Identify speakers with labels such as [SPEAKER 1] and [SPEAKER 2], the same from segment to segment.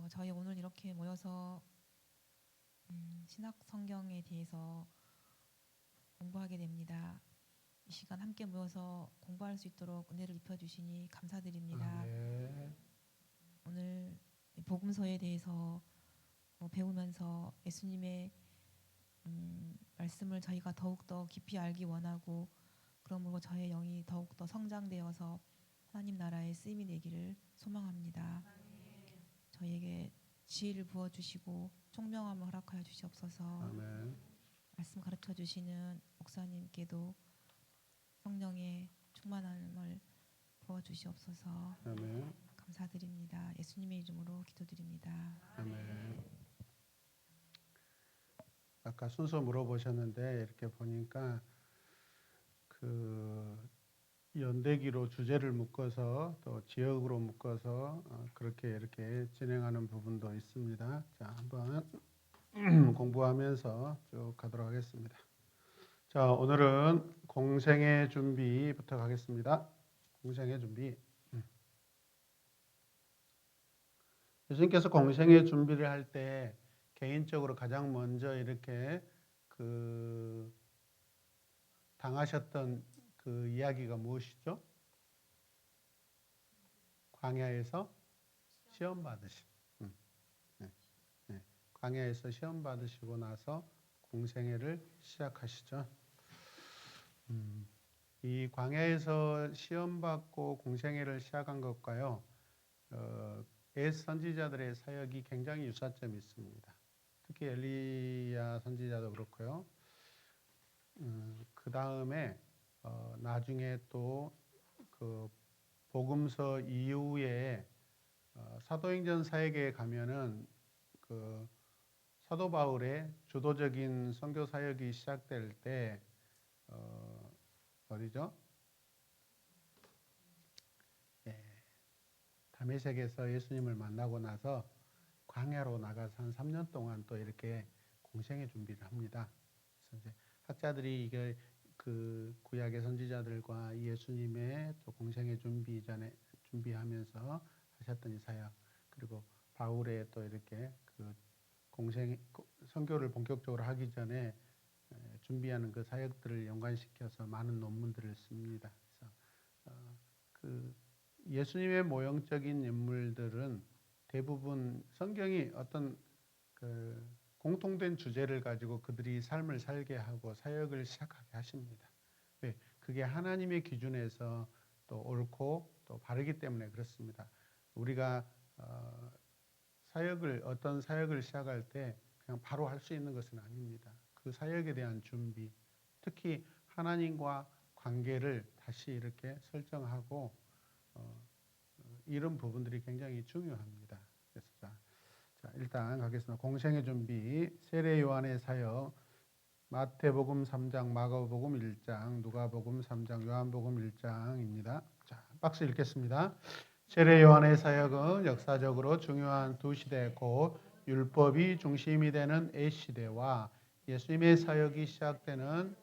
[SPEAKER 1] 저희 오늘 이렇게 모여서 신약 성경에 대해서 공부하게 됩니다. 이 시간 함께 모여서 공부할 수 있도록 은혜를 입혀주시니 감사드립니다.
[SPEAKER 2] 아멘.
[SPEAKER 1] 오늘 복음서에 대해서 배우면서 예수님의 말씀을 저희가 더욱더 깊이 알기 원하고, 그러므로 저의 영이 더욱더 성장되어서 하나님 나라에 쓰임이 되기를 소망합니다. 저희에게 지혜를 부어주시고 총명함을 허락하여 주시옵소서.
[SPEAKER 2] 아멘.
[SPEAKER 1] 말씀 가르쳐 주시는 목사님께도 성령의 충만함을 부어주시옵소서.
[SPEAKER 2] 아멘.
[SPEAKER 1] 감사드립니다. 예수님의 이름으로 기도드립니다.
[SPEAKER 2] 아멘. 아까 순서 물어보셨는데 이렇게 보니까 그 연대기로 주제를 묶어서 또 지역으로 묶어서 그렇게 이렇게 진행하는 부분도 있습니다. 자, 한번 공부하면서 쭉 가도록 하겠습니다. 자, 오늘은 공생의 준비부터 가겠습니다. 공생의 준비. 예수님께서 공생의 준비를 할 때 개인적으로 가장 먼저 이렇게 당하셨던 그 이야기가 무엇이죠? 광야에서 시험 받으심. 네, 네. 광야에서 시험 받으시고 나서 공생애를 시작하시죠. 이 광야에서 시험 받고 공생애를 시작한 것과요, 옛 선지자들의 사역이 굉장히 유사점이 있습니다. 특히 엘리야 선지자도 그렇고요. 그 다음에 나중에 또 그 복음서 이후에 사도행전 사역에 가면은 그 사도 바울의 주도적인 선교 사역이 시작될 때 어디죠? 예, 다메섹에서 예수님을 만나고 나서 광야로 나가서 한 3년 동안 또 이렇게 공생의 준비를 합니다. 그래서 이제 학자들이 이게 그 구약의 선지자들과 예수님의 또 공생의 준비 전에 준비하면서 하셨던 이 사역, 그리고 바울의 또 이렇게 그 공생 선교를 본격적으로 하기 전에 준비하는 그 사역들을 연관시켜서 많은 논문들을 씁니다. 그래서 그 예수님의 모형적인 인물들은 대부분 성경이 어떤 그 공통된 주제를 가지고 그들이 삶을 살게 하고 사역을 시작하게 하십니다. 왜? 그게 하나님의 기준에서 또 옳고 또 바르기 때문에 그렇습니다. 우리가 어떤 사역을 시작할 때 그냥 바로 할 수 있는 것은 아닙니다. 그 사역에 대한 준비, 특히 하나님과 관계를 다시 이렇게 설정하고 이런 부분들이 굉장히 중요합니다. 그래서 자, 일단 가겠습니다. 공생의 준비, 세례 요한의 사역, 마태복음 3장, 마가복음 1장, 누가복음 3장, 요한복음 1장입니다. 자, 박스 읽겠습니다. 세례 요한의 사역은 역사적으로 중요한 두 시대, 곧 율법이 중심이 되는 A시대와 예수님의 사역이 시작되는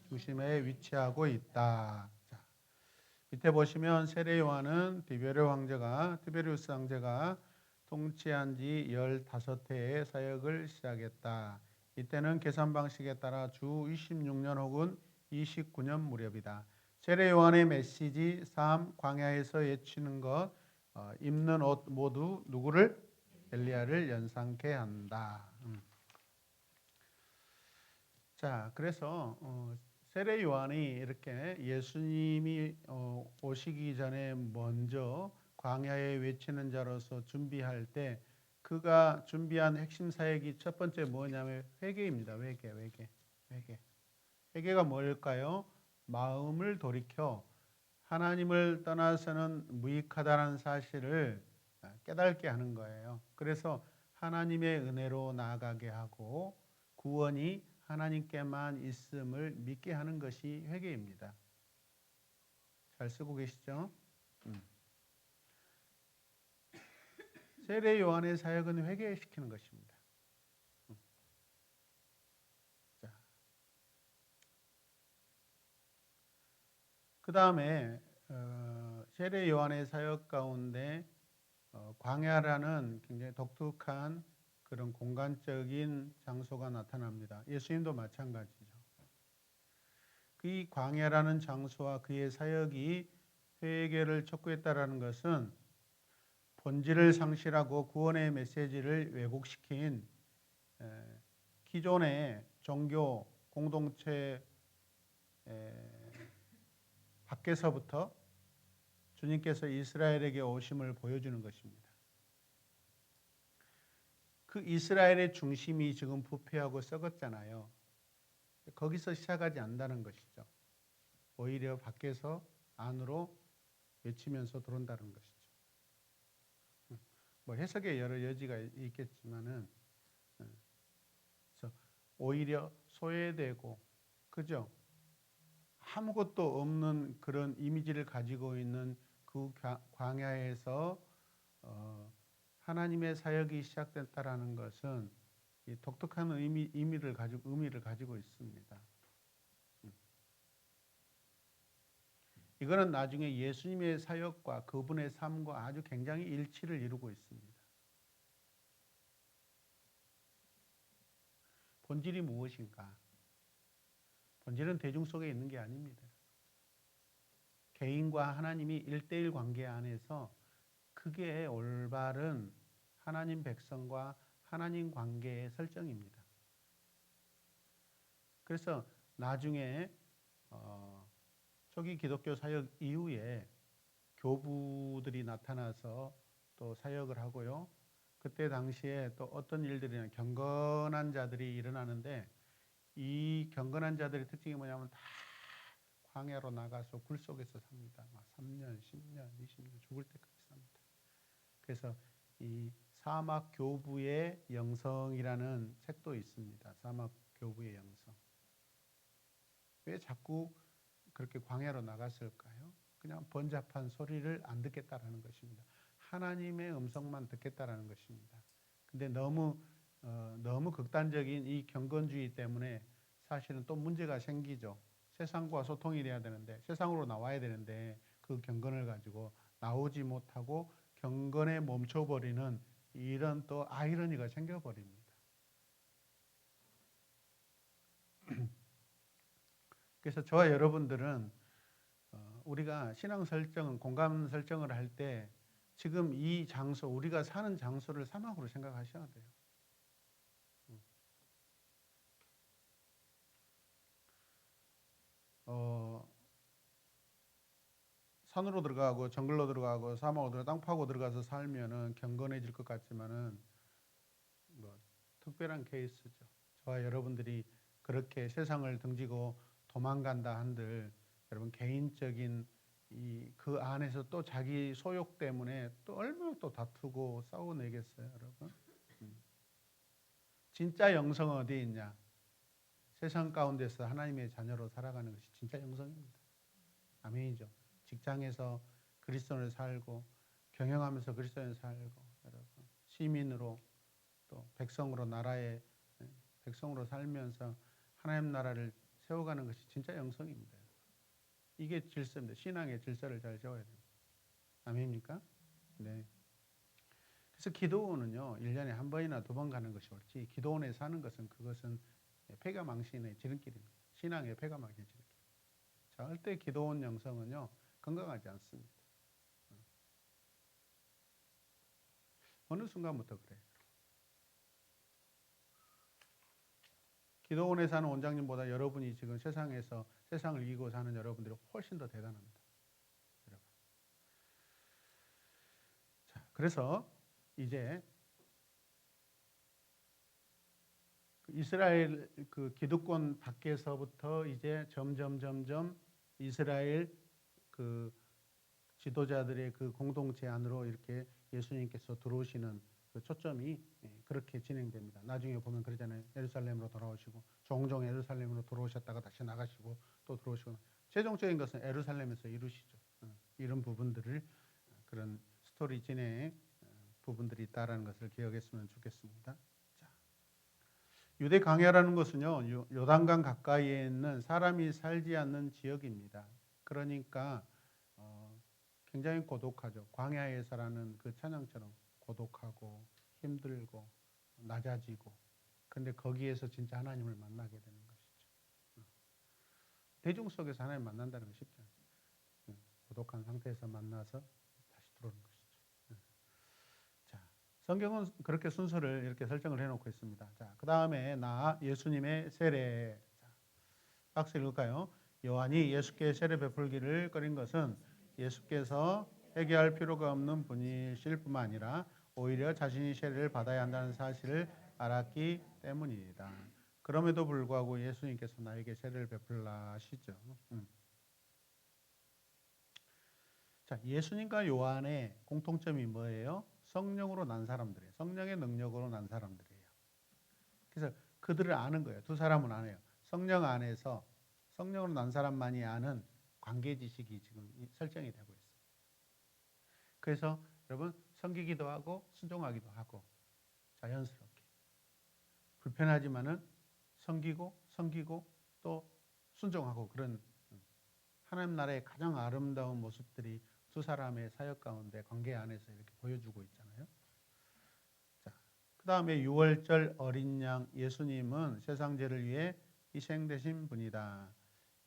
[SPEAKER 2] 중심에 위치하고 있다. 자, 밑에 보시면 세례 요한은 티베리우스 황제가 통치한 지 15해의 사역을 시작했다. 이때는 계산 방식에 따라 주 26년 혹은 29년 무렵이다. 세례 요한의 메시지 3. 광야에서 외치는 것, 입는 옷 모두 누구를? 엘리야를 연상케 한다. 자, 그래서 세례 요한이 이렇게 예수님이 오시기 전에 먼저 광야에 외치는 자로서 준비할 때 그가 준비한 핵심 사역이 첫 번째 뭐냐면 회개입니다. 회개. 회개가 뭘까요? 마음을 돌이켜 하나님을 떠나서는 무익하다는 사실을 깨닫게 하는 거예요. 그래서 하나님의 은혜로 나아가게 하고 구원이 하나님께만 있음을 믿게 하는 것이 회개입니다. 잘 쓰고 계시죠? 세례 요한의 사역은 회개시키는 것입니다. 자, 그 다음에 세례 요한의 사역 가운데 광야라는 굉장히 독특한 그런 공간적인 장소가 나타납니다. 예수님도 마찬가지죠. 이 광야라는 장소와 그의 사역이 회개를 촉구했다라는 것은 본질을 상실하고 구원의 메시지를 왜곡시킨 기존의 종교 공동체 밖에서부터 주님께서 이스라엘에게 오심을 보여주는 것입니다. 그 이스라엘의 중심이 지금 부패하고 썩었잖아요. 거기서 시작하지 않는다는 것이죠. 오히려 밖에서 안으로 외치면서 들어온다는 것이죠. 뭐 해석의 여러 여지가 있겠지만은 오히려 소외되고 그죠? 아무것도 없는 그런 이미지를 가지고 있는 그 광야에서 하나님의 사역이 시작됐다라는 것은 이 독특한 의미를 가지고 있습니다. 이거는 나중에 예수님의 사역과 그분의 삶과 아주 굉장히 일치를 이루고 있습니다. 본질이 무엇인가? 본질은 대중 속에 있는 게 아닙니다. 개인과 하나님이 1대1 관계 안에서 그게 올바른 하나님 백성과 하나님 관계의 설정입니다. 그래서 나중에 초기 기독교 사역 이후에 교부들이 나타나서 또 사역을 하고요. 그때 당시에 또 어떤 일들이나 경건한 자들이 일어나는데 이 경건한 자들의 특징이 뭐냐면 다 광야로 나가서 굴 속에서 삽니다. 막 3년, 10년, 20년 죽을 때까지 삽니다. 그래서 이 사막 교부의 영성이라는 책도 있습니다. 사막 교부의 영성. 왜 자꾸 그렇게 광야로 나갔을까요? 그냥 번잡한 소리를 안 듣겠다라는 것입니다. 하나님의 음성만 듣겠다라는 것입니다. 근데 너무 극단적인 이 경건주의 때문에 사실은 또 문제가 생기죠. 세상과 소통이 돼야 되는데 세상으로 나와야 되는데 그 경건을 가지고 나오지 못하고 경건에 멈춰버리는 이런 또 아이러니가 생겨버립니다. 그래서 저와 여러분들은 우리가 신앙 설정은 공감 설정을 할 때 지금 이 장소 우리가 사는 장소를 사막으로 생각하셔야 돼요. 산으로 들어가고 정글로 들어가고 사막으로 땅 파고 들어가서 살면은 경건해질 것 같지만은 뭐 특별한 케이스죠. 저와 여러분들이 그렇게 세상을 등지고 도망간다 한들 여러분 개인적인 그 안에서 또 자기 소욕 때문에 또 얼마나 또 다투고 싸워내겠어요, 여러분? 진짜 영성은 어디에 있냐? 세상 가운데서 하나님의 자녀로 살아가는 것이 진짜 영성입니다. 아멘이죠. 직장에서 그리스도인을 살고 경영하면서 그리스도인을 살고 여러분 시민으로 또 백성으로 나라의 백성으로 살면서 하나님 나라를 세워가는 것이 진짜 영성입니다. 이게 질서입니다. 신앙의 질서를 잘 세워야 됩니다. 아멘입니까? 네. 그래서 기도원은요 1년에 한 번이나 2번 가는 것이 옳지 기도원에 사는 것은 그것은 패가망신의 지름길입니다. 신앙의 패가망신의 지름길. 절대 기도원 영성은요 건강하지 않습니다. 어느 순간부터 그래요. 기도원에 사는 원장님보다 여러분이 지금 세상에서 세상을 이기고 사는 여러분들이 훨씬 더 대단합니다. 여러분. 자, 그래서 이제 이스라엘 그 기득권 밖에서부터 이제 점점 이스라엘 그 지도자들의 그 공동체 안으로 이렇게 예수님께서 들어오시는 그 초점이 그렇게 진행됩니다. 나중에 보면 그러잖아요. 예루살렘으로 돌아오시고 종종 예루살렘으로 들어오셨다가 다시 나가시고 또 들어오시고 최종적인 것은 예루살렘에서 이루시죠. 이런 부분들을 그런 스토리 진행 부분들이 있다라는 것을 기억했으면 좋겠습니다. 자, 유대 광야라는 것은요 요단강 가까이에 있는 사람이 살지 않는 지역입니다. 그러니까 굉장히 고독하죠. 광야에서라는 그 찬양처럼 고독하고 힘들고 낮아지고. 근데 거기에서 진짜 하나님을 만나게 되는 것이죠. 대중 속에서 하나님 만난다는 건 쉽지 않죠. 고독한 상태에서 만나서 다시 들어오는 것이죠. 자, 성경은 그렇게 순서를 이렇게 설정을 해놓고 있습니다. 자, 그 다음에 예수님의 세례. 자, 박스 읽을까요? 요한이 예수께 세례 베풀기를 꺼린 것은 예수께서 회개할 필요가 없는 분이실 뿐만 아니라 오히려 자신이 세례를 받아야 한다는 사실을 알았기 때문이다. 그럼에도 불구하고 예수님께서 나에게 세례를 베풀라 하시죠. 자, 예수님과 요한의 공통점이 뭐예요? 성령으로 난 사람들이에요. 성령의 능력으로 난 사람들이에요. 그래서 그들을 아는 거예요. 두 사람은 안 해요. 성령 안에서 성령으로 난 사람만이 아는 관계 지식이 지금 설정이 되고 있어요. 그래서 여러분 섬기기도 하고 순종하기도 하고 자연스럽게 불편하지만은 섬기고 또 순종하고 그런 하나님 나라의 가장 아름다운 모습들이 두 사람의 사역 가운데 관계 안에서 이렇게 보여주고 있잖아요. 자, 그 다음에 6월절 어린 양 예수님은 세상 죄를 위해 희생되신 분이다.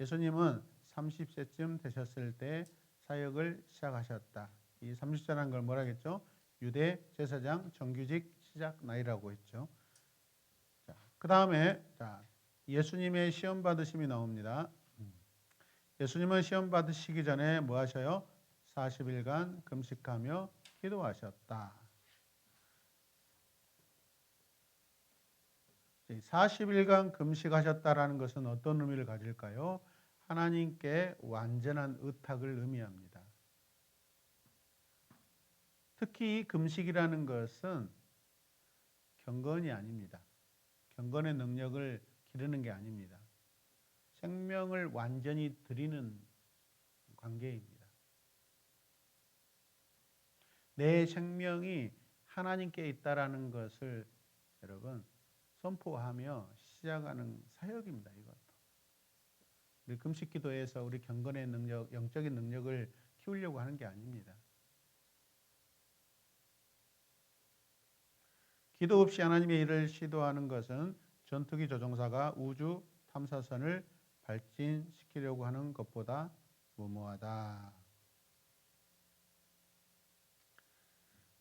[SPEAKER 2] 예수님은 30세쯤 되셨을 때 사역을 시작하셨다. 이 30세라는 걸 뭐라 했죠? 유대 제사장 정규직 시작 나이라고 했죠. 자, 그 다음에 예수님의 시험 받으심이 나옵니다. 예수님은 시험 받으시기 전에 뭐 하셔요? 40일간 금식하며 기도하셨다. 40일간 금식하셨다라는 것은 어떤 의미를 가질까요? 하나님께 완전한 의탁을 의미합니다. 특히 이 금식이라는 것은 경건이 아닙니다. 경건의 능력을 기르는 게 아닙니다. 생명을 완전히 드리는 관계입니다. 내 생명이 하나님께 있다라는 것을 여러분 선포하며 시작하는 사역입니다. 이것도. 우리 금식 기도에서 우리 경건의 능력, 영적인 능력을 키우려고 하는 게 아닙니다. 기도 없이 하나님의 일을 시도하는 것은 전투기 조종사가 우주 탐사선을 발진시키려고 하는 것보다 무모하다.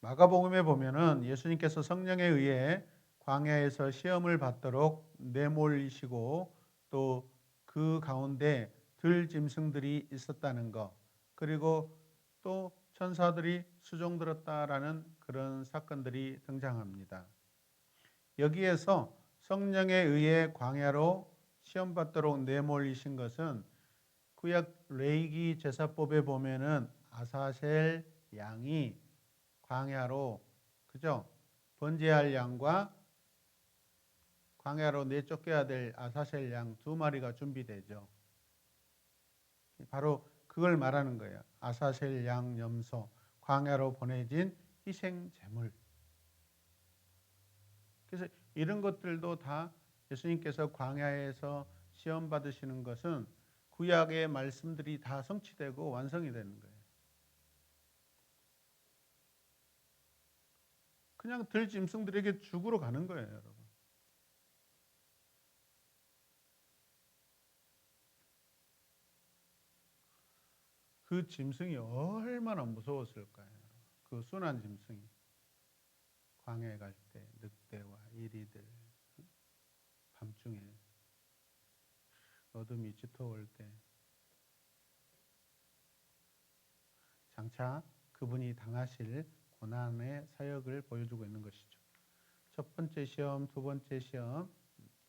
[SPEAKER 2] 마가복음에 보면은 예수님께서 성령에 의해 광야에서 시험을 받도록 내몰리시고 또 그 가운데 들짐승들이 있었다는 것, 그리고 또 천사들이 수종들었다라는 그런 사건들이 등장합니다. 여기에서 성령에 의해 광야로 시험 받도록 내몰리신 것은 구약 레위기 제사법에 보면은 아사셀 양이 광야로 그죠? 번제할 양과 광야로 내쫓겨야 될 아사셀 양 두 마리가 준비되죠. 바로 그걸 말하는 거예요. 아사셀 양 염소, 광야로 보내진 희생 제물. 그래서 이런 것들도 다 예수님께서 광야에서 시험 받으시는 것은 구약의 말씀들이 다 성취되고 완성이 되는 거예요. 그냥 들짐승들에게 죽으러 가는 거예요, 여러분. 그 짐승이 얼마나 무서웠을까요? 그 순한 짐승이 광야에 갈 때 늑대와 이리들, 밤중에 어둠이 짙어올 때 장차 그분이 당하실 고난의 사역을 보여주고 있는 것이죠. 첫 번째 시험, 두 번째 시험,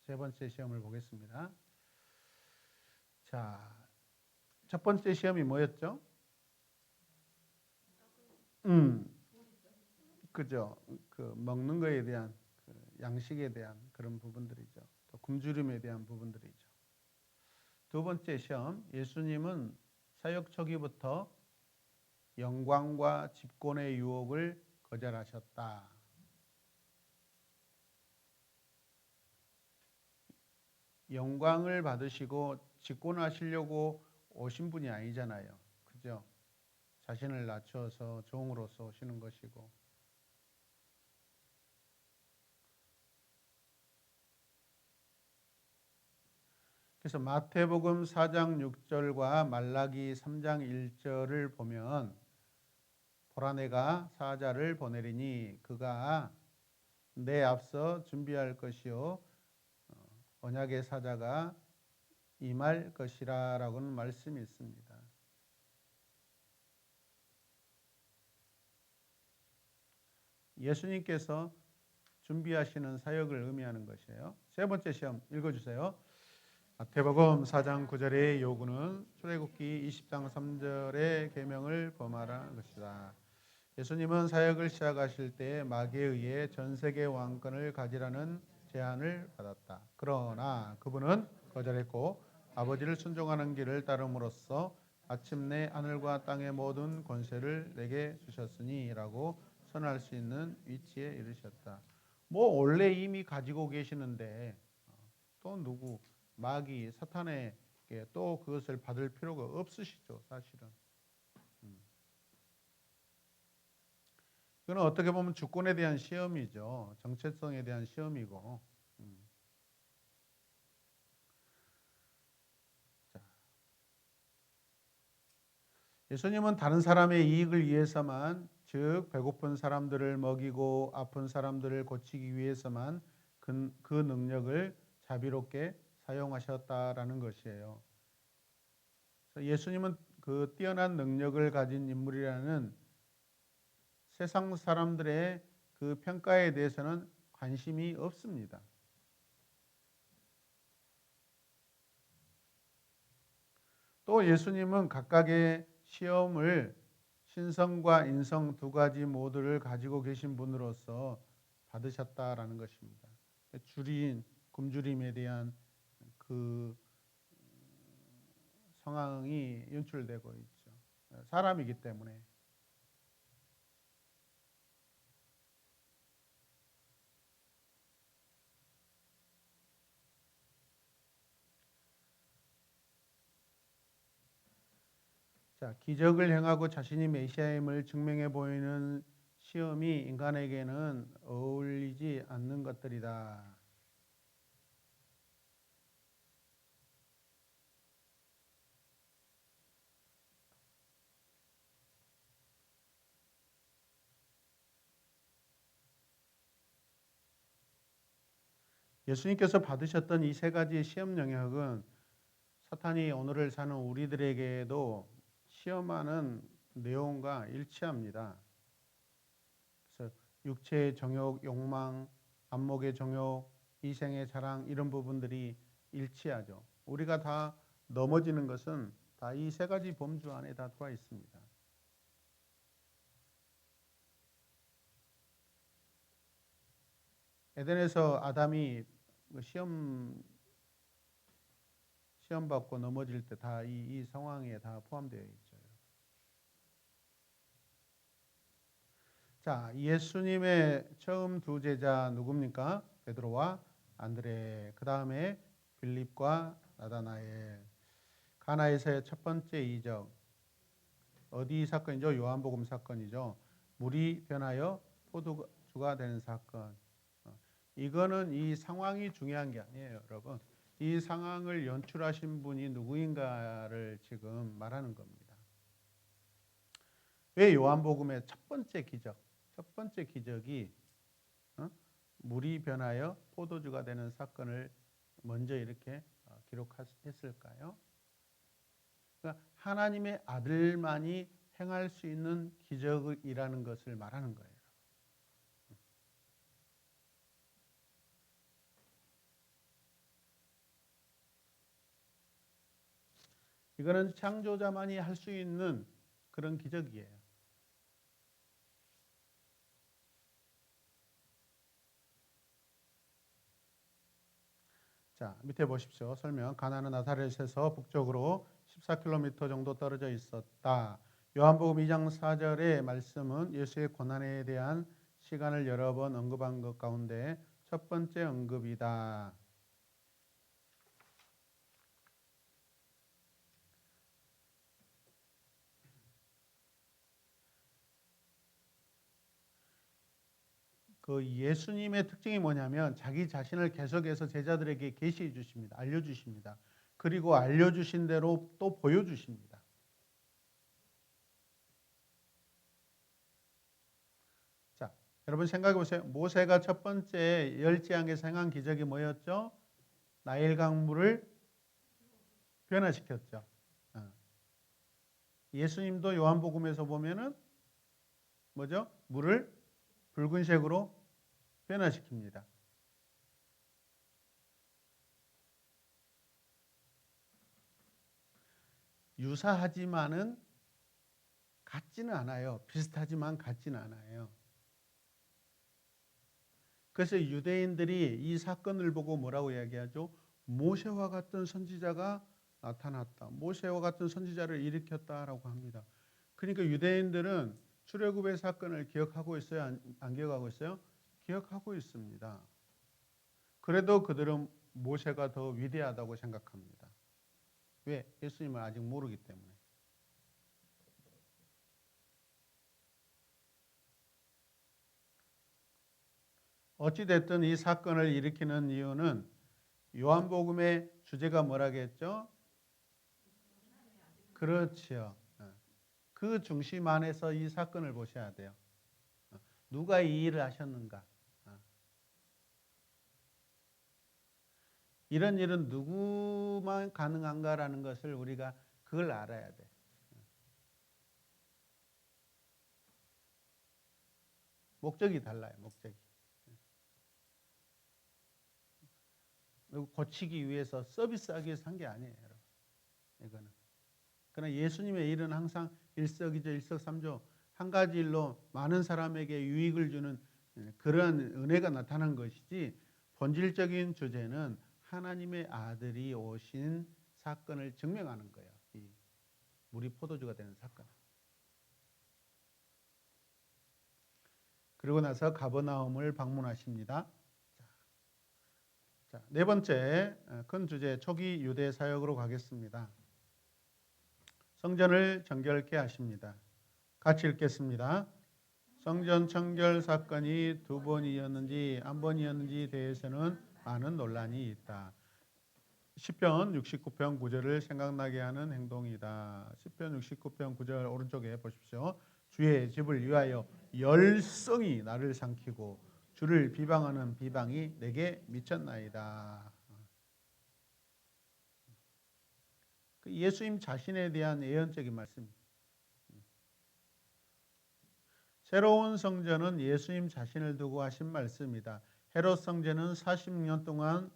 [SPEAKER 2] 세 번째 시험을 보겠습니다. 자, 첫 번째 시험이 뭐였죠? 그죠. 그 먹는 거에 대한 그 양식에 대한 그런 부분들이죠. 또 굶주림에 대한 부분들이죠. 두 번째 시험, 예수님은 사역 초기부터 영광과 집권의 유혹을 거절하셨다. 영광을 받으시고 집권하시려고 오신 분이 아니잖아요. 그죠? 자신을 낮춰서 종으로서 오시는 것이고, 그래서 마태복음 4장 6절과 말라기 3장 1절을 보면 보라 내가 사자를 보내리니 그가 내 앞서 준비할 것이요 언약의 사자가 임할 것이라 라고는 말씀이 있습니다. 예수님께서 준비하시는 사역을 의미하는 것이에요. 세 번째 시험 읽어주세요. 마태복음 4장 9절의 요구는 출애굽기 20장 3절의 계명을 범하라는 것이다. 예수님은 사역을 시작하실 때 마귀에 의해 전 세계 왕권을 가지라는 제안을 받았다. 그러나 그분은 거절했고 아버지를 순종하는 길을 따름으로써 마침내 하늘과 땅의 모든 권세를 내게 주셨으니라고 선언할 수 있는 위치에 이르셨다. 뭐 원래 이미 가지고 계시는데 또 누구 마귀 사탄에게 또 그것을 받을 필요가 없으시죠, 사실은. 그건 어떻게 보면 주권에 대한 시험이죠. 정체성에 대한 시험이고. 자, 예수님은 다른 사람의 이익을 위해서만, 즉 배고픈 사람들을 먹이고 아픈 사람들을 고치기 위해서만 그 능력을 자비롭게 사용하셨다라는 것이에요. 예수님은 그 뛰어난 능력을 가진 인물이라는 세상 사람들의 그 평가에 대해서는 관심이 없습니다. 또 예수님은 각각의 시험을 신성과 인성 두 가지 모두를 가지고 계신 분으로서 받으셨다라는 것입니다. 굶주림에 대한 그 상황이 연출되고 있죠. 사람이기 때문에. 자, 기적을 행하고 자신이 메시아임을 증명해 보이는 시험이 인간에게는 어울리지 않는 것들이다. 예수님께서 받으셨던 이 세 가지의 시험 영역은 사탄이 오늘을 사는 우리들에게도 시험하는 내용과 일치합니다. 그래서 육체의 정욕, 욕망, 안목의 정욕, 이생의 자랑 이런 부분들이 일치하죠. 우리가 다 넘어지는 것은 다 이 세 가지 범주 안에 다 들어와 있습니다. 에덴에서 아담이 시험 받고 넘어질 때 다 이 상황에 다 포함되어 있죠. 자, 예수님의 처음 두 제자 누굽니까? 베드로와 안드레. 그 다음에 빌립과 나다나엘. 가나에서의 첫 번째 이적. 어디 사건이죠? 요한복음 사건이죠. 물이 변하여 포도주가 되는 사건. 이거는 이 상황이 중요한 게 아니에요, 여러분. 이 상황을 연출하신 분이 누구인가를 지금 말하는 겁니다. 왜 요한복음의 첫 번째 기적이 물이 변하여 포도주가 되는 사건을 먼저 이렇게 기록했을까요? 그러니까 하나님의 아들만이 행할 수 있는 기적이라는 것을 말하는 거예요. 이거는 창조자만이 할 수 있는 그런 기적이에요. 자, 밑에 보십시오. 설명. 가나는 나사렛에서 북쪽으로 14km 정도 떨어져 있었다. 요한복음 2장 4절의 말씀은 예수의 고난에 대한 시간을 여러 번 언급한 것 가운데 첫 번째 언급이다. 그 예수님의 특징이 뭐냐면 자기 자신을 계속해서 제자들에게 계시해 주십니다. 알려주십니다. 그리고 알려주신 대로 또 보여주십니다. 자, 여러분 생각해 보세요. 모세가 첫 번째 열지항에서 행한 기적이 뭐였죠? 나일 강물을 변화시켰죠. 예수님도 요한복음에서 보면은 뭐죠? 물을 붉은색으로 변화시킵니다. 유사하지만은 같지는 않아요. 비슷하지만 같지는 않아요. 그래서 유대인들이 이 사건을 보고 뭐라고 이야기하죠? 모세와 같은 선지자가 나타났다. 모세와 같은 선지자를 일으켰다라고 합니다. 그러니까 유대인들은 출애굽의 사건을 기억하고 있어요? 안 기억하고 있어요? 기억하고 있습니다. 그래도 그들은 모세가 더 위대하다고 생각합니다. 왜? 예수님을 아직 모르기 때문에. 어찌됐든 이 사건을 일으키는 이유는 요한복음의 주제가 뭐라겠죠? 그렇죠. 그 중심 안에서 이 사건을 보셔야 돼요. 누가 이 일을 하셨는가? 이런 일은 누구만 가능한가라는 것을 우리가 그걸 알아야 돼. 목적이 달라요. 목적이. 고치기 위해서 서비스하기 위해서 한 게 아니에요. 여러분. 이거는. 그러나 예수님의 일은 항상 일석이조 일석삼조 한 가지 일로 많은 사람에게 유익을 주는 그런 은혜가 나타난 것이지 본질적인 주제는 하나님의 아들이 오신 사건을 증명하는 거예요. 이 물이 포도주가 되는 사건. 그리고 나서 가버나움을 방문하십니다. 자, 네 번째 큰 주제 초기 유대 사역으로 가겠습니다. 성전을 정결케 하십니다. 같이 읽겠습니다. 성전 청결 사건이 두 번이었는지 한 번이었는지 대해서는 많은 논란이 있다. 시편 69편 9절을 생각나게 하는 행동이다. 시편 69편 9절 오른쪽에 보십시오. 주의 집을 위하여 열성이 나를 삼키고 주를 비방하는 비방이 내게 미쳤나이다. 예수님 자신에 대한 예언적인 말씀입니다. 새로운 성전은 예수님 자신을 두고 하신 말씀이다. 헤롯 성전은 40년 동안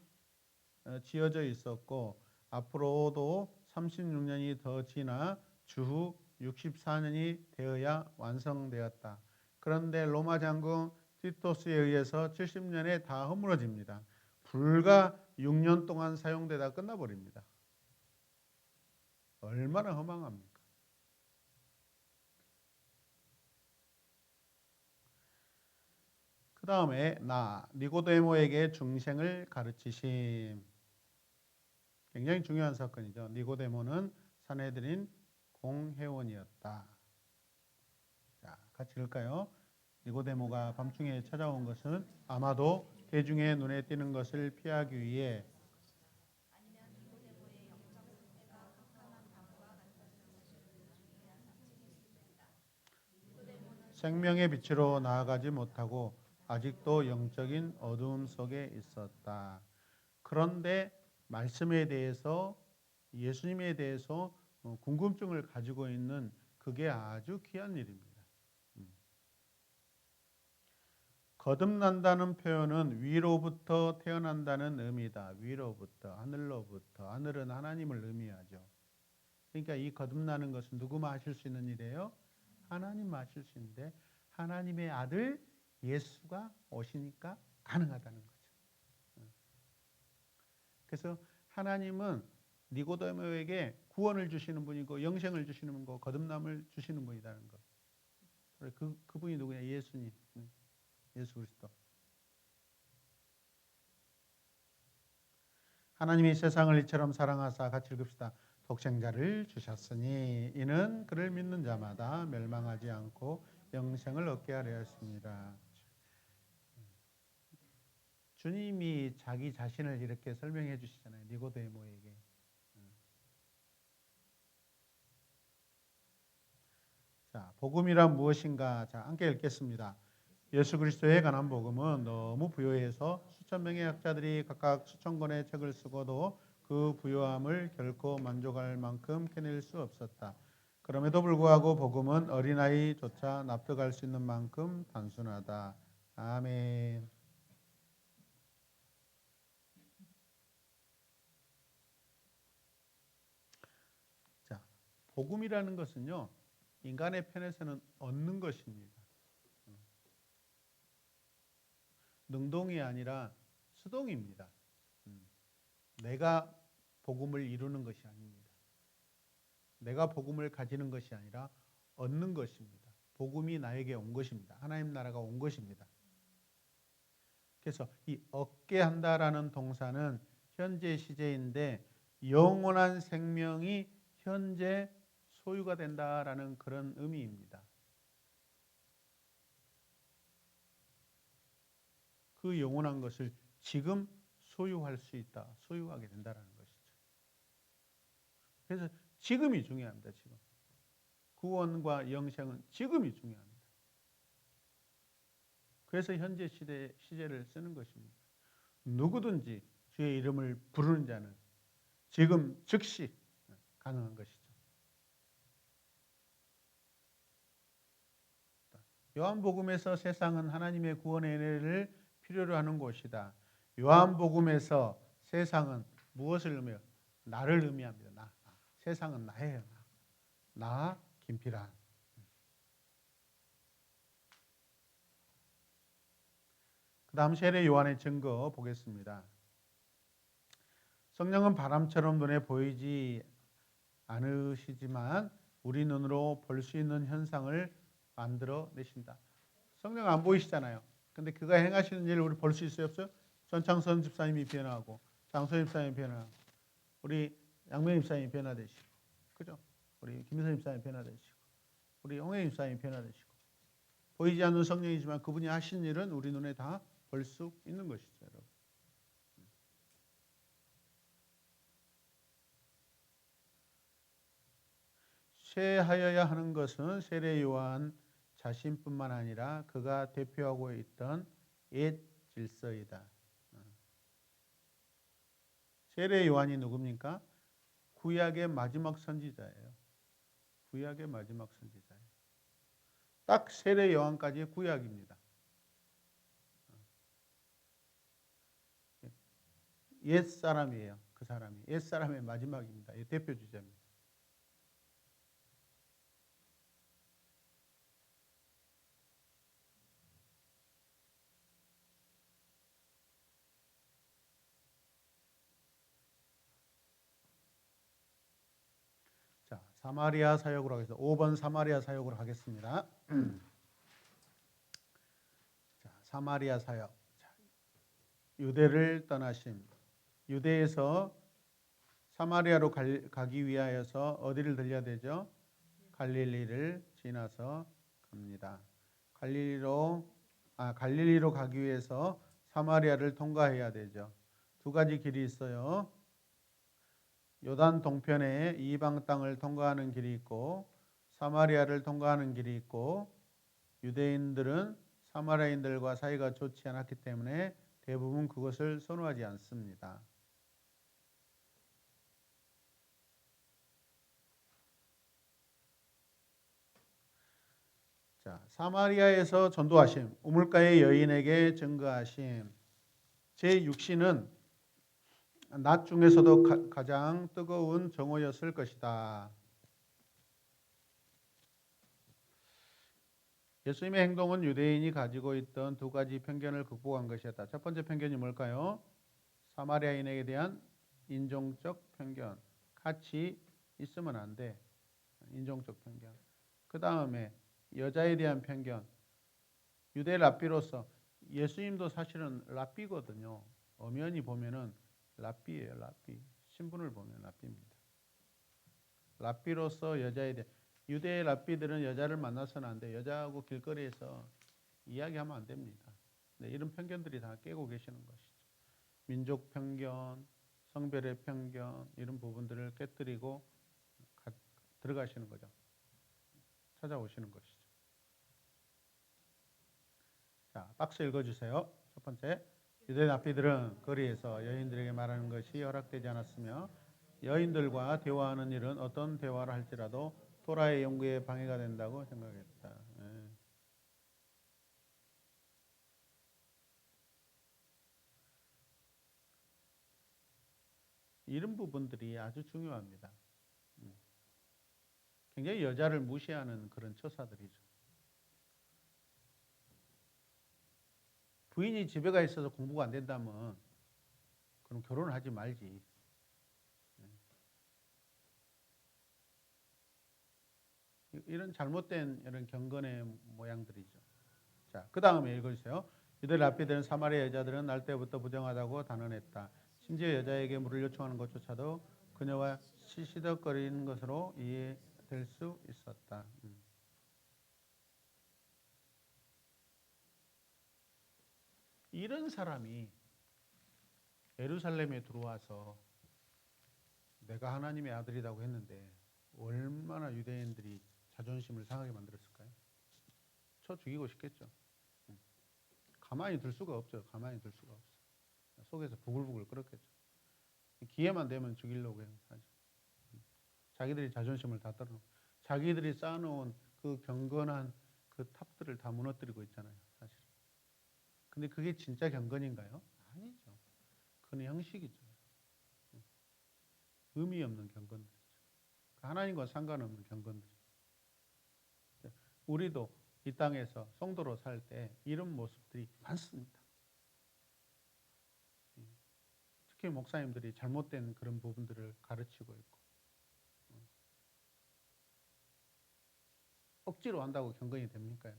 [SPEAKER 2] 지어져 있었고 앞으로도 36년이 더 지나 주후 64년이 되어야 완성되었다. 그런데 로마 장군 티토스에 의해서 70년에 다 허물어집니다. 불과 6년 동안 사용되다 끝나버립니다. 얼마나 허망합니까? 그 다음에 니고데모에게 중생을 가르치심. 굉장히 중요한 사건이죠. 니고데모는 산헤드린 공회원이었다. 자, 같이 읽을까요? 니고데모가 밤중에 찾아온 것은 아마도 대중의 눈에 띄는 것을 피하기 위해 생명의 빛으로 나아가지 못하고 아직도 영적인 어두움 속에 있었다. 그런데 말씀에 대해서 예수님에 대해서 궁금증을 가지고 있는 그게 아주 귀한 일입니다. 거듭난다는 표현은 위로부터 태어난다는 의미다. 위로부터, 하늘로부터. 하늘은 하나님을 의미하죠. 그러니까 이 거듭나는 것은 누구만 하실 수 있는 일이에요? 하나님만 하실 수 있는데 하나님의 아들 예수가 오시니까 가능하다는 거죠. 그래서 하나님은 니고데모에게 구원을 주시는 분이고 영생을 주시는 분이고 거듭남을 주시는 분이라는 것. 그분이 누구냐? 예수님. 예수 그리스도. 하나님이 세상을 이처럼 사랑하사 같이 읽읍시다. 독생자를 주셨으니 이는 그를 믿는 자마다 멸망하지 않고 영생을 얻게 하려 했습니다. 주님이 자기 자신을 이렇게 설명해 주시잖아요. 니고데모에게. 자, 복음이란 무엇인가? 자, 함께 읽겠습니다. 예수 그리스도에 관한 복음은 너무 부요해서 수천 명의 학자들이 각각 수천 권의 책을 쓰고도 그 부요함을 결코 만족할 만큼 캐낼 수 없었다. 그럼에도 불구하고 복음은 어린아이조차 납득할 수 있는 만큼 단순하다. 아멘. 자, 복음이라는 것은요, 인간의 편에서는 얻는 것입니다. 능동이 아니라 수동입니다. 내가 복음을 이루는 것이 아닙니다. 내가 복음을 가지는 것이 아니라 얻는 것입니다. 복음이 나에게 온 것입니다. 하나님 나라가 온 것입니다. 그래서 이 얻게 한다라는 동사는 현재 시제인데 영원한 생명이 현재 소유가 된다라는 그런 의미입니다. 그 영원한 것을 지금 소유할 수 있다. 소유하게 된다라는 것이죠. 그래서 지금이 중요합니다. 지금. 구원과 영생은 지금이 중요합니다. 그래서 현재 시제를 쓰는 것입니다. 누구든지 주의 이름을 부르는 자는 지금 즉시 가능한 것이죠. 요한복음에서 세상은 하나님의 구원의 은혜를 필요로 하는 곳이다. 요한복음에서 세상은 무엇을 의미해요? 나를 의미합니다. 나. 세상은 나예요. 나 김필환. 그 다음 세례 요한의 증거 보겠습니다. 성령은 바람처럼 눈에 보이지 않으시지만 우리 눈으로 볼 수 있는 현상을 만들어 내신다. 성령 안 보이시잖아요. 근데 그가 행하시는 일을 우리 볼 수 있어요, 없어요? 전창선 집사님이 변화하고, 장소희 집사님이 변화하고, 우리 양명 집사님이 변화되시고, 그죠? 우리 김민선 집사님이 변화되시고, 우리 홍혜 집사님이 변화되시고, 보이지 않는 성령이지만 그분이 하신 일은 우리 눈에 다 볼 수 있는 것이죠, 여러분. 쇠하여야 하는 것은 세례 요한 자신뿐만 아니라 그가 대표하고 있던 옛 질서이다. 세례 요한이 누굽니까? 구약의 마지막 선지자예요. 구약의 마지막 선지자예요. 딱 세례 요한까지 구약입니다. 옛 사람이에요. 그 사람이 옛 사람의 마지막입니다. 대표 주자입니다. 자, 사마리아 사역으로 하겠습니다. 5번 사마리아 사역으로 하겠습니다. 자, 사마리아 사역. 자, 유대를 떠나심. 유대에서 사마리아로 가기 위하여서 어디를 들려야 되죠? 갈릴리를 지나서 갑니다. 갈릴리로 가기 위해서 사마리아를 통과해야 되죠. 두 가지 길이 있어요. 요단 동편에 이방 땅을 통과하는 길이 있고 사마리아를 통과하는 길이 있고 유대인들은 사마리아인들과 사이가 좋지 않았기 때문에 대부분 그것을 선호하지 않습니다. 자, 사마리아에서 전도하심, 우물가의 여인에게 증거하심. 제 육신은 낮 중에서도 가장 뜨거운 정오였을 것이다. 예수님의 행동은 유대인이 가지고 있던 두 가지 편견을 극복한 것이었다. 첫 번째 편견이 뭘까요? 사마리아인에게 대한 인종적 편견. 같이 있으면 안 돼. 인종적 편견. 그 다음에 여자에 대한 편견. 유대 랍비로서 예수님도 사실은 랍비거든요. 엄연히 보면은 랍비예요. 랍비. 신분을 보면 랍비입니다. 랍비로서 여자에 대한 유대 랍비들은 여자를 만나서는 안 돼. 여자하고 길거리에서 이야기하면 안 됩니다. 네, 이런 편견들이 다 깨고 계시는 것이죠. 민족 편견, 성별의 편견 이런 부분들을 깨뜨리고 들어가시는 거죠. 찾아오시는 것이죠. 자, 박스 읽어주세요. 첫 번째, 유대 납비들은 거리에서 여인들에게 말하는 것이 허락되지 않았으며 여인들과 대화하는 일은 어떤 대화를 할지라도 토라의 연구에 방해가 된다고 생각했다. 예. 이런 부분들이 아주 중요합니다. 굉장히 여자를 무시하는 그런 처사들이죠. 부인이 집에 가 있어서 공부가 안 된다면 그럼 결혼을 하지 말지. 이런 잘못된 이런 경건의 모양들이죠. 자, 그 다음에 읽어주세요. 유대 랍비들은 사마리아 여자들은 날 때부터 부정하다고 단언했다. 심지어 여자에게 물을 요청하는 것조차도 그녀가 시시덕거리는 것으로 이해될 수 있었다. 이런 사람이 예루살렘에 들어와서 내가 하나님의 아들이라고 했는데 얼마나 유대인들이 자존심을 상하게 만들었을까요? 쳐 죽이고 싶겠죠. 가만히 둘 수가 없죠. 가만히 둘 수가 없어. 속에서 부글부글 끓었겠죠. 기회만 되면 죽이려고 하죠. 자기들이 자존심을 다 떨어놓고 자기들이 쌓아놓은 그 경건한 그 탑들을 다 무너뜨리고 있잖아요. 사실. 근데 그게 진짜 경건인가요? 아니죠. 그건 형식이죠. 의미 없는 경건들이죠. 하나님과 상관없는 경건들이죠. 우리도 이 땅에서 성도로 살 때 이런 모습들이 많습니다. 특히 목사님들이 잘못된 그런 부분들을 가르치고 있고 억지로 한다고 경건이 됩니까요?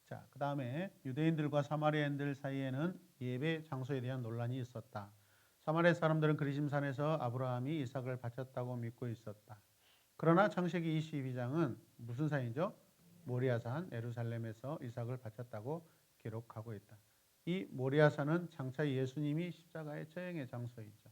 [SPEAKER 2] 자, 그 다음에 유대인들과 사마리아인들 사이에는 예배 장소에 대한 논란이 있었다. 사마리아 사람들은 그리심산에서 아브라함이 이삭을 바쳤다고 믿고 있었다. 그러나 창세기 22장은 무슨 산이죠? 모리아산 예루살렘에서 이삭을 바쳤다고 기록하고 있다. 이 모리아산은 장차 예수님이 십자가의 처형의 장소이죠.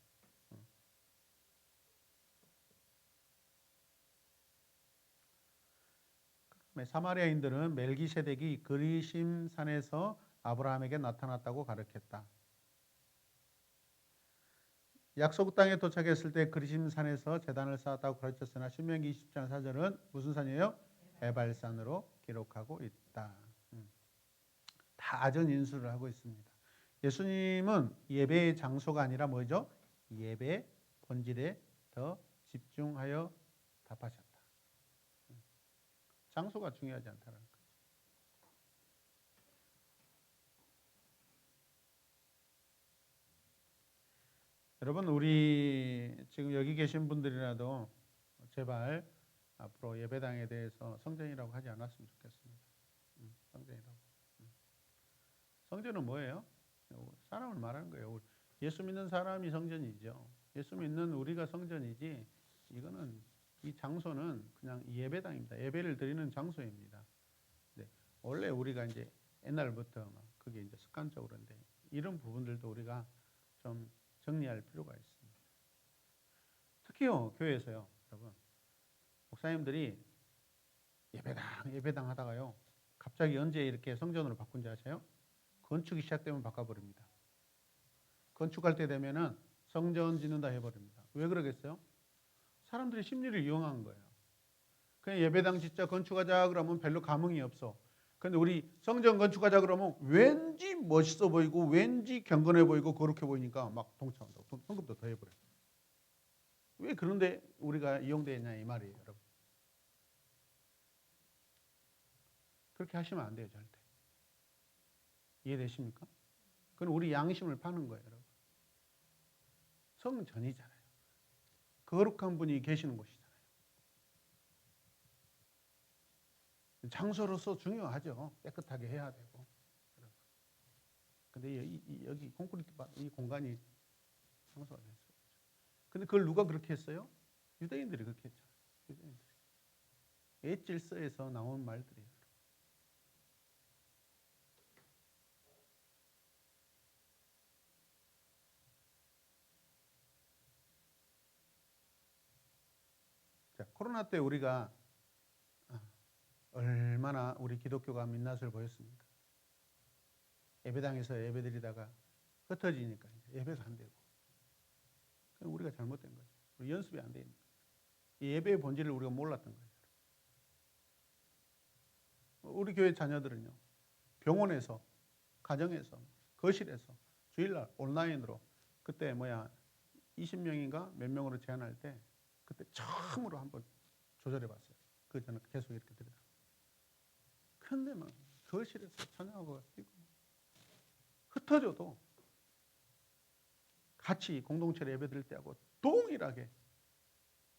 [SPEAKER 2] 사마리아인들은 멜기세덱이 그리심산에서 아브라함에게 나타났다고 가르쳤다. 약속 땅에 도착했을 때 그리심산에서 제단을 쌓았다고 가르쳤으나 신명기 20장 4절은 무슨 산이에요? 에발산으로 기록하고 있다. 다 아전 인수를 하고 있습니다. 예수님은 예배의 장소가 아니라 뭐죠? 예배 본질에 더 집중하여 답하셨다. 장소가 중요하지 않다는 거죠. 여러분, 우리 지금 여기 계신 분들이라도 제발 앞으로 예배당에 대해서 성전이라고 하지 않았으면 좋겠습니다. 성전이라고. 성전은 뭐예요? 사람을 말하는 거예요. 예수 믿는 사람이 성전이죠. 예수 믿는 우리가 성전이지, 이거는 이 장소는 그냥 예배당입니다. 예배를 드리는 장소입니다. 네, 원래 우리가 이제 옛날부터 막 그게 이제 습관적으로인데 이런 부분들도 우리가 좀 정리할 필요가 있습니다. 특히요, 교회에서요, 여러분, 목사님들이 예배당 하다가요, 갑자기 언제 이렇게 성전으로 바꾼지 아세요? 건축이 시작되면 바꿔버립니다. 건축할 때 되면은 성전 짓는다 해버립니다. 왜 그러겠어요? 사람들이 심리를 이용한 거예요. 그냥 예배당 진짜 건축하자 그러면 별로 감흥이 없어. 근데 우리 성전 건축하자 그러면 왠지 멋있어 보이고 왠지 경건해 보이고 거룩해 보이니까 막 동참한다고 헌금도 더 해버려요. 왜 그런데 우리가 이용되냐 이 말이에요, 여러분. 그렇게 하시면 안 돼요, 절대. 이해되십니까? 그건 우리 양심을 파는 거예요, 여러분. 성전이잖아요. 거룩한 분이 계시는 곳이잖아요. 장소로서 중요하죠. 깨끗하게 해야 되고. 근데 여기 콘크리트 이 공간이 장소가 됐어요. 근데 그걸 누가 그렇게 했어요? 유대인들이 그렇게 했잖아요. 유대인들이. 옛질서에서 나온 말들이에요. 자, 코로나 때 우리가 얼마나 우리 기독교가 민낯을 보였습니까? 예배당에서 예배드리다가 흩어지니까 이제 예배가 안 되고, 그럼 우리가 잘못된 거죠. 우리 연습이 안 돼 있는 거죠. 이 예배의 본질을 우리가 몰랐던 거예요. 우리 교회 자녀들은요, 병원에서, 가정에서, 거실에서, 주일날 온라인으로, 그때 20명인가 몇 명으로 제한할 때 그때 처음으로 한번 조절해 봤어요. 그 저는 계속 이렇게 드리다가. 근데 막 거실에서 찬양하고 뛰고 흩어져도 같이 공동체를 예배 드릴 때하고 동일하게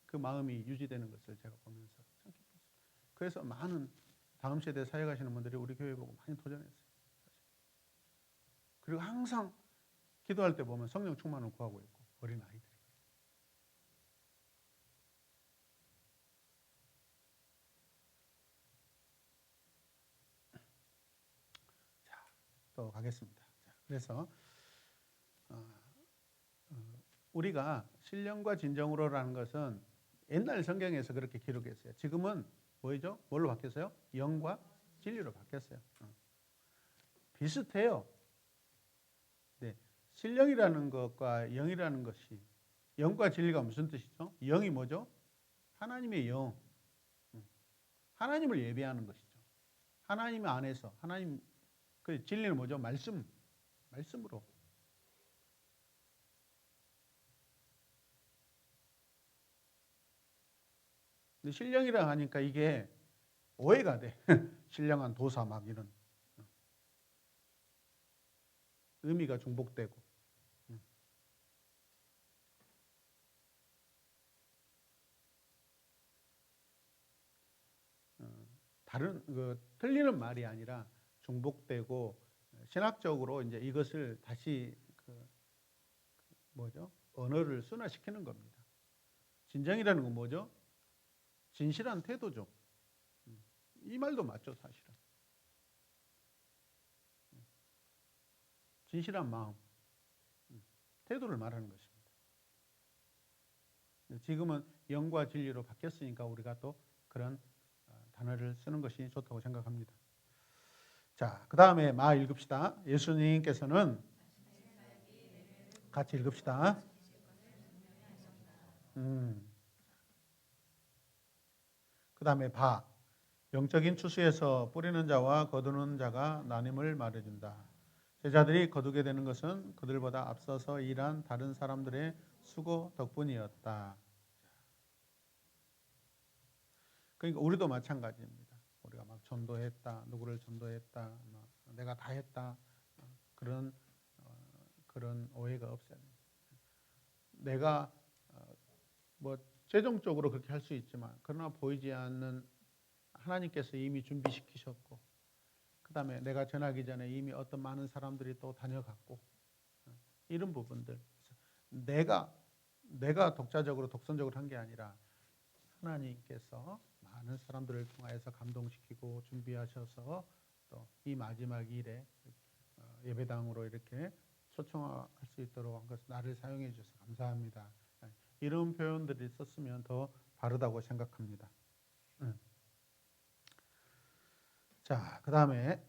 [SPEAKER 2] 그 마음이 유지되는 것을 제가 보면서 참 기뻤어요. 그래서 많은 다음 세대 사역하시는 분들이 우리 교회 보고 많이 도전했어요. 그리고 항상 기도할 때 보면 성령 충만을 구하고 있고, 어린 아이들이. 자, 또 가겠습니다. 자, 그래서 우리가 신령과 진정으로라는 것은 옛날 성경에서 그렇게 기록했어요. 지금은 뭐죠? 뭘로 바뀌었어요? 영과 진리로 바뀌었어요. 비슷해요. 네, 신령이라는 것과 영이라는 것이, 영과 진리가 무슨 뜻이죠? 영이 뭐죠? 하나님의 영, 하나님을 예배하는 것이죠. 하나님 안에서, 하나님, 그 진리는 뭐죠? 말씀으로. 근데 신령이라 하니까 이게 오해가 돼. 신령한 도사 막 이런 의미가 중복되고. 다른 틀리는 말이 아니라 중복되고, 신학적으로 이제 이것을 다시 언어를 순화시키는 겁니다. 진정이라는 건 뭐죠? 진실한 태도죠. 이 말도 맞죠, 사실은. 진실한 마음, 태도를 말하는 것입니다. 지금은 영과 진리로 바뀌었으니까 우리가 또 그런 단어를 쓰는 것이 좋다고 생각합니다. 자, 그 다음에 마 읽읍시다. 예수님께서는 같이 읽읍시다. 그 다음에 바, 영적인 추수에서 뿌리는 자와 거두는 자가 나님을 말해준다. 제자들이 거두게 되는 것은 그들보다 앞서서 일한 다른 사람들의 수고 덕분이었다. 그러니까 우리도 마찬가지입니다. 우리가 막 전도했다, 누구를 전도했다, 내가 다 했다, 그런 오해가 없어야 됩니다. 내가 최종적으로 그렇게 할 수 있지만, 그러나 보이지 않는 하나님께서 이미 준비시키셨고, 그 다음에 내가 전하기 전에 이미 어떤 많은 사람들이 또 다녀갔고, 이런 부분들. 내가 독자적으로 독선적으로 한 게 아니라 하나님께서 많은 사람들을 통하여서 감동시키고 준비하셔서 또 이 마지막 일에 예배당으로 이렇게 초청할 수 있도록 한 것을 나를 사용해 주셔서 감사합니다. 이런 표현들이 썼으면 더 바르다고 생각합니다. 자, 그 다음에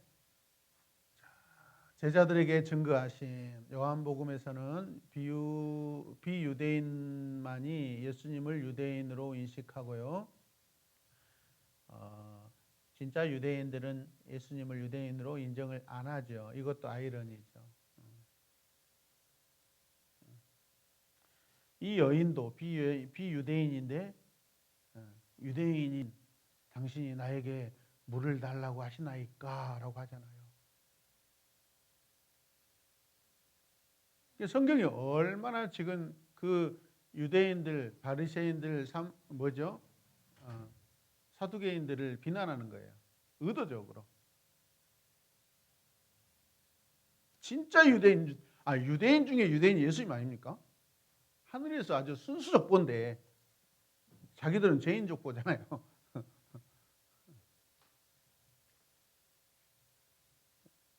[SPEAKER 2] 제자들에게 증거하신 요한복음에서는 비유대인만이 예수님을 유대인으로 인식하고요. 진짜 유대인들은 예수님을 유대인으로 인정을 안 하죠. 이것도 아이러니죠. 이 여인도 비유대인인데, 유대인인 당신이 나에게 물을 달라고 하시나이까? 라고 하잖아요. 성경이 얼마나 지금 그 유대인들, 바리새인들, 사두개인들을 비난하는 거예요. 의도적으로. 진짜 유대인 중에 유대인이 예수님 아닙니까? 하늘에서 아주 순수 족보인데 자기들은 죄인 족보잖아요.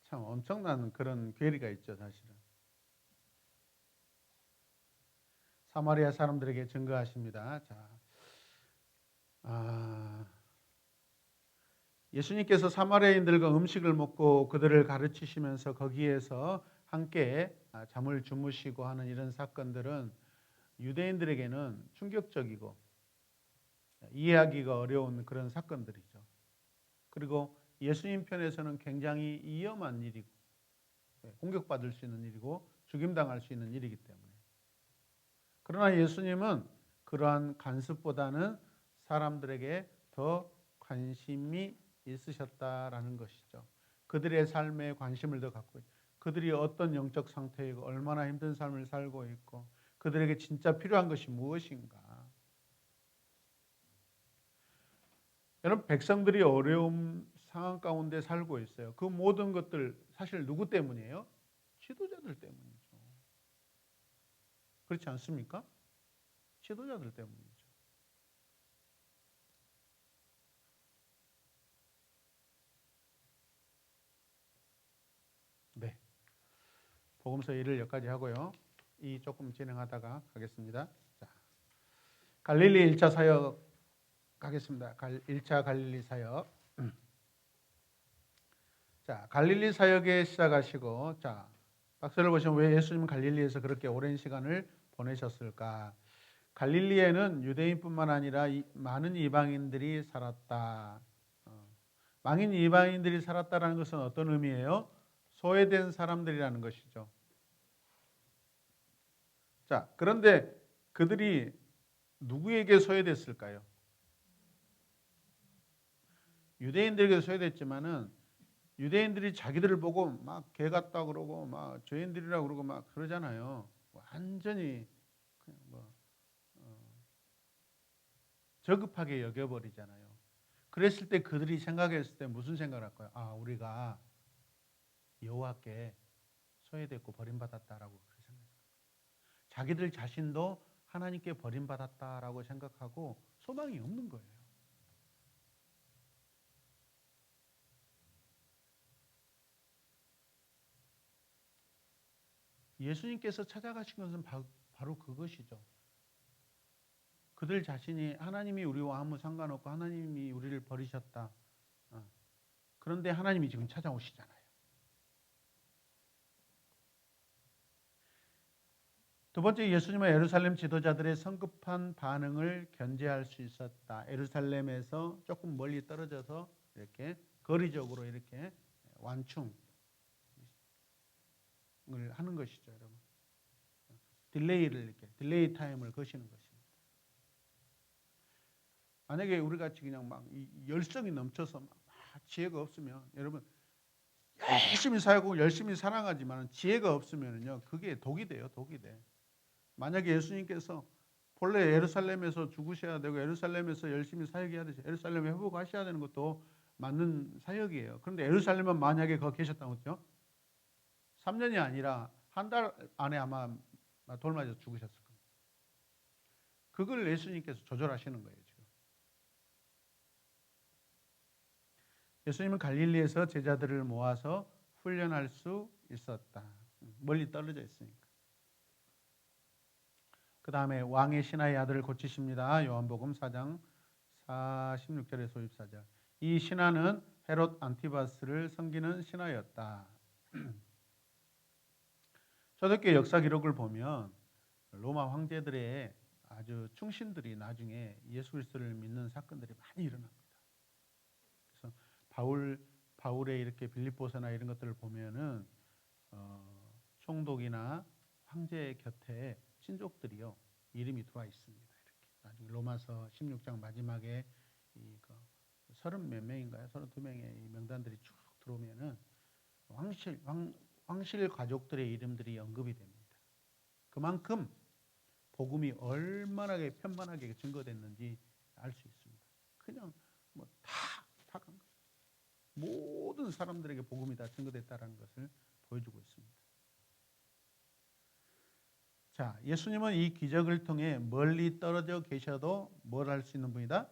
[SPEAKER 2] 참 엄청난 그런 괴리가 있죠, 사실은. 사마리아 사람들에게 증거하십니다. 자, 예수님께서 사마리아인들과 음식을 먹고 그들을 가르치시면서 거기에서 함께 잠을 주무시고 하는 이런 사건들은 유대인들에게는 충격적이고 이해하기가 어려운 그런 사건들이죠. 그리고 예수님 편에서는 굉장히 위험한 일이고 공격받을 수 있는 일이고 죽임당할 수 있는 일이기 때문에. 그러나 예수님은 그러한 간섭보다는 사람들에게 더 관심이 있으셨다라는 것이죠. 그들의 삶에 관심을 더 갖고 그들이 어떤 영적 상태이고 얼마나 힘든 삶을 살고 있고 그들에게 진짜 필요한 것이 무엇인가. 여러분, 백성들이 어려움 상황 가운데 살고 있어요. 그 모든 것들 사실 누구 때문이에요? 지도자들 때문이죠. 그렇지 않습니까? 지도자들 때문이죠. 네. 복음서 1을 여기까지 하고요. 이 조금 진행하다가 가겠습니다. 자, 갈릴리 1차 사역 가겠습니다. 1차 갈릴리 사역. 자, 갈릴리 사역에 시작하시고, 자, 박스를 보시면 왜 예수님은 갈릴리에서 그렇게 오랜 시간을 보내셨을까? 갈릴리에는 유대인뿐만 아니라 많은 이방인들이 살았다. 많은 이방인들이 살았다라는 것은 어떤 의미예요? 소외된 사람들이라는 것이죠. 자, 그런데 그들이 누구에게 소외됐을까요? 유대인들에게 소외됐지만은 유대인들이 자기들을 보고 막 개 같다 그러고 막 죄인들이라 그러고 막 그러잖아요. 완전히 그냥 저급하게 여겨버리잖아요. 그랬을 때 그들이 생각했을 때 무슨 생각을 할까요? 아, 우리가 여호와께 소외됐고 버림받았다라고 그렇게 생각해요. 자기들 자신도 하나님께 버림받았다라고 생각하고 소망이 없는 거예요. 예수님께서 찾아가신 것은 바로 그것이죠. 그들 자신이 하나님이 우리와 아무 상관없고 하나님이 우리를 버리셨다. 그런데 하나님이 지금 찾아오시잖아요. 두 번째, 예수님은 예루살렘 지도자들의 성급한 반응을 견제할 수 있었다. 예루살렘에서 조금 멀리 떨어져서 이렇게 거리적으로 이렇게 완충을 하는 것이죠, 여러분. 딜레이 타임을 거시는 것입니다. 만약에 우리 같이 그냥 막 열성이 넘쳐서 막 지혜가 없으면 여러분 열심히 살고 열심히 사랑하지만 지혜가 없으면요 그게 독이 돼요, 독이 돼. 만약에 예수님께서 본래 예루살렘에서 죽으셔야 되고 예루살렘에서 열심히 사역해야 되죠. 예루살렘에 회복하셔야 되는 것도 맞는 사역이에요. 그런데 예루살렘은 만약에 거기 계셨다면요 3년이 아니라 한 달 안에 아마 돌 맞아 죽으셨을 겁니다. 그걸 예수님께서 조절하시는 거예요, 지금. 예수님은 갈릴리에서 제자들을 모아서 훈련할 수 있었다. 멀리 떨어져 있으니까. 그 다음에 왕의 신하의 아들을 고치십니다. 요한복음 4장 46절에서 54절. 이 신하는 헤롯 안티바스를 섬기는 신하였다. 초대교회 역사 기록을 보면 로마 황제들의 아주 충신들이 나중에 예수 그리스도를 믿는 사건들이 많이 일어납니다. 그래서 바울의 이렇게 빌립보서나 이런 것들을 보면은 총독이나 황제 곁에 친족들이요 이름이 들어와 있습니다. 이렇게 나중에 로마서 16장 마지막에 이 30몇 명인가요? 32명의 이 명단들이 쭉 들어오면은 황실 가족들의 이름들이 언급이 됩니다. 그만큼 복음이 얼마나 편만하게 증거됐는지 알 수 있습니다. 그냥 다 간 거예요. 모든 사람들에게 복음이 다 증거됐다라는 것을 보여주고 있습니다. 자, 예수님은 이 기적을 통해 멀리 떨어져 계셔도 뭘 할 수 있는 분이다?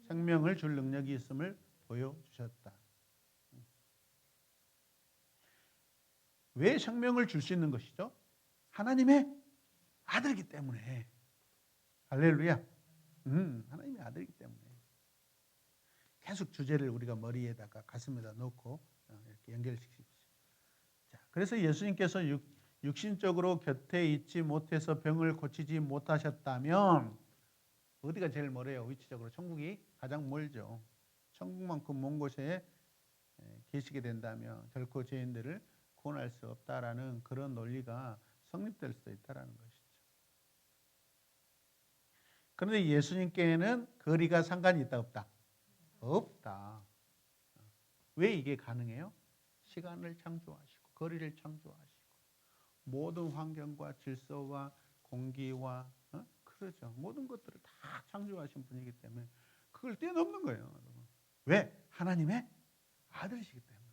[SPEAKER 2] 생명을 줄 능력이 있음을 보여주셨다. 왜 생명을 줄 수 있는 것이죠? 하나님의 아들이기 때문에. 할렐루야. 하나님의 아들이기 때문에. 계속 주제를 우리가 머리에다가 가슴에다 놓고 이렇게 연결시키십시오. 자, 그래서 예수님께서 육신적으로 곁에 있지 못해서 병을 고치지 못하셨다면 어디가 제일 멀어요? 위치적으로 천국이 가장 멀죠. 천국만큼 먼 곳에 계시게 된다면 결코 죄인들을 구원할 수 없다라는 그런 논리가 성립될 수도 있다라는 것이죠. 그런데 예수님께는 거리가 상관이 있다 없다? 없다. 왜 이게 가능해요? 시간을 창조하시고 거리를 창조하시고 모든 환경과 질서와 공기와 그러죠. 모든 것들을 다 창조하신 분이기 때문에 그걸 뛰어넘는 거예요. 왜? 하나님의 아들이시기 때문에.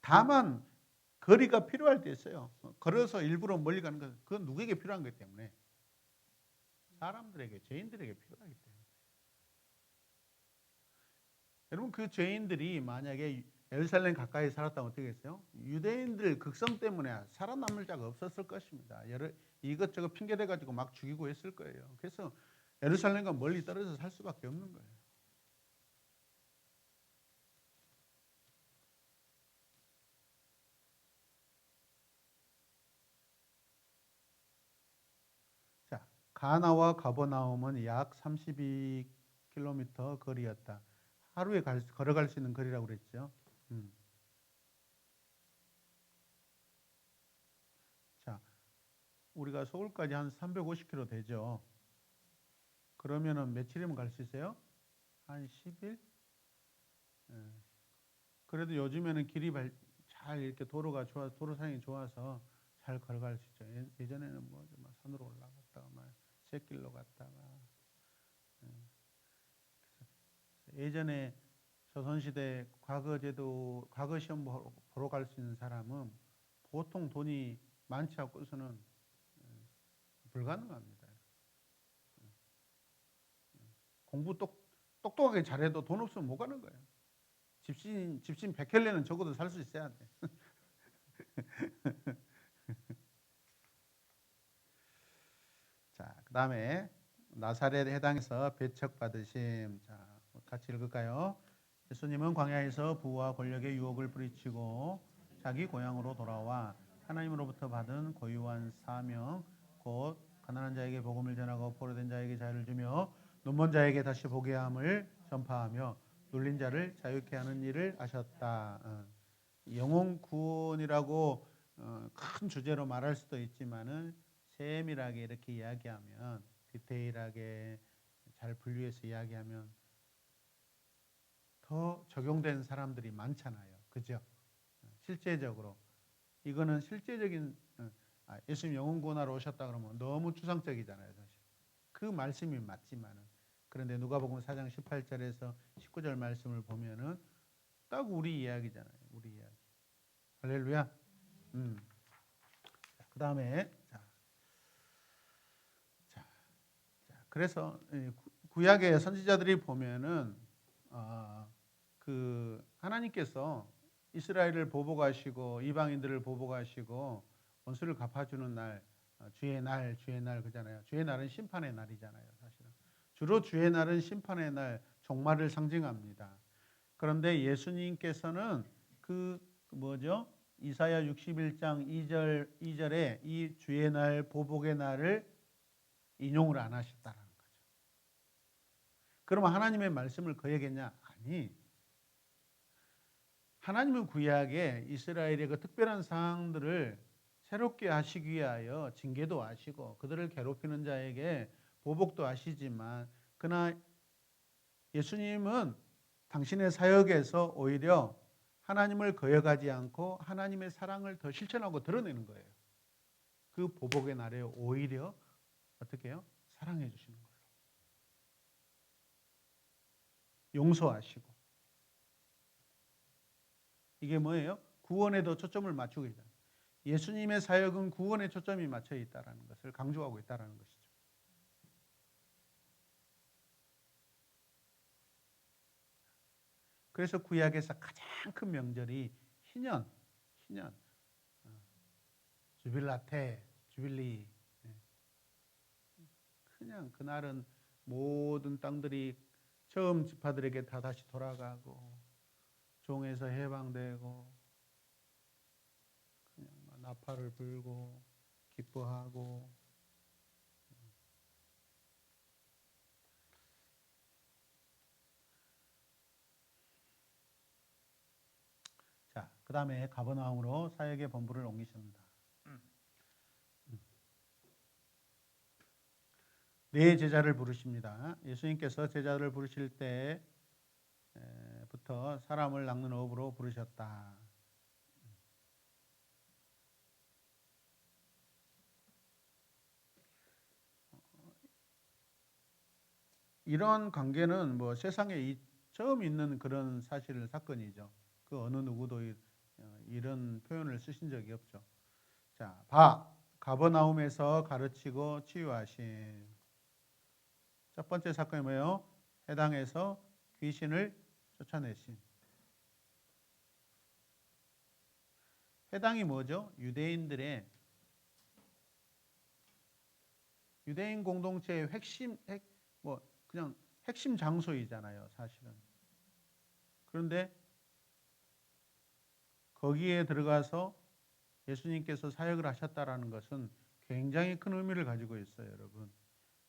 [SPEAKER 2] 다만 거리가 필요할 때 있어요. 걸어서 일부러 멀리 가는 것은 그건 누구에게 필요한 거기 때문에 사람들에게 죄인들에게 필요하기 때문에. 여러분 그 죄인들이 만약에 예루살렘 가까이 살았다면 어떻게 했어요? 유대인들 극성 때문에 살아남을 자가 없었을 것입니다. 이것저것 핑계대 가지고 막 죽이고 했을 거예요. 그래서 예루살렘과 멀리 떨어져 살 수밖에 없는 거예요. 자, 가나와 가버나움은 약 32km 거리였다. 하루에 걸어갈 수 있는 거리라고 그랬죠. 자, 우리가 서울까지 한 350km 되죠. 그러면은 며칠이면 갈 수 있어요? 한 10일? 그래도 요즘에는 길이 잘 이렇게 도로 상황이 좋아서 잘 걸어갈 수 있죠. 예전에는 뭐 산으로 올라갔다가 막 샛길로 갔다가. 예전에 조선시대 과거 시험 보러 갈 수 있는 사람은 보통 돈이 많지 않고서는 불가능합니다. 공부 똑똑하게 잘해도 돈 없으면 못 가는 거예요. 집신 100켤레는 적어도 살 수 있어야 돼. 자, 그다음에 나사렛 해당에서 배척받으심. 자, 같이 읽을까요? 예수님은 광야에서 부와 권력의 유혹을 뿌리치고 자기 고향으로 돌아와 하나님으로부터 받은 고유한 사명, 곧 가난한 자에게 복음을 전하고 포로된 자에게 자유를 주며 눈먼 자에게 다시 보게 함을 전파하며 눌린 자를 자유케 하는 일을 하셨다. 영혼 구원이라고 큰 주제로 말할 수도 있지만은 세밀하게 이렇게 이야기하면 디테일하게 잘 분류해서 이야기하면 더 적용된 사람들이 많잖아요. 그죠? 실제적으로 이거는 실제적인 예수님 영혼 구원하러 오셨다 그러면 너무 추상적이잖아요, 사실. 그 말씀이 맞지만은 그런데 누가복음 4장 18절에서 19절 말씀을 보면은 딱 우리 이야기잖아요. 우리 이야기. 할렐루야. 그다음에 그래서 구약의 선지자들이 보면은 그 하나님께서 이스라엘을 보복하시고 이방인들을 보복하시고 원수를 갚아주는 날, 주의 날 그잖아요. 주의 날은 심판의 날이잖아요, 사실은. 주로 주의 날은 심판의 날, 종말을 상징합니다. 그런데 예수님께서는 뭐죠? 이사야 61장 2절에 이 주의 날, 보복의 날을 인용을 안 하셨다라는 거죠. 그러면 하나님의 말씀을 거역했냐? 아니. 하나님은 구약에 이스라엘의 그 특별한 상황들을 새롭게 하시기 위하여 징계도 하시고 그들을 괴롭히는 자에게 보복도 하시지만 그러나 예수님은 당신의 사역에서 오히려 하나님을 거역하지 않고 하나님의 사랑을 더 실천하고 드러내는 거예요. 그 보복의 날에 오히려 어떻게 해요? 사랑해 주시는 걸로. 용서하시고. 이게 뭐예요? 구원에 더 초점을 맞추고 있다. 예수님의 사역은 구원에 초점이 맞춰 있다는 것을 강조하고 있다는 것이죠. 그래서 구약에서 가장 큰 명절이 희년, 주빌라테, 주빌리. 그냥 그날은 모든 땅들이 처음 지파들에게 다 다시 돌아가고 종에서 해방되고 그냥 나팔을 불고 기뻐하고. 자, 그 다음에 가버나움으로 사역의 본부를 옮기십니다. 네 제자를 부르십니다. 예수님께서 제자를 부르실 때부터 사람을 낚는 어부로 부르셨다. 이런 관계는 뭐 세상에 처음 있는 그런 사건이죠. 그 어느 누구도 이런 표현을 쓰신 적이 없죠. 자, 가버나움에서 가르치고 치유하신. 첫 번째 사건이 뭐예요? 해당에서 귀신을 쫓아내신. 해당이 뭐죠? 유대인 공동체의 그냥 핵심 장소이잖아요, 사실은. 그런데 거기에 들어가서 예수님께서 사역을 하셨다라는 것은 굉장히 큰 의미를 가지고 있어요, 여러분.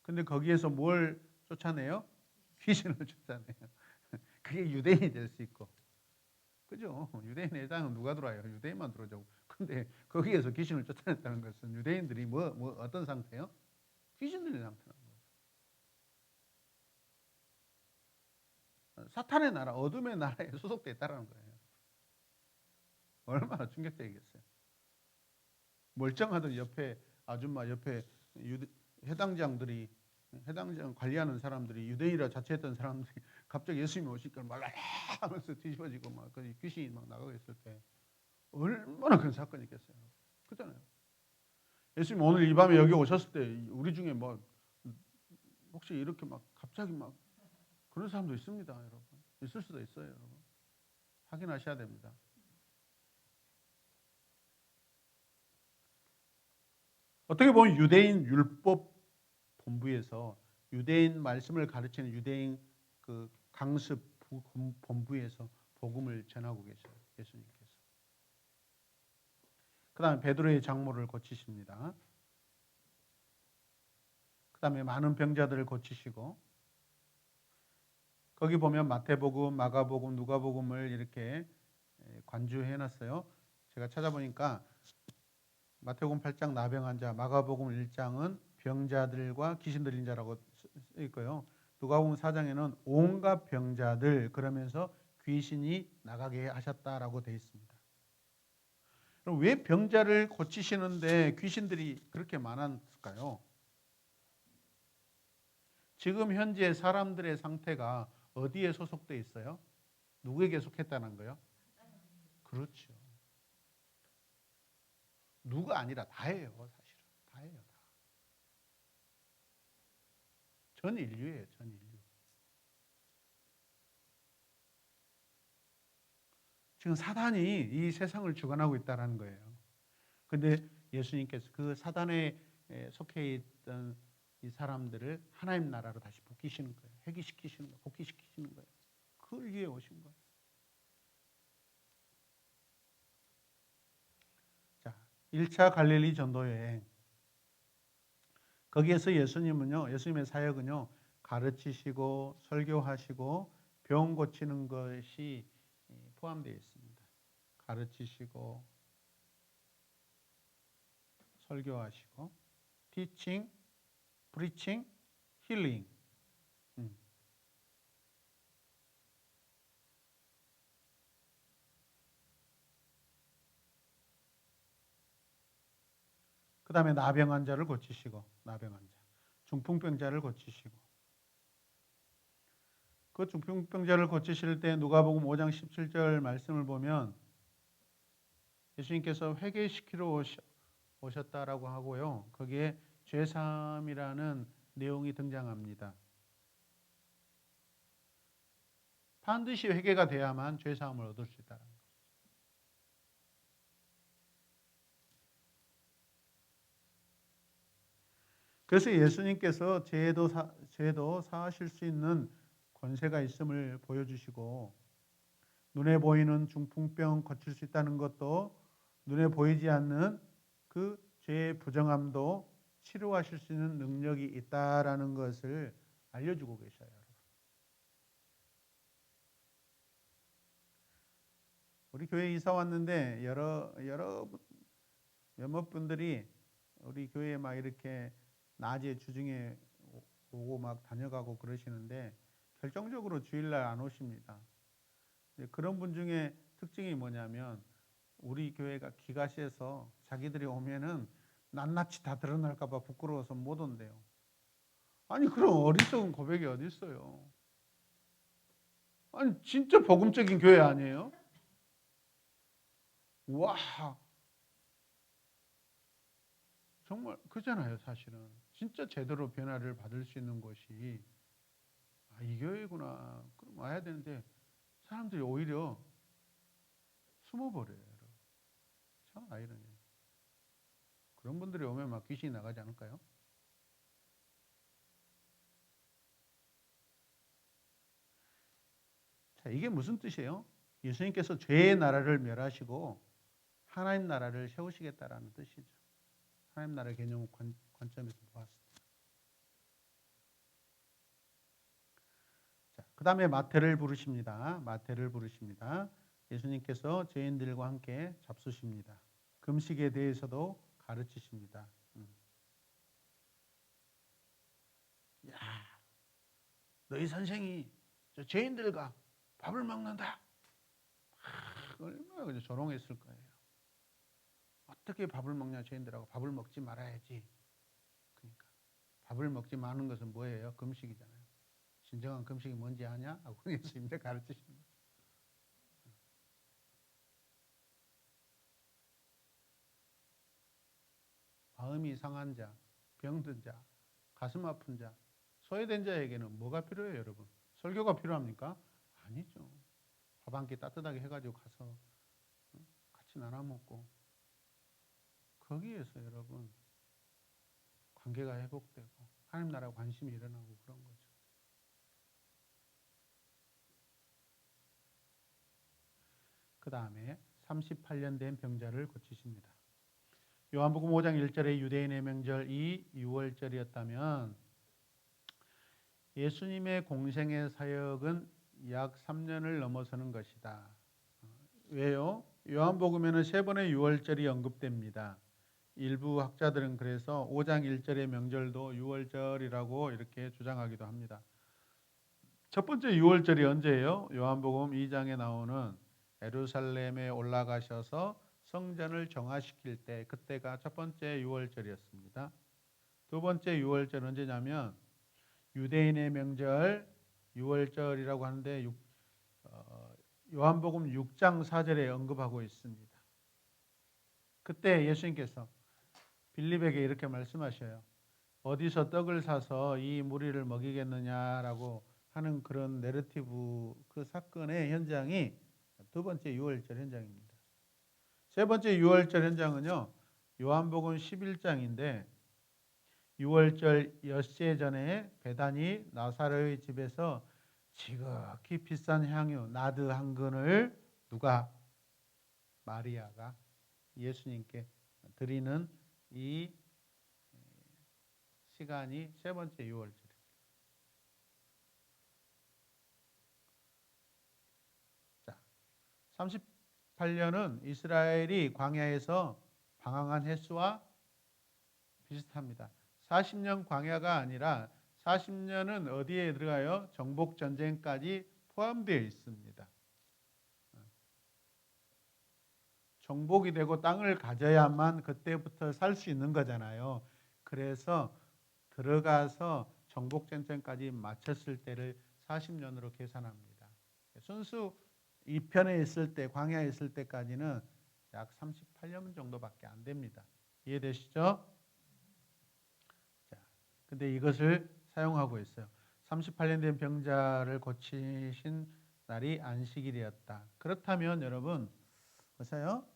[SPEAKER 2] 근데 거기에서 뭘 쫓아내요? 귀신을 쫓아내요. 그게 유대인이 될 수 있고. 그죠? 유대인 회당은 누가 들어와요? 유대인만 들어오죠. 근데 거기에서 귀신을 쫓아냈다는 것은 유대인들이 어떤 상태예요? 귀신들의 상태라는 거예요. 사탄의 나라, 어둠의 나라에 소속돼 있다는 거예요. 얼마나 충격적이겠어요. 멀쩡하던 아줌마 옆에 해당장 관리하는 사람들이 유대인이라 자처했던 사람들이 갑자기 예수님이 오시니까 말라 하면서 뒤집어지고 막 귀신이 막 나가고 있을 때 얼마나 큰 사건이 있겠어요. 그렇잖아요. 예수님 오늘 이 밤에 여기 오셨을 때 우리 중에 혹시 이렇게 갑자기 그런 사람도 있습니다, 여러분. 있을 수도 있어요, 여러분. 확인하셔야 됩니다. 어떻게 보면 유대인 율법 본부에서 유대인 말씀을 가르치는 유대인 그 강습 본부에서 복음을 전하고 계셔요, 예수님께서. 그 다음에 베드로의 장모를 고치십니다. 그 다음에 많은 병자들을 고치시고, 거기 보면 마태복음, 마가복음, 누가복음을 이렇게 관주해놨어요. 제가 찾아보니까 마태복음 8장 나병 환자, 마가복음 1장은 병자들과 귀신 들린 자라고 쓰여 있고요. 누가복음 4장에는 온갖 병자들 그러면서 귀신이 나가게 하셨다라고 되어 있습니다. 그럼 왜 병자를 고치시는데 귀신들이 그렇게 많았을까요? 지금 현재 사람들의 상태가 어디에 소속되어 있어요? 누구에게 속했다는 거예요? 그렇죠. 누가 아니라 다예요, 사실은. 다예요, 다. 전 인류예요, 전 인류. 지금 사단이 이 세상을 주관하고 있다는 거예요. 근데 예수님께서 그 사단에 속해 있던 이 사람들을 하나님 나라로 다시 복귀시키는 거예요. 회귀시키시는 거예요. 복귀시키시는 거예요. 그걸 위해 오신 거예요. 자, 1차 갈릴리 전도 여행. 거기에서 예수님의 사역은요, 가르치시고 설교하시고 병 고치는 것이 포함되어 있습니다. 가르치시고 설교하시고 teaching, preaching, healing. 그 다음에 나병 환자를 고치시고, 중풍병자를 고치시고. 그 중풍병자를 고치실 때 누가복음 5장 17절 말씀을 보면 예수님께서 회개시키러 오셨다라고 하고요. 거기에 죄사함이라는 내용이 등장합니다. 반드시 회개가 돼야만 죄사함을 얻을 수 있다는 거죠. 그래서 예수님께서 죄도 사하실 수 있는 권세가 있음을 보여주시고, 눈에 보이는 중풍병 고칠 수 있다는 것도, 눈에 보이지 않는 그 죄의 부정함도 치료하실 수 있는 능력이 있다라는 것을 알려주고 계셔요. 우리 교회 이사 왔는데 몇몇 분들이 우리 교회에 막 이렇게 낮에 주중에 오고 막 다녀가고 그러시는데 결정적으로 주일날 안 오십니다. 그런 분 중에 특징이 뭐냐면 우리 교회가 기가 세서 자기들이 오면은 낱낱이 다 드러날까 봐 부끄러워서 못 온대요. 아니 그럼 어리석은 고백이 어디 있어요? 아니 진짜 복음적인 교회 아니에요? 와 정말 그잖아요. 사실은 진짜 제대로 변화를 받을 수 있는 곳이 이 교회구나. 그럼 와야 되는데 사람들이 오히려 숨어버려요. 참 아이러니해요. 그런 분들이 오면 막 귀신이 나가지 않을까요? 자, 이게 무슨 뜻이에요? 예수님께서 죄의 나라를 멸하시고 하나님 나라를 세우시겠다라는 뜻이죠. 하나님 나라 개념 관점에서 보았습니다. 자, 그 다음에 마태를 부르십니다. 마태를 부르십니다. 예수님께서 죄인들과 함께 잡수십니다. 금식에 대해서도 가르치십니다. 야, 너희 선생이 저 죄인들과 밥을 먹는다. 얼마나 그냥 조롱했을 거예요. 어떻게 밥을 먹냐 죄인들하고. 밥을 먹지 말아야지. 그러니까 밥을 먹지 마는 것은 뭐예요? 금식이잖아요. 진정한 금식이 뭔지 아냐? 하고 예수님이 가르치시는 거죠. 마음이 상한 자, 병든 자, 가슴 아픈 자, 소외된 자에게는 뭐가 필요해요, 여러분? 설교가 필요합니까? 아니죠. 밥 한 끼 따뜻하게 해가지고 가서 같이 나눠 먹고 거기에서 여러분 관계가 회복되고 하나님 나라 관심이 일어나고 그런 거죠. 그 다음에 38년 된 병자를 고치십니다. 요한복음 5장 1절에 유대인의 명절이 6월절이었다면 예수님의 공생의 사역은 약 3년을 넘어서는 것이다. 왜요? 요한복음에는 3번의 6월절이 언급됩니다. 일부 학자들은 그래서 5장 1절의 명절도 6월절이라고 이렇게 주장하기도 합니다. 첫 번째 6월절이 언제예요? 요한복음 2장에 나오는 예루살렘에 올라가셔서 성전을 정화시킬 때, 그때가 첫 번째 6월절이었습니다. 두 번째 6월절 언제냐면 유대인의 명절 6월절이라고 하는데 요한복음 6장 4절에 언급하고 있습니다. 그때 예수님께서 빌립에게 이렇게 말씀하셔요. 어디서 떡을 사서 이 무리를 먹이겠느냐라고 하는 그런 내러티브, 그 사건의 현장이 두 번째 6월절 현장입니다. 세 번째 6월절 현장은요, 요한복음 11장인데 6월절 엿새 전에 베다니 나사로의 집에서 지극히 비싼 향유 나드 한 근을 누가? 마리아가 예수님께 드리는 이 시간이 세 번째 6월절입니다. 자, 38년은 이스라엘이 광야에서 방황한 횟수와 비슷합니다. 40년 광야가 아니라 40년은 어디에 들어가요? 정복 전쟁까지 포함되어 있습니다. 정복이 되고 땅을 가져야만 그때부터 살 수 있는 거잖아요. 그래서 들어가서 정복 전쟁까지 마쳤을 때를 40년으로 계산합니다. 순수 2편에 있을 때, 광야에 있을 때까지는 약 38년 정도밖에 안 됩니다. 이해되시죠? 자, 근데 이것을 사용하고 있어요. 38년 된 병자를 고치신 날이 안식일이었다. 그렇다면 여러분 보세요.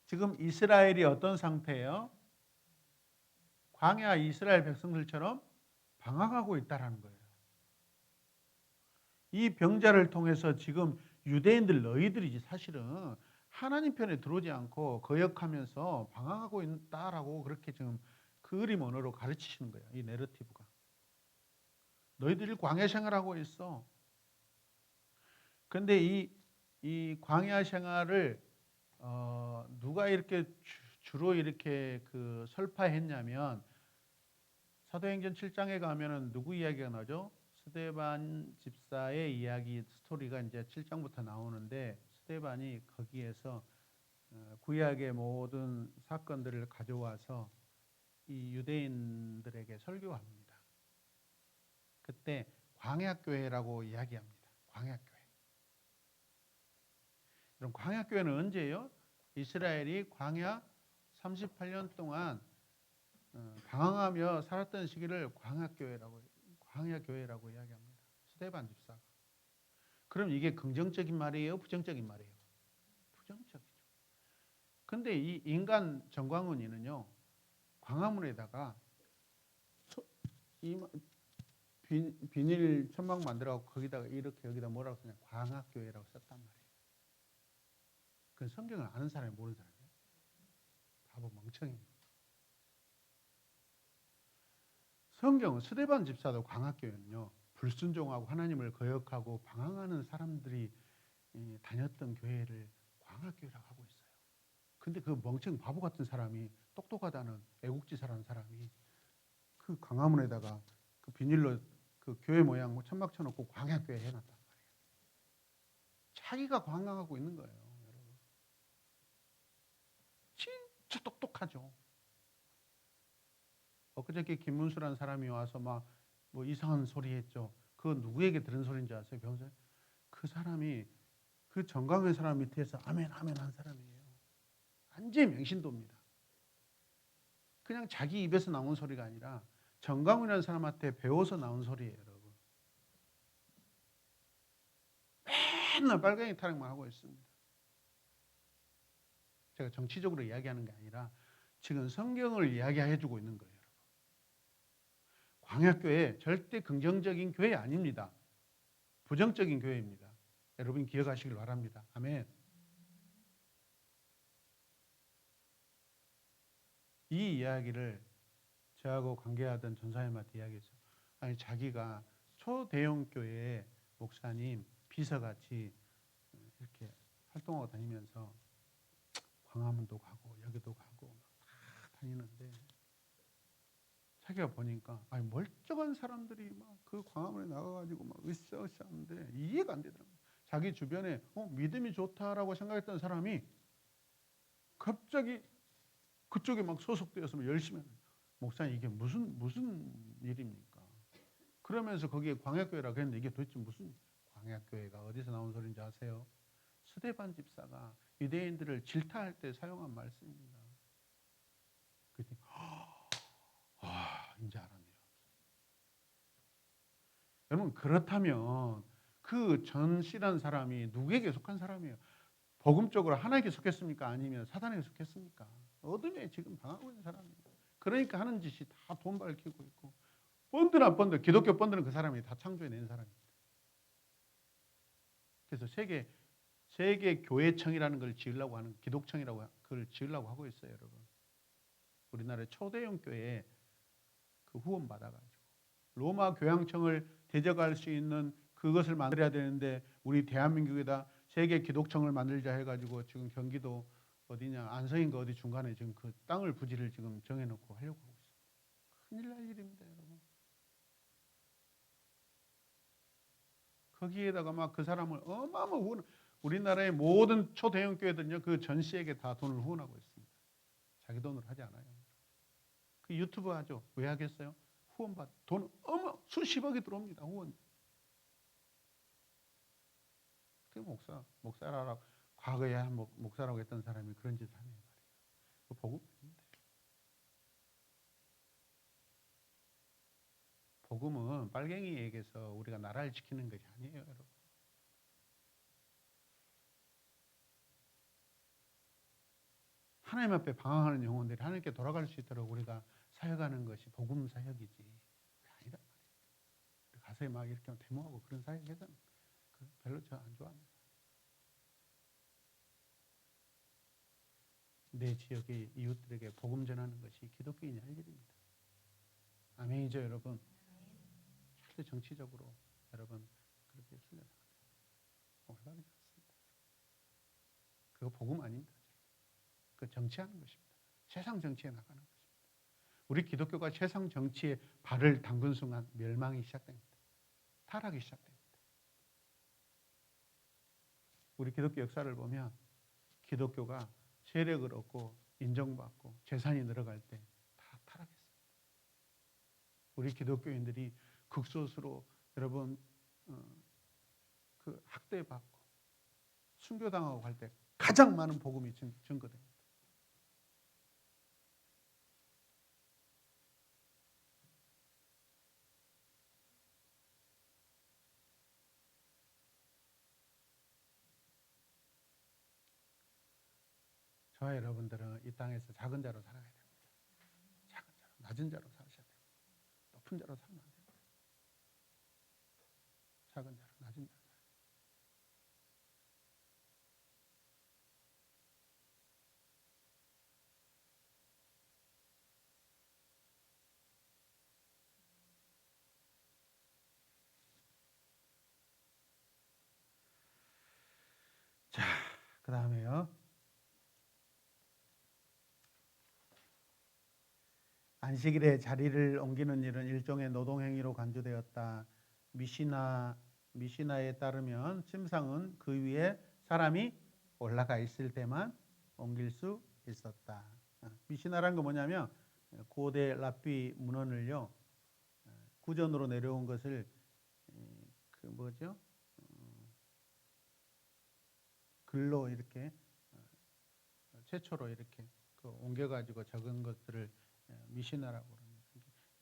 [SPEAKER 2] 지금 이스라엘이 어떤 상태예요? 광야 이스라엘 백성들처럼 방황하고 있다라는 거예요. 이 병자를 통해서 지금 유대인들 너희들이지 사실은 하나님 편에 들어오지 않고 거역하면서 방황하고 있다라고 그렇게 지금 그 그림 언어로 가르치시는 거예요. 이 내러티브가. 너희들이 광야 생활하고 있어. 근데 이 광야 생활을 누가 이렇게 주로 이렇게 그 설파했냐면 사도행전 7장에 가면은 누구 이야기가 나죠? 스데반 집사의 이야기 스토리가 이제 7장부터 나오는데 스데반이 거기에서 구약의 모든 사건들을 가져와서 이 유대인들에게 설교합니다. 그때 광야교회라고 이야기합니다. 광야교회. 그럼 광야교회는 언제예요? 이스라엘이 광야 38년 동안 방황하며 살았던 시기를 광야교회라고 이야기합니다. 스데반 집사가. 그럼 이게 긍정적인 말이에요? 부정적인 말이에요? 부정적이죠. 근데 이 인간 정광훈이는요, 광화문에다가 비닐 천막 만들어갖고 거기다가 이렇게 여기다 뭐라고 쓰냐? 광학교회라고 썼단 말이에요. 그건 성경을 아는 사람이 모르는 사람이에요. 바보 멍청입니다. 성경은 스데반 집사도 광학교회는요, 불순종하고 하나님을 거역하고 방황하는 사람들이 다녔던 교회를 광학교회라고 하고 있어요. 근데 그 멍청 바보 같은 사람이 똑똑하다는 애국지사라는 사람이 그 광화문에다가 그 비닐로 그 교회 모양 천막 쳐놓고 광야교회 해놨단 말이에요. 자기가 관광하고 있는 거예요, 여러분. 진짜 똑똑하죠. 엊그저께 김문수라는 사람이 와서 막 뭐 이상한 소리 했죠. 그거 누구에게 들은 소리인지 아세요, 변호사님? 그 사람이 그 정강의 사람 밑에서 아멘 아멘 한 사람이에요. 완전히 명신도입니다. 그냥 자기 입에서 나온 소리가 아니라 정강훈이라는 사람한테 배워서 나온 소리예요, 여러분. 맨날 빨갱이 타령만 하고 있습니다. 제가 정치적으로 이야기하는 게 아니라 지금 성경을 이야기해 주고 있는 거예요, 여러분. 광야교회 절대 긍정적인 교회 아닙니다. 부정적인 교회입니다. 여러분 기억하시길 바랍니다. 아멘. 이 이야기를 저하고 관계하던 전사님한테 이야기했어요. 아니 자기가 초대형 교회 목사님 비서같이 이렇게 활동하고 다니면서 광화문도 가고 여기도 가고 막 다니는데 자기가 보니까 아니 멀쩡한 사람들이 막 그 광화문에 나가가지고 막 으쌰으쌰 하는데 이해가 안 되더라고요. 자기 주변에 믿음이 좋다라고 생각했던 사람이 갑자기 그쪽에 막 소속되어서 열심히 하는 거예요. 목사님 이게 무슨 일입니까? 그러면서 거기에 광야교회라고 했는데 이게 도대체 무슨 광야교회가 어디서 나온 소리인지 아세요? 스데반 집사가 유대인들을 질타할 때 사용한 말씀입니다. 그랬더니 이제 알았네요. 여러분 그렇다면 그 전씨라는 사람이 누구에게 속한 사람이에요? 복음적으로 하나님께 속했습니까? 아니면 사단에게 속했습니까? 어둠에 지금 당하고 있는 사람이에요. 그러니까 하는 짓이 다 돈 밝히고 있고 번드나 번드 기독교 번드는 그 사람이 다 창조해낸 사람입니다. 그래서 세계 교회청이라는 걸 지으려고 하는 기독청이라고 그걸 지으려고 하고 있어요, 여러분. 우리나라의 초대형 교회에 그 후원 받아가지고 로마 교양청을 대적할 수 있는 그것을 만들어야 되는데 우리 대한민국에다 세계 기독청을 만들자 해가지고 지금 경기도 어디냐 안성인가 어디 중간에 지금 그 땅을 부지를 지금 정해놓고 하려고 하고 있습니다. 큰일 날 일입니다, 여러분. 거기에다가 막 그 사람을 어마어마 후원, 우리나라의 모든 초대형 교회들은요 그 전시에게 다 돈을 후원하고 있습니다. 자기 돈으로 하지 않아요. 그 유튜브 하죠. 왜 하겠어요? 후원받 돈 수십억이 들어옵니다. 후원. 그 목사라고 과거에 한 목사라고 했던 사람이 그런 짓을 하네 말이에요. 그 복음입니다. 복음은 빨갱이에게서 우리가 나라를 지키는 것이 아니에요, 여러분. 하나님 앞에 방황하는 영혼들이 하나님께 돌아갈 수 있도록 우리가 사역하는 것이 복음 사역이지 아니다 말이에요. 가서 막 이렇게 데모하고 그런 사역에서는 별로 저 안 좋아합니다. 내 지역의 이웃들에게 복음 전하는 것이 기독교인이 할 일입니다. 아멘이죠, 여러분. 절대 정치적으로 여러분 그렇게 순례당하지 올바르지 않습니다. 그거 복음 아닙니다. 그 정치하는 것입니다. 세상 정치에 나가는 것입니다. 우리 기독교가 세상 정치에 발을 담근 순간 멸망이 시작됩니다. 타락이 시작됩니다. 우리 기독교 역사를 보면 기독교가 세력을 얻고 인정받고 재산이 늘어갈 때 다 타락했습니다. 우리 기독교인들이 극소수로 여러분 그 학대받고 순교당하고 할 때 가장 많은 복음이 증거됩니다. 저와 여러분들은 이 땅에서 작은 자로 살아야 됩니다. 작은 자로, 낮은 자로 사셔야 됩니다. 높은 자로 살면 안 됩니다. 작은 자로, 낮은 자로. 자, 그 다음에요. 안식일에 자리를 옮기는 일은 일종의 노동행위로 간주되었다. 미시나에 따르면 침상은 그 위에 사람이 올라가 있을 때만 옮길 수 있었다. 미시나란 거 뭐냐면 고대 랍비 문헌을요 구전으로 내려온 것을 그 뭐죠 글로 이렇게 최초로 이렇게 옮겨가지고 적은 것들을 미시나라고 합니다.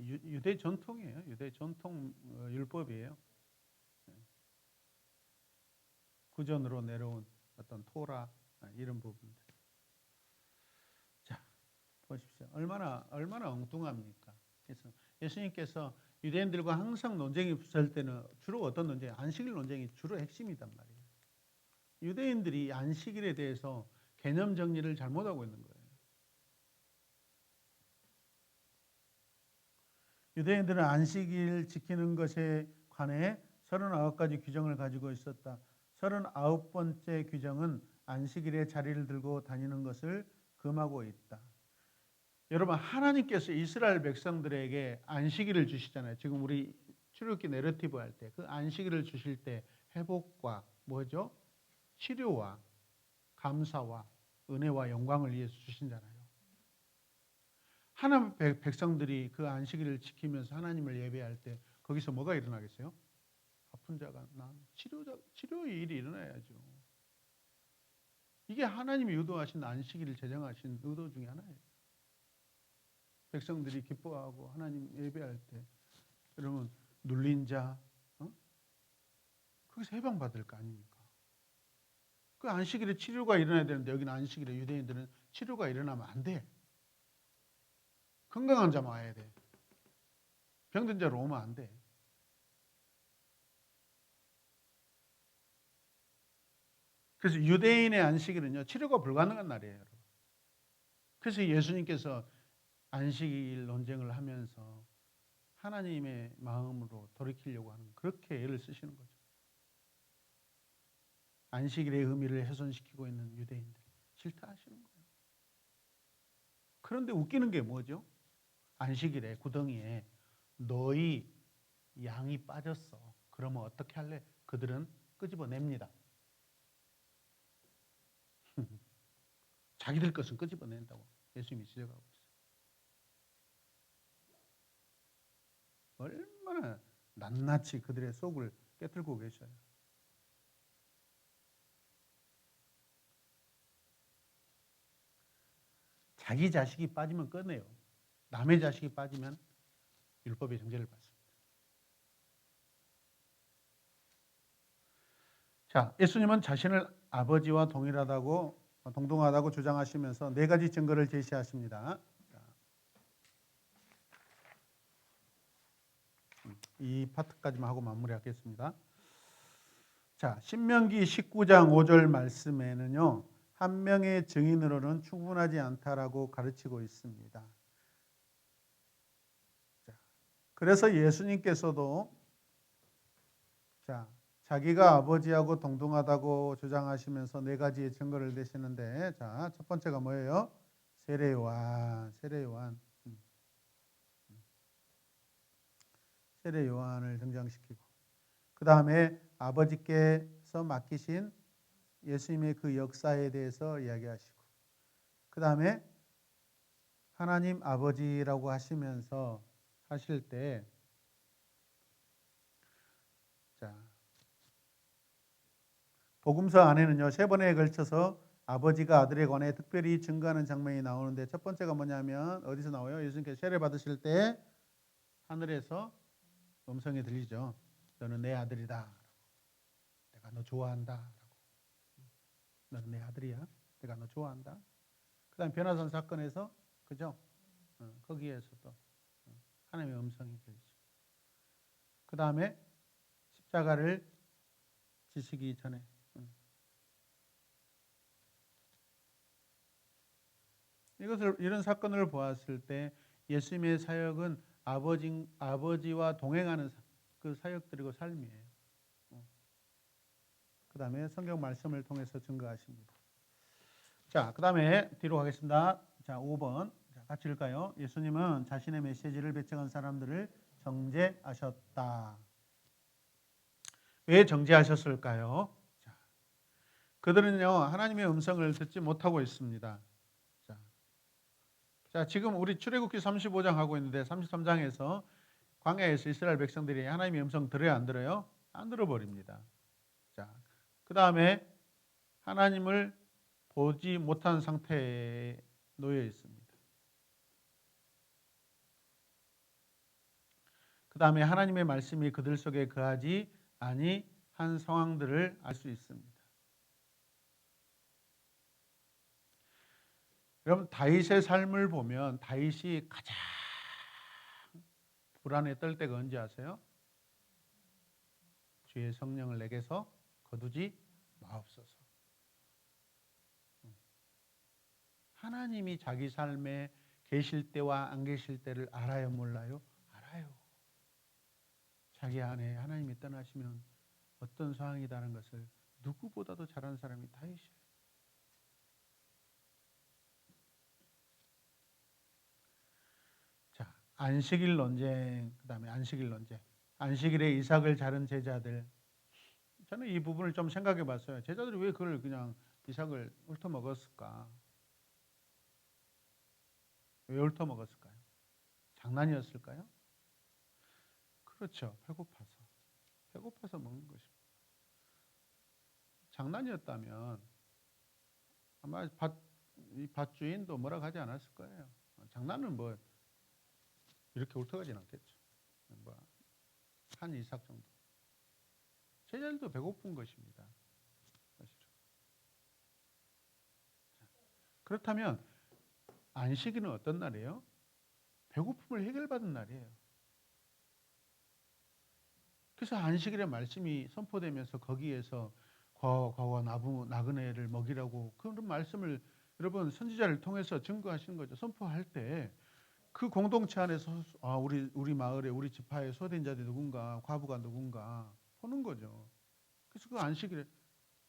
[SPEAKER 2] 유대 전통이에요. 유대 전통 율법이에요. 구전으로 내려온 어떤 토라 이런 부분들. 자, 보십시오. 얼마나 엉뚱합니까? 그래서 예수님께서 유대인들과 항상 논쟁이 붙을 때는 주로 어떤 논쟁이? 안식일 논쟁이 주로 핵심이단 말이에요. 유대인들이 안식일에 대해서 개념 정리를 잘못하고 있는 거예요. 유대인들은 안식일 지키는 것에 관해 39가지 규정을 가지고 있었다. 39번째 규정은 안식일에 자리를 들고 다니는 것을 금하고 있다. 여러분, 하나님께서 이스라엘 백성들에게 안식일을 주시잖아요. 지금 우리 출애굽기 내러티브 할 때 그 안식일을 주실 때 회복과 뭐죠? 치료와 감사와 은혜와 영광을 위해서 주신잖아요. 하나님 백성들이 그 안식일을 지키면서 하나님을 예배할 때 거기서 뭐가 일어나겠어요? 아픈 자가 난 치료의 일이 일어나야죠. 이게 하나님이 의도하신 안식일을 제정하신 의도 중에 하나예요. 백성들이 기뻐하고 하나님 예배할 때 여러분 눌린 자 거기서 해방받을 거 아닙니까? 그 안식일에 치료가 일어나야 되는데 여기는 안식일에 유대인들은 치료가 일어나면 안 돼. 건강한 자만 와야 돼. 병든 자로 오면 안 돼. 그래서 유대인의 안식일은요 치료가 불가능한 날이에요. 여러분. 그래서 예수님께서 안식일 논쟁을 하면서 하나님의 마음으로 돌이키려고 하는 그렇게 애를 쓰시는 거죠. 안식일의 의미를 훼손시키고 있는 유대인들 질타하시는 거예요. 그런데 웃기는 게 뭐죠? 안식일에 구덩이에 너희 양이 빠졌어. 그러면 어떻게 할래? 그들은 끄집어냅니다. 자기들 것은 끄집어낸다고 예수님이 지적하고 있어요. 얼마나 낱낱이 그들의 속을 깨뜨리고 계셔요. 자기 자식이 빠지면 꺼내요. 남의 자식이 빠지면 율법의 정죄를 받습니다. 자, 예수님은 자신을 아버지와 동등하다고 주장하시면서 네 가지 증거를 제시하십니다. 이 파트까지만 하고 마무리하겠습니다. 자, 신명기 19장 5절 말씀에는요. 한 명의 증인으로는 충분하지 않다라고 가르치고 있습니다. 자, 그래서 예수님께서도 자기가 아버지하고 동등하다고 주장하시면서 네 가지의 증거를 대시는데, 자, 첫 번째가 뭐예요? 세례 요한. 세례 요한을 등장시키고, 그 다음에 아버지께서 맡기신 예수님의 그 역사에 대해서 이야기하시고, 그 다음에 하나님 아버지라고 하시면서 하실 때, 자, 복음서 안에는요, 세 번에 걸쳐서 아버지가 아들에 관해 특별히 증거하는 장면이 나오는데, 첫 번째가 뭐냐면 어디서 나와요? 예수님께서 세례 받으실 때 하늘에서 음성이 들리죠. 너는 내 아들이다. 내가 너 좋아한다. 너는 내 아들이야. 내가 너 좋아한다. 그 다음 변화산 사건에서, 그죠? 거기에서도 하나님의 음성이 들리죠. 그 다음에 십자가를 지시기 전에, 이런 사건을 보았을 때 예수님의 사역은 아버지와 동행하는 그 사역들이고 삶이에요. 그 다음에 성경 말씀을 통해서 증거하십니다. 자, 그 다음에 뒤로 가겠습니다. 자, 5번. 자, 같이 읽을까요? 예수님은 자신의 메시지를 배척한 사람들을 정죄하셨다. 왜 정죄하셨을까요? 자, 그들은요, 하나님의 음성을 듣지 못하고 있습니다. 자, 지금 우리 출애굽기 35장 하고 있는데 33장에서 광야에서 이스라엘 백성들이 하나님의 음성 들어요, 안 들어요? 안 들어버립니다. 자, 그 다음에 하나님을 보지 못한 상태에 놓여 있습니다. 그 다음에 하나님의 말씀이 그들 속에 거하지 아니한 상황들을 알 수 있습니다. 여러분, 다윗의 삶을 보면 다윗이 가장 불안에 떨 때가 언제 아세요? 주의 성령을 내게서 거두지 마옵소서. 하나님이 자기 삶에 계실 때와 안 계실 때를 알아요, 몰라요? 알아요. 자기 안에 하나님이 떠나시면 어떤 상황이다는 것을 누구보다도 잘하는 사람이 다윗이에요. 자, 안식일 논쟁, 그 다음에 안식일 논쟁. 안식일에 이삭을 자른 제자들. 저는 이 부분을 좀 생각해 봤어요. 제자들이 왜 그걸 그냥 이삭을 훑어먹었을까? 왜 훑어먹었을까요? 장난이었을까요? 그렇죠. 배고파서 먹는 것입니다. 장난이었다면 아마 이 밭주인도 뭐라 하지 않았을 거예요. 장난은 뭐 이렇게 훑어가진 않겠죠. 뭐 한 이삭 정도. 제자들도 배고픈 것입니다. 사실은. 그렇다면 안식일은 어떤 날이에요? 배고픔을 해결받은 날이에요. 그래서 안식일의 말씀이 선포되면서 거기에서 과와 나그네를 먹이라고 그런 말씀을 여러분 선지자를 통해서 증거하시는 거죠. 선포할 때 그 공동체 안에서 우리 마을에 우리 지파에 소외된 자들이 누군가, 과부가 누군가 보는 거죠. 그래서 그 안식일에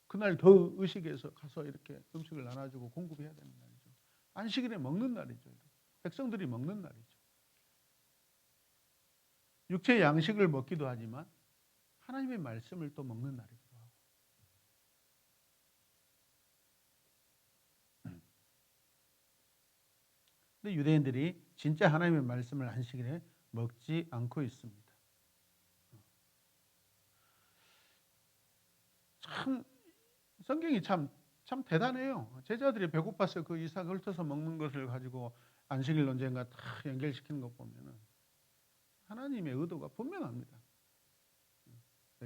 [SPEAKER 2] 그날 더 의식해서 가서 이렇게 음식을 나눠주고 공급해야 되는 날이죠. 안식일에 먹는 날이죠. 백성들이 먹는 날이죠. 육체의 양식을 먹기도 하지만 하나님의 말씀을 또 먹는 날이기도 하고. 근데 유대인들이 진짜 하나님의 말씀을 안식일에 먹지 않고 있습니다. 참 성경이 참 대단해요. 제자들이 배고파서 그 이삭 훑어서 먹는 것을 가지고 안식일 논쟁과 다 연결시키는 것 보면은 하나님의 의도가 분명합니다.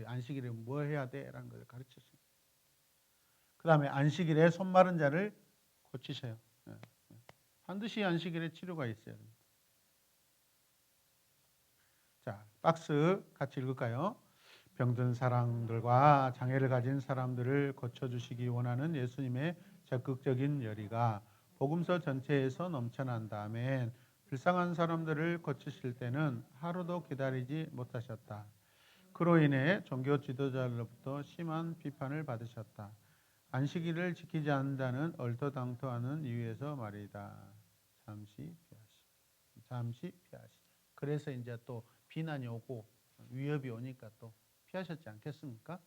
[SPEAKER 2] 안식일에 뭐 해야 돼라는 걸 가르쳤습니다. 그 다음에 안식일에 손 마른 자를 고치셔요. 반드시 안식일에 치료가 있어야 됩니다. 자, 박스 같이 읽을까요? 병든 사람들과 장애를 가진 사람들을 고쳐주시기 원하는 예수님의 적극적인 열의가 복음서 전체에서 넘쳐난다. 아멘. 불쌍한 사람들을 고치실 때는 하루도 기다리지 못하셨다. 그로 인해 종교 지도자로부터 심한 비판을 받으셨다. 안식일을 지키지 않는다는 얼토당토하는 이유에서 말이다. 잠시 피하시. 그래서 이제 또 비난이 오고 위협이 오니까 또 피하셨지 않겠습니까?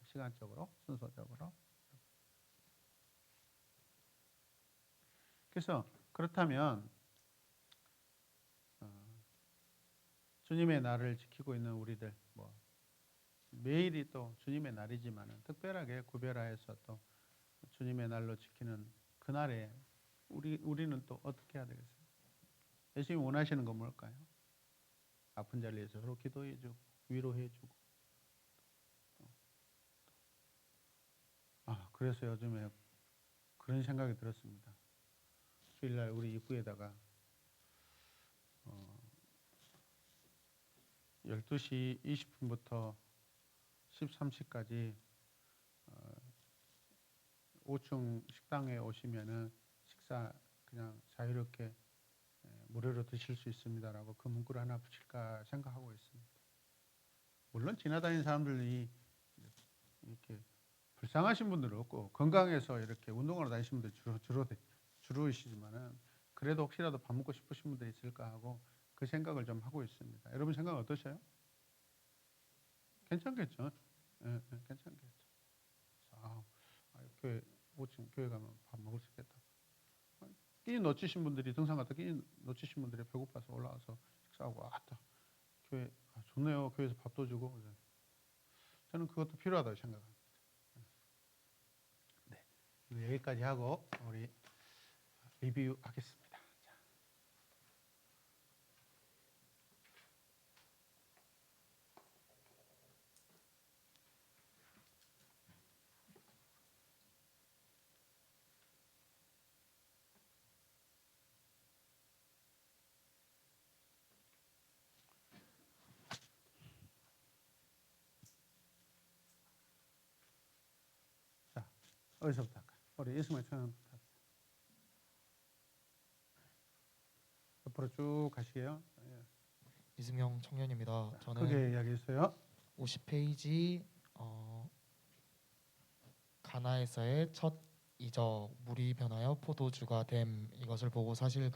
[SPEAKER 2] 시간적으로, 순서적으로. 그래서 그렇다면 주님의 날을 지키고 있는 우리들, 매일이 또 주님의 날이지만 특별하게 구별하여서 또 주님의 날로 지키는 그날에 우리는 또 어떻게 해야 되겠어요? 예수님이 원하시는 건 뭘까요? 아픈 자리에서 서로 기도해주고 위로해주고. 그래서 요즘에 그런 생각이 들었습니다. 주일날 우리 입구에다가 12시 20분부터 13시까지 5층 식당에 오시면은 식사 그냥 자유롭게 무료로 드실 수 있습니다라고 그 문구를 하나 붙일까 생각하고 있습니다. 물론 지나다니는 사람들이 이렇게 불쌍하신 분들은 없고 건강해서 이렇게 운동하러 다니시는 분들 주로이시지만은 그래도 혹시라도 밥 먹고 싶으신 분들이 있을까 하고 그 생각을 좀 하고 있습니다. 여러분 생각 어떠세요? 괜찮겠죠? 예, 괜찮겠죠. 교회 5층 교회 가면 밥 먹을 수 있겠다. 끼니 놓치신 분들이 등산 갔다 끼니 놓치신 분들이 배고파서 올라와서 식사하고 왔다. 교회 좋네요. 교회에서 밥도 주고. 저는 그것도 필요하다고 생각합니다. 네, 여기까지 하고 우리 리뷰하겠습니다. 자, 어디서부터 할까? 우리 이승만 청년부터 합시다. 옆으로 쭉 가시게요.
[SPEAKER 3] 이승영 청년입니다. 저는
[SPEAKER 2] 크게 이야기했어요.
[SPEAKER 3] 50페이지 가나에서의 첫 이적 물이 변하여 포도주가 됨 이것을 보고 사실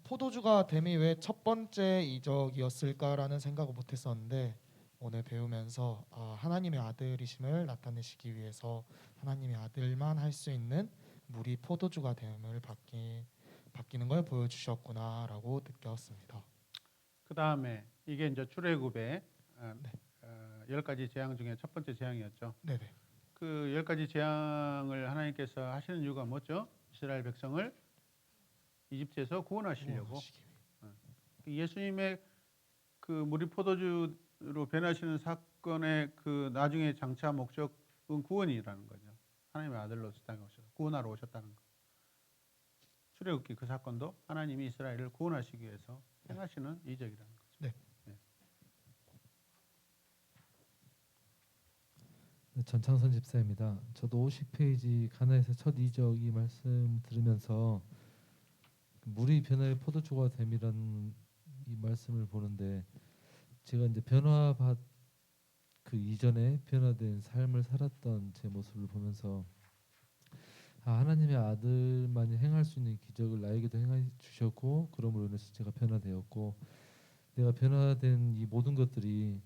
[SPEAKER 3] 포도주가 됨이 왜 첫 번째 이적이었을까라는 생각을 못했었는데 오늘 배우면서 하나님의 아들이심을 나타내시기 위해서 하나님의 아들만 할 수 있는 물이 포도주가 됨을 바뀌는 걸 보여주셨구나라고 느꼈습니다.
[SPEAKER 2] 그 다음에 이게 이제 출애굽의
[SPEAKER 3] 네.
[SPEAKER 2] 10가지 재앙 중에 첫 번째 재앙이었죠.
[SPEAKER 3] 네네.
[SPEAKER 2] 그 10가지 재앙을 하나님께서 하시는 이유가 뭐죠? 이스라엘 백성을 이집트에서 구원하시려고. 예수님의 그 물이 포도주로 변하시는 사건의 그 나중에 장차 목적은 구원이라는 거죠. 하나님의 아들로서 땅에 오셔서 구원하러 오셨다는 거. 출애굽기 그 사건도 하나님이 이스라엘을 구원하시기 위해서 행하시는 이적이라는 거죠.
[SPEAKER 3] 네.
[SPEAKER 4] 전창선 집사입니다. 저도 50페이지 가나에서 첫 이적 이 말씀 들으면서 물이 변화의 포도주가 됨이라는 이 말씀을 보는데 제가 이제 그 이전에 변화된 삶을 살았던 제 모습을 보면서 하나님의 아들만이 행할 수 있는 기적을 나에게도 행해 주셨고 그러므로 인해서 제가 변화되었고 내가 변화된 이 모든 것들이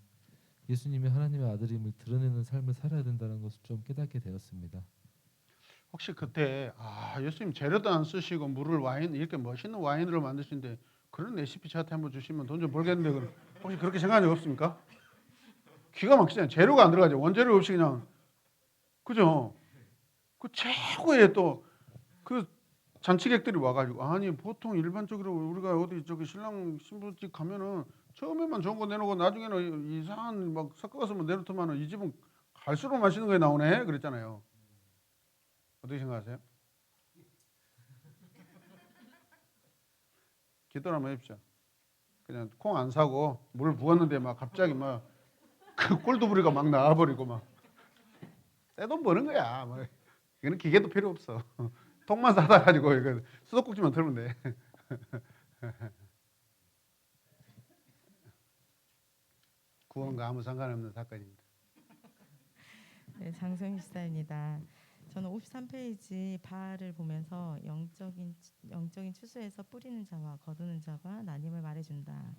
[SPEAKER 4] 예수님이 하나님의 아들임을 드러내는 삶을 살아야 된다는 것을 좀 깨닫게 되었습니다.
[SPEAKER 2] 혹시 그때 예수님 재료도 안 쓰시고 물을 와인 이렇게 멋있는 와인으로 만드시는데 그런 레시피 저한테 한번 주시면 돈 좀 벌겠는데 혹시 그렇게 생각한 적 없습니까? 기가 막히잖아요. 재료가 안 들어가죠. 원재료 없이 그냥 그죠? 그 최고의 또 그 잔치객들이 와가지고 아니 보통 일반적으로 우리가 어디 신랑 신부집 가면은 처음에만 좋은 거 내놓고 나중에는 이상한 막 섞어서 내놓더만은 이 집은 갈수록 맛있는 거 나오네 그랬잖아요. 어떻게 생각하세요? 기도를 한번 해봅시다. 그냥 콩 안 사고 물 부었는데 막 갑자기 막 그 꼴두부리가 막 나와버리고 막 떼돈 버는 거야. 뭐 이거는 기계도 필요 없어. 통만 사다 가지고 이거 수도꼭지만 틀면 돼. 구원과 아무 상관없는 사건입니다.
[SPEAKER 5] 네, 장성희 집사입니다. 저는 53페이지 바알을 보면서 영적인 추수에서 뿌리는 자와 거두는 자가 나님을 말해준다.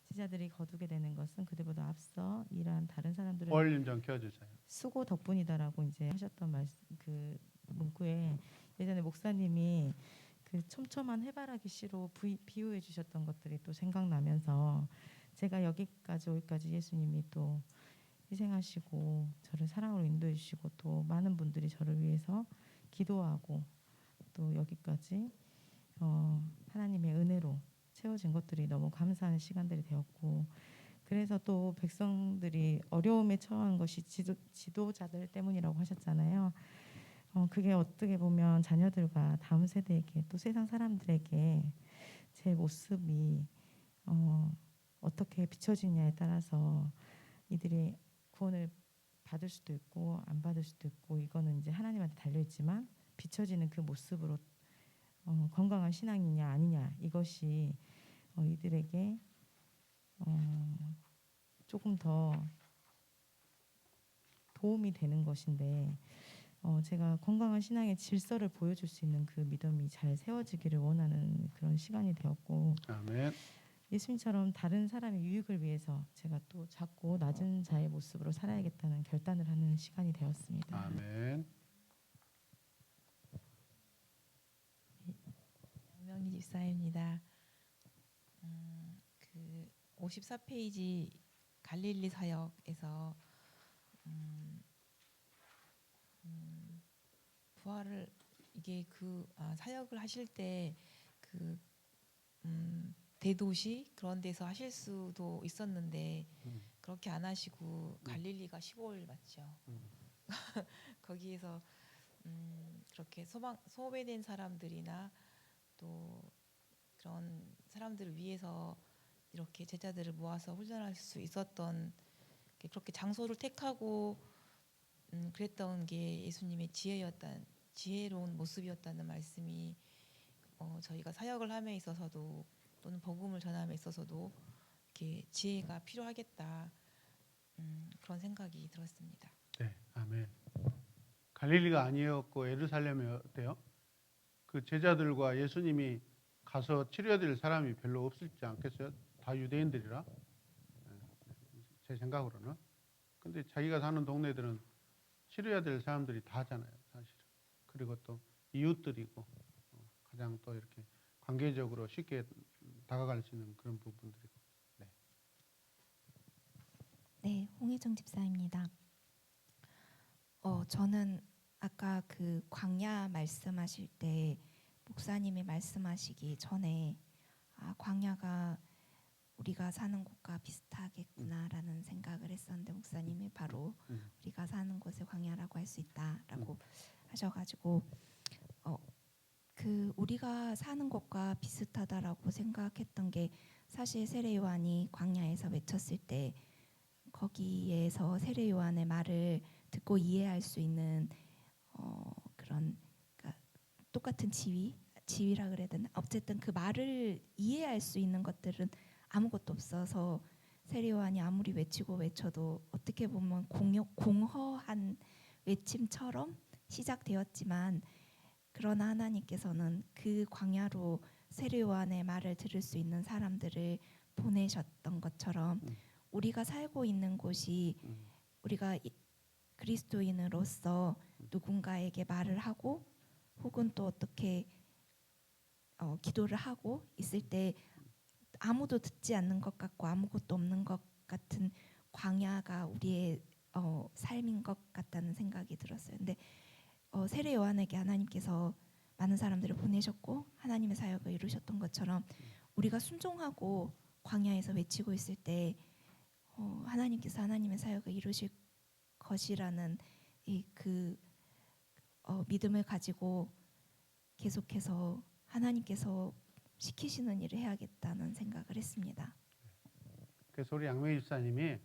[SPEAKER 5] 제자들이 거두게 되는 것은 그들보다 앞서 일한 다른 사람들을
[SPEAKER 2] 볼륨 좀 켜주세요.
[SPEAKER 5] 수고 덕분이다라고 이제 하셨던 말씀 그 문구에 예전에 목사님이 그 촘촘한 해바라기 씨로 비유해 주셨던 것들이 또 생각나면서 제가 여기까지 오기까지 예수님이 또 희생하시고 저를 사랑으로 인도해 주시고 또 많은 분들이 저를 위해서 기도하고 또 여기까지 하나님의 은혜로 채워진 것들이 너무 감사한 시간들이 되었고 그래서 또 백성들이 어려움에 처한 것이 지도자들 때문이라고 하셨잖아요. 그게 어떻게 보면 자녀들과 다음 세대에게 또 세상 사람들에게 제 모습이 어떻게 비춰지냐에 따라서 이들이 구원을 받을 수도 있고 안 받을 수도 있고 이거는 이제 하나님한테 달려 있지만 비춰지는 그 모습으로 건강한 신앙이냐 아니냐 이것이 이들에게 조금 더 도움이 되는 것인데 제가 건강한 신앙의 질서를 보여줄 수 있는 그 믿음이 잘 세워지기를 원하는 그런 시간이 되었고
[SPEAKER 2] 아멘.
[SPEAKER 5] 예수님처럼 다른 사람의 유익을 위해서 제가 또 작고 낮은 자의 모습으로 살아야겠다는 결단을 하는 시간이 되었습니다.
[SPEAKER 2] 아멘.
[SPEAKER 1] 명희 집사입니다. 그 54페이지 갈릴리 사역에서 부활을 이게 사역을 하실 때그 대도시 그런 데서 하실 수도 있었는데 그렇게 안 하시고 갈릴리가 15일 맞죠. 거기에서 그렇게 소외된 사람들이나 또 그런 사람들을 위해서 이렇게 제자들을 모아서 훈련할 수 있었던 그렇게 장소를 택하고 그랬던 게 예수님의 지혜로운 모습이었다는 말씀이 저희가 사역을 함에 있어서도 또는 복음을 전함에 있어서도 이렇게 지혜가 필요하겠다 그런 생각이 들었습니다.
[SPEAKER 2] 네, 아멘. 갈릴리가 아니었고 예루살렘이 어때요? 그 제자들과 예수님이 가서 치료해야 될 사람이 별로 없을지 않겠어요? 다 유대인들이라 제 생각으로는. 근데 자기가 사는 동네들은 치료해야 될 사람들이 다잖아요, 사실은. 그리고 또 이웃들이고 가장 또 이렇게 관계적으로 쉽게 다가갈 수 있는 그런 부분들이고. 네.
[SPEAKER 6] 네, 홍혜정 집사입니다. 저는 아까 그 광야 말씀하실 때 목사님이 말씀하시기 전에 광야가 우리가 사는 곳과 비슷하겠구나라는 생각을 했었는데 목사님이 바로 우리가 사는 곳을 광야라고 할 수 있다라고 하셔가지고 그 우리가 사는 곳과 비슷하다라고 생각했던 게 사실 세례 요한이 광야에서 외쳤을 때 거기에서 세례 요한의 말을 듣고 이해할 수 있는 그런 그러니까 똑같은 지위라 그래야 되나 어쨌든 그 말을 이해할 수 있는 것들은 아무것도 없어서 세례 요한이 아무리 외쳐도 어떻게 보면 공허한 외침처럼 시작되었지만 그러나 하나님께서는 그 광야로 세례 요한의 말을 들을 수 있는 사람들을 보내셨던 것처럼 우리가 살고 있는 곳이 우리가 그리스도인으로서 누군가에게 말을 하고 혹은 또 어떻게 기도를 하고 있을 때 아무도 듣지 않는 것 같고 아무것도 없는 것 같은 광야가 우리의 삶인 것 같다는 생각이 들었어요. 근데 세례 요한에게 하나님께서 많은 사람들을 보내셨고 하나님의 사역을 이루셨던 것처럼 우리가 순종하고 광야에서 외치고 있을 때 하나님께서 하나님의 사역을 이루실 것이라는 그 믿음을 가지고 계속해서 하나님께서 시키시는 일을 해야겠다는 생각을 했습니다.
[SPEAKER 2] 그래서 우리 양명희 집사님이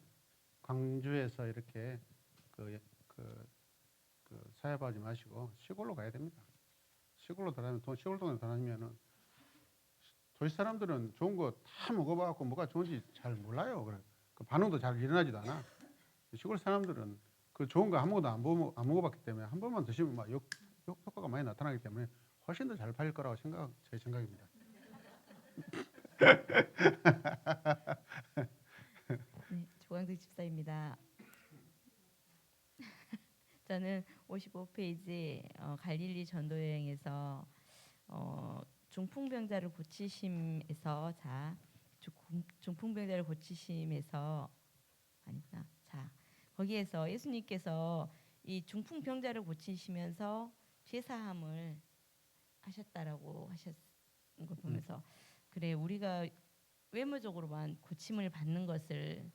[SPEAKER 2] 광주에서 이렇게 사회하지 마시고 시골로 가야 됩니다. 시골로 돌아다니면 시골 동네 돌아다니면은 도시 사람들은 좋은 거 다 먹어봐갖고 뭐가 좋은지 잘 몰라요. 그래 그 반응도 잘 일어나지도 않아. 시골 사람들은 그 좋은 거 아무것도 안 먹어봤기 때문에 한 번만 드시면 막 효과가 많이 나타나기 때문에 훨씬 더 잘 팔릴 거라고 제 생각입니다.
[SPEAKER 7] 네, 조광득 집사입니다. 저는 55페이지 갈릴리 전도 여행에서 중풍병자를 고치심에서 중풍병자를 고치심에서 아니구나. 자, 거기에서 예수님께서 이 중풍병자를 고치시면서 죄사함을 하셨다라고 하셨는 걸 보면서 그래 우리가 외모적으로만 고침을 받는 것을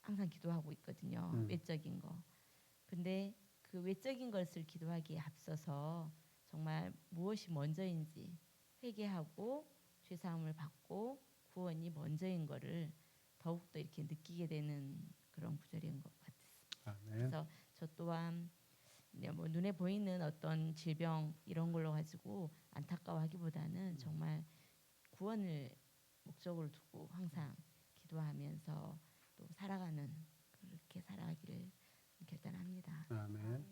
[SPEAKER 7] 항상 기도하고 있거든요. 외적인 거. 근데 그 외적인 것을 기도하기에 앞서서 정말 무엇이 먼저인지 회개하고 죄사함을 받고 구원이 먼저인 거를 더욱더 이렇게 느끼게 되는 그런 구절인 것 같습니다.
[SPEAKER 2] 아멘.
[SPEAKER 7] 그래서 저 또한 뭐 눈에 보이는 어떤 질병 이런 걸로 가지고 안타까워하기보다는 정말 구원을 목적으로 두고 항상 기도하면서 또 살아가는 그렇게 살아가기를 결단합니다.
[SPEAKER 2] 아멘.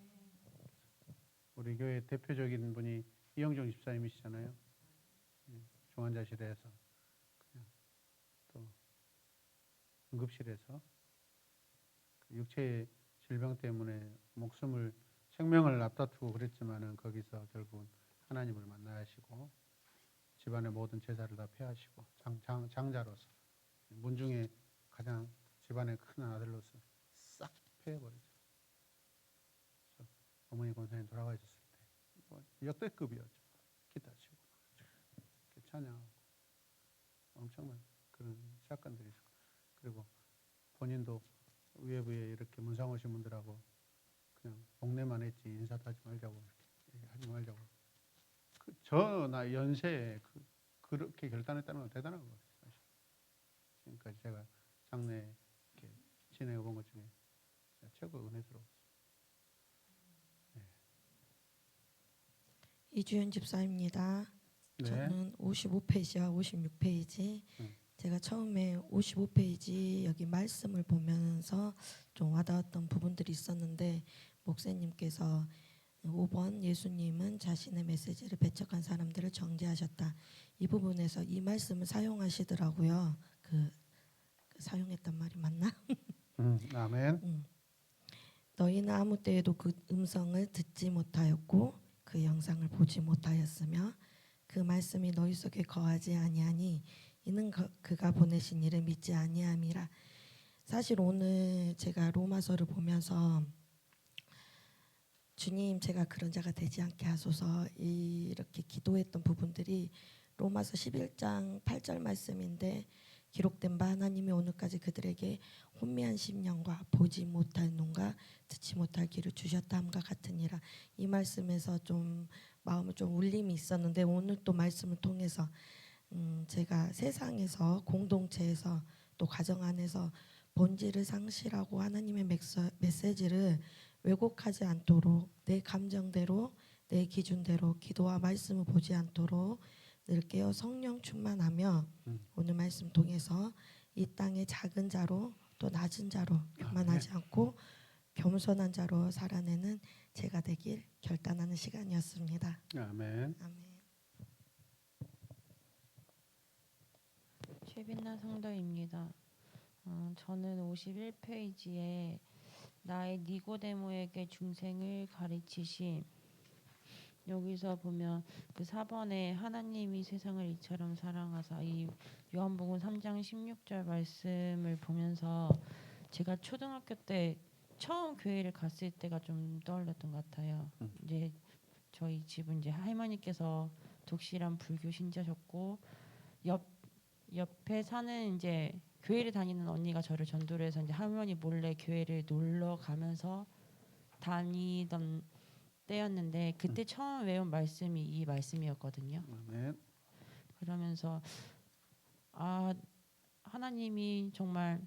[SPEAKER 2] 우리 교회 대표적인 분이 이영종 집사님이시잖아요. 중환자실에서 그냥 또 응급실에서 그 육체의 질병 때문에 생명을 앞다투고 그랬지만은 거기서 결국은 하나님을 만나시고 집안의 모든 제사를 다 폐하시고 장자로서 문중에 가장 집안의 큰 아들로서 싹 폐해버리죠. 그래서 어머니 권사님 돌아가셨을 때 뭐 역대급이었죠. 기타 치고 찬양하고 엄청난 그런 사건들이 있었고 그리고 본인도 외부에 이렇게 문상 오신 분들하고 그냥 복례만 했지 인사도 하지 말자고 이렇게 하지 말자고 저나 연세에 그렇게 결단했다는 건 대단한 것 같아요. 사실 지금까지 제가 장례 이렇게 지내해 본 것 중에 최고 은혜스러웠어요. 네.
[SPEAKER 8] 이주연 집사입니다.
[SPEAKER 2] 네.
[SPEAKER 8] 저는 55페이지와 56페이지 제가 처음에 55페이지 여기 말씀을 보면서 좀 와닿았던 부분들이 있었는데 목사님께서 5번 예수님은 자신의 메시지를 배척한 사람들을 정죄하셨다. 이 부분에서 이 말씀을 사용하시더라고요. 사용했단 말이 맞나?
[SPEAKER 2] 아멘.
[SPEAKER 8] 너희는 아무 때에도 그 음성을 듣지 못하였고 그 영상을 보지 못하였으며 그 말씀이 너희 속에 거하지 아니하니 이는 그가 보내신 이를 믿지 아니함이라. 사실 오늘 제가 로마서를 보면서 주님 제가 그런 자가 되지 않게 하소서 이렇게 기도했던 부분들이 로마서 11장 8절 말씀인데 기록된 바 하나님이 오늘까지 그들에게 혼미한 심령과 보지 못할 눈과 듣지 못할 귀를 주셨다 함과 같으니라. 이 말씀에서 좀 마음을 좀 울림이 있었는데 오늘 또 말씀을 통해서 제가 세상에서 공동체에서 또 가정 안에서 본질을 상실하고 하나님의 메시지를 왜곡하지 않도록 내 감정대로 내 기준대로 기도와 말씀을 보지 않도록 늘 깨어 성령 충만하며 오늘 말씀 통해서 이 땅의 작은 자로 또 낮은 자로 교만하지 않고 겸손한 자로 살아내는 제가 되길 결단하는 시간이었습니다.
[SPEAKER 2] 아멘.
[SPEAKER 8] 아멘.
[SPEAKER 9] 최빈나 성도입니다. 저는 51페이지에 나의 니고데모에게 중생을 가르치심 여기서 보면 그 4번에 하나님이 세상을 이처럼 사랑하사 이 요한복음 3장 16절 말씀을 보면서 제가 초등학교 때 처음 교회를 갔을 때가 좀 떠올랐던 것 같아요. 이제 저희 집은 이제 할머니께서 독실한 불교 신자셨고 옆에 사는 이제 교회를 다니는 언니가 저를 전도를 해서 이제 할머니 몰래 교회를 놀러 가면서 다니던 때였는데 그때 처음 외운 말씀이 이 말씀이었거든요.
[SPEAKER 2] 아멘.
[SPEAKER 9] 그러면서 하나님이 정말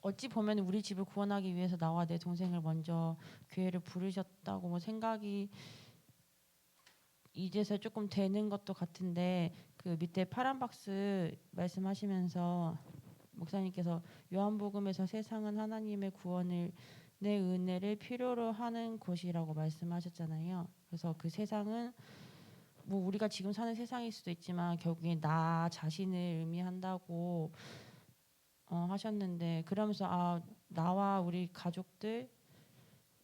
[SPEAKER 9] 어찌 보면 우리 집을 구원하기 위해서 나와 내 동생을 먼저 교회를 부르셨다고 뭐 생각이 이제서 조금 되는 것도 같은데, 그 밑에 파란 박스 말씀하시면서 목사님께서 요한복음에서 세상은 하나님의 구원을 내 은혜를 필요로 하는 곳이라고 말씀하셨잖아요. 그래서 그 세상은 뭐 우리가 지금 사는 세상일 수도 있지만 결국에 나 자신을 의미한다고 하셨는데, 그러면서 나와 우리 가족들,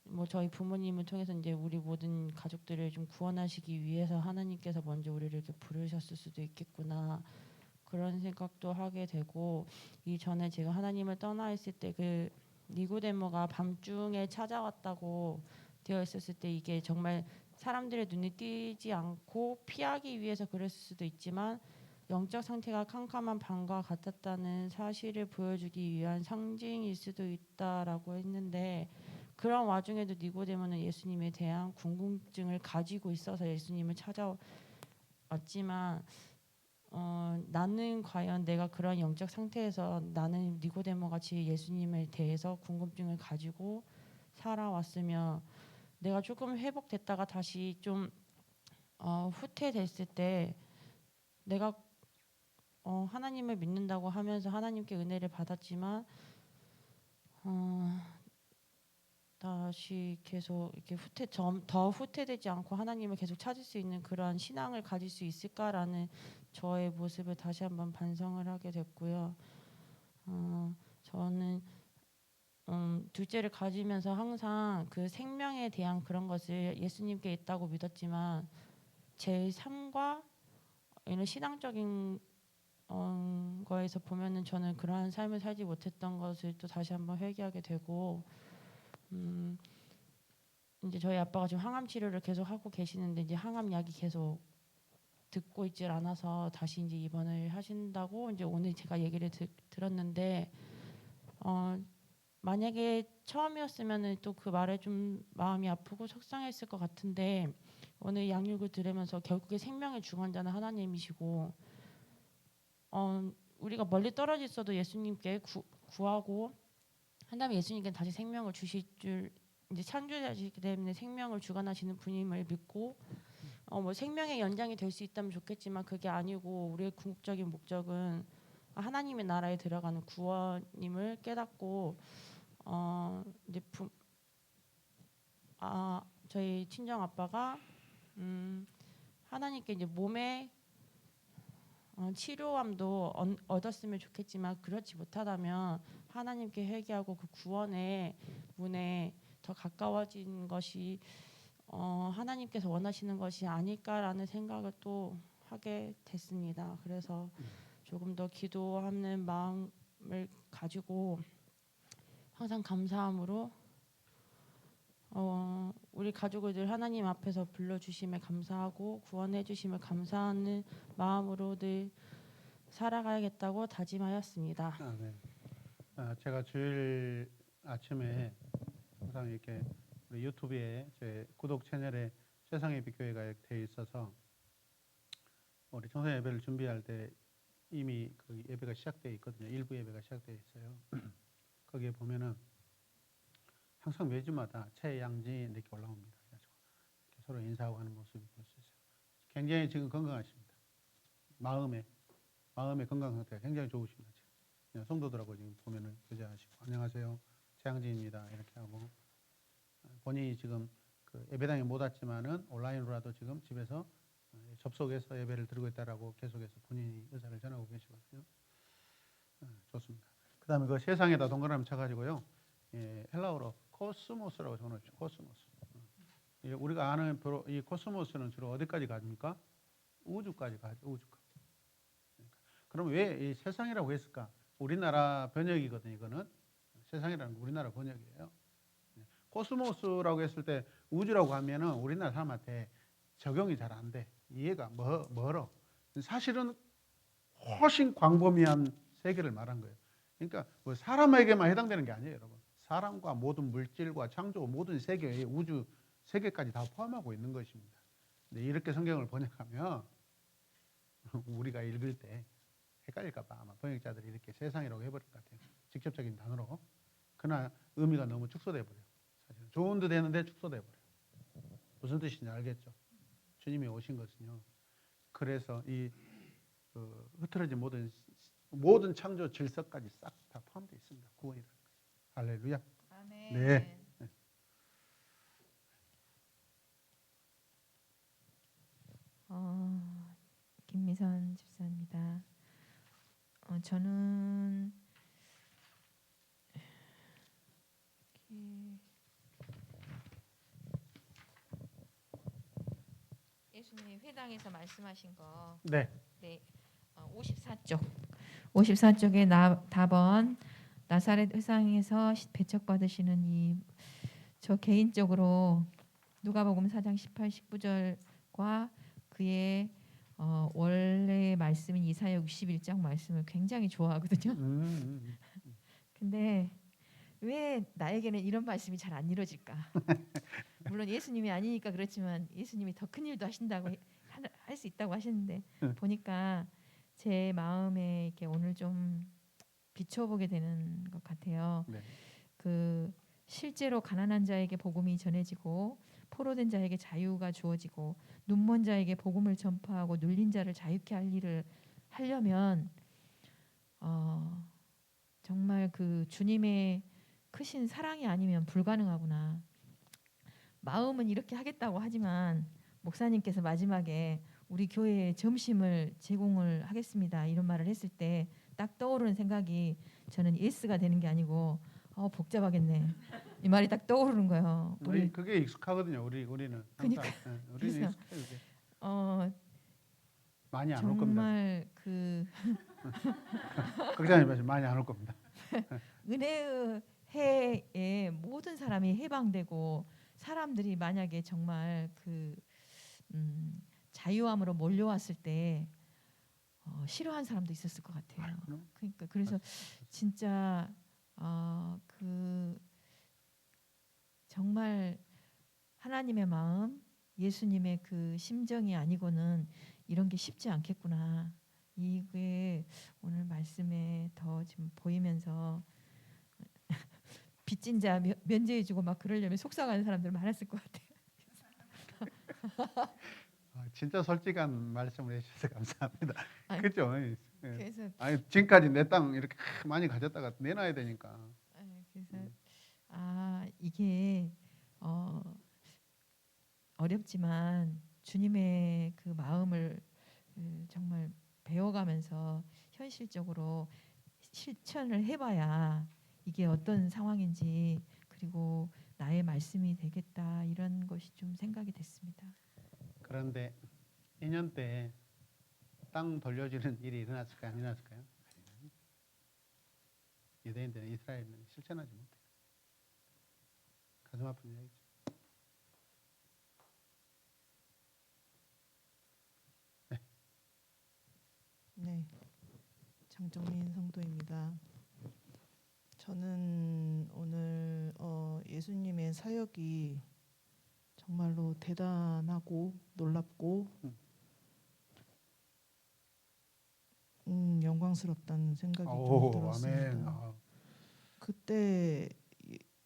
[SPEAKER 9] 뭐 저희 부모님을 통해서 이제 우리 모든 가족들을 좀 구원하시기 위해서 하나님께서 먼저 우리를 이렇게 부르셨을 수도 있겠구나, 그런 생각도 하게 되고, 이 전에 제가 하나님을 떠나 있을 때 그 니고데모가 밤중에 찾아왔다고 되어 있었을 때, 이게 정말 사람들의 눈에 띄지 않고 피하기 위해서 그랬을 수도 있지만 영적 상태가 캄캄한 밤과 같았다는 사실을 보여주기 위한 상징일 수도 있다라고 했는데, 그런 와중에도 니고데모는 예수님에 대한 궁금증을 가지고 있어서 예수님을 찾아왔지만 나는 과연 내가 그런 영적 상태에서 나는 니고데모 같이 예수님에 대해서 궁금증을 가지고 살아왔으며, 내가 조금 회복됐다가 다시 좀 후퇴됐을 때 내가 하나님을 믿는다고 하면서 하나님께 은혜를 받았지만 다시 계속 이렇게 더 후퇴되지 않고 하나님을 계속 찾을 수 있는 그러한 신앙을 가질 수 있을까라는 저의 모습을 다시 한번 반성을 하게 됐고요. 저는 둘째를 가지면서 항상 그 생명에 대한 그런 것을 예수님께 있다고 믿었지만 제 삶과 이런 신앙적인 거에서 보면은 저는 그러한 삶을 살지 못했던 것을 또 다시 한번 회개하게 되고, 이제 저희 아빠가 지금 항암 치료를 계속 하고 계시는데 이제 항암 약이 계속 듣고 있질 않아서 다시 이제 입원을 하신다고 이제 오늘 제가 얘기를 들었는데, 만약에 처음이었으면은 또 그 말에 좀 마음이 아프고 속상했을 것 같은데, 오늘 양육을 들으면서 결국에 생명의 중원자는 하나님이시고, 우리가 멀리 떨어져 있어도 예수님께 구하고 한 다음에 예수님께 다시 생명을 주실 줄, 이제 창조자시기 때문에 생명을 주관하시는 분임을 믿고, 뭐 생명의 연장이 될 수 있다면 좋겠지만 그게 아니고 우리의 궁극적인 목적은 하나님의 나라에 들어가는 구원임을 깨닫고, 이제 저희 친정 아빠가 하나님께 이제 몸에 치료함도 얻었으면 좋겠지만 그렇지 못하다면 하나님께 회개하고 그 구원의 문에 더 가까워진 것이 하나님께서 원하시는 것이 아닐까라는 생각을 또 하게 됐습니다. 그래서 조금 더 기도하는 마음을 가지고 항상 감사함으로 우리 가족을 늘 하나님 앞에서 불러주심에 감사하고 구원해 주심을 감사하는 마음으로 늘 살아가야겠다고 다짐하였습니다.
[SPEAKER 2] 네. 제가 주일 아침에 항상 이렇게 우리 유튜브에 제 구독 채널에 세상의 빛교회가 되어 있어서 우리 청소 예배를 준비할 때 이미 그 예배가 시작되어 있거든요. 일부 예배가 시작되어 있어요. 거기에 보면은 항상 매주마다 최양진 이렇게 올라옵니다. 그래가지고 이렇게 서로 인사하고 하는 모습을 볼 수 있어요. 굉장히 지금 건강하십니다. 마음의 건강 상태가 굉장히 좋으십니다. 지금 성도들하고 지금 보면은 교제하시고 안녕하세요 최양진입니다 이렇게 하고, 본인이 지금 그 예배당에 못 왔지만은 온라인으로라도 지금 집에서 접속해서 예배를 드리고 있다라고 계속해서 본인이 의사를 전하고 계시거든요. 좋습니다. 그다음에 그 세상에다 동그라미 쳐가지고요, 헬라어로 코스모스라고 적어놓죠. 코스모스. 우리가 아는 이 코스모스는 주로 어디까지 가십니까? 우주까지 가죠. 우주까지. 그럼 왜 이 세상이라고 했을까? 우리나라 번역이거든요. 이거는 세상이라는 거 우리나라 번역이에요. 코스모스라고 했을 때 우주라고 하면은 우리나라 사람한테 적용이 잘 안 돼. 이해가 멀어. 사실은 훨씬 광범위한 세계를 말한 거예요. 그러니까 뭐 사람에게만 해당되는 게 아니에요, 여러분. 사람과 모든 물질과 창조, 모든 세계의 우주 세계까지 다 포함하고 있는 것입니다. 근데 이렇게 성경을 번역하면 우리가 읽을 때 헷갈릴까봐 아마 번역자들이 이렇게 세상이라고 해버릴 것 같아요. 직접적인 단어로. 그러나 의미가 너무 축소돼 버려요. 사실은 좋은 듯 되는데 축소돼 버려요. 무슨 뜻인지 알겠죠? 주님이 오신 것은요. 그래서 이 흐트러진 모든 창조 질서까지 싹 다 포함되어 있습니다. 구원이라는 것이. 할렐루야.
[SPEAKER 1] 아멘.
[SPEAKER 2] 네.
[SPEAKER 1] 김미선 집사입니다. 저는 예수님이 회당에서 말씀하신 거,
[SPEAKER 2] 네.
[SPEAKER 1] 네, 54쪽에 답은 나사렛 회상에서 배척받으시는 저 개인적으로 누가복음 4장 18, 19절과 그의 원래 말씀인 이사야 61장 말씀을 굉장히 좋아하거든요. 근데 왜 나에게는 이런 말씀이 잘 안 이루어질까? 물론 예수님이 아니니까 그렇지만 예수님이 더 큰 일도 하신다고 할 수 있다고 하시는데 보니까 제 마음에 이렇게 오늘 좀 비춰보게 되는 것 같아요.
[SPEAKER 2] 네.
[SPEAKER 1] 그 실제로 가난한 자에게 복음이 전해지고 포로된 자에게 자유가 주어지고 눈먼 자에게 복음을 전파하고 눌린 자를 자유케 할 일을 하려면 정말 그 주님의 크신 사랑이 아니면 불가능하구나. 마음은 이렇게 하겠다고 하지만 목사님께서 마지막에 우리 교회에 점심을 제공을 하겠습니다 이런 말을 했을 때 딱 떠오르는 생각이 저는 예스가 되는 게 아니고 복잡하겠네 이 말이 딱 떠오르는 거예요.
[SPEAKER 2] 그게 익숙하거든요. 우리는 항상.
[SPEAKER 1] 그러니까.
[SPEAKER 2] 우리는
[SPEAKER 1] 그래서,
[SPEAKER 2] 익숙해요. 많이 안 올 겁니다.
[SPEAKER 1] 정말 그
[SPEAKER 2] 걱정하지 마세요. 많이 안 올 겁니다.
[SPEAKER 1] 은혜의 해에 모든 사람이 해방되고 사람들이 만약에 정말 그 자유함으로 몰려왔을 때 싫어한 사람도 있었을 것 같아요. 그러니까 그래서 진짜 그 정말 하나님의 마음, 예수님의 그 심정이 아니고는 이런 게 쉽지 않겠구나. 이게 오늘 말씀에 더 지금 보이면서 빚진 자 면제해주고 막 그러려면 속상한 사람들 많았을 것 같아요.
[SPEAKER 2] 진짜 솔직한 말씀을 해주셔서 감사합니다.
[SPEAKER 1] 아니,
[SPEAKER 2] 그렇죠?
[SPEAKER 1] 그래서
[SPEAKER 2] 지금까지 내 땅 이렇게 많이 가졌다가 내놔야 되니까.
[SPEAKER 1] 그래서 이게 어렵지만 주님의 그 마음을 정말 배워가면서 현실적으로 실천을 해봐야 이게 어떤 상황인지 그리고 나의 말씀이 되겠다 이런 것이 좀 생각이 됐습니다.
[SPEAKER 2] 그런데 2년 때 땅 돌려주는 일이 일어났을까요? 안 일어났을까요? 유대인들은 이스라엘은 실천하지 못해요. 가슴 아픈 이야기죠.
[SPEAKER 10] 네, 장정민 성도입니다. 저는 오늘 예수님의 사역이 정말로 대단하고 놀랍고 영광스럽다는 생각이 좀 들었습니다.
[SPEAKER 2] 아멘.
[SPEAKER 10] 그때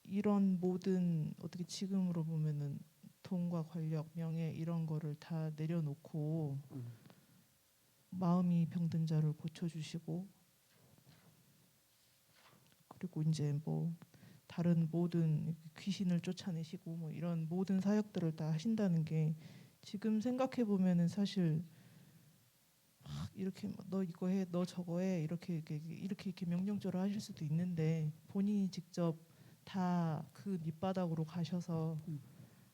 [SPEAKER 10] 이런 모든 어떻게 지금으로 보면은 돈과 권력, 명예 이런 거를 다 내려놓고 마음이 병든 자를 고쳐주시고 그리고 이제 뭐 다른 모든 귀신을 쫓아내시고 뭐 이런 모든 사역들을 다 하신다는 게 지금 생각해 보면은 사실 이렇게 너 이거 해, 너 저거 해 이렇게 명령적으로 하실 수도 있는데 본인이 직접 다 그 밑바닥으로 가셔서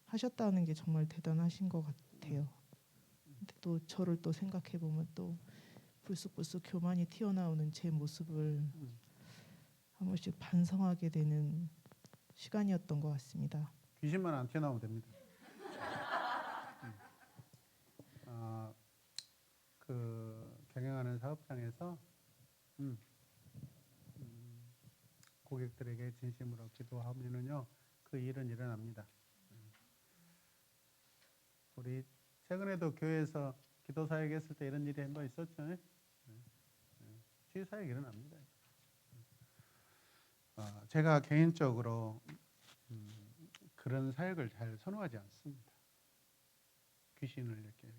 [SPEAKER 10] 하셨다는 게 정말 대단하신 것 같아요. 근데 또 저를 또 생각해 보면 또 불쑥불쑥 교만이 튀어나오는 제 모습을 한 번씩 반성하게 되는 시간이었던 것 같습니다.
[SPEAKER 2] 귀신만 안 튀어나오면 됩니다. 그 경영하는 사업장에서 고객들에게 진심으로 기도하면은요 그 일은 일어납니다. 우리 최근에도 교회에서 기도 사역했을 때 이런 일이 한번 있었죠. 치유사역이 일어납니다. 제가 개인적으로 그런 사역을 잘 선호하지 않습니다. 귀신을 이렇게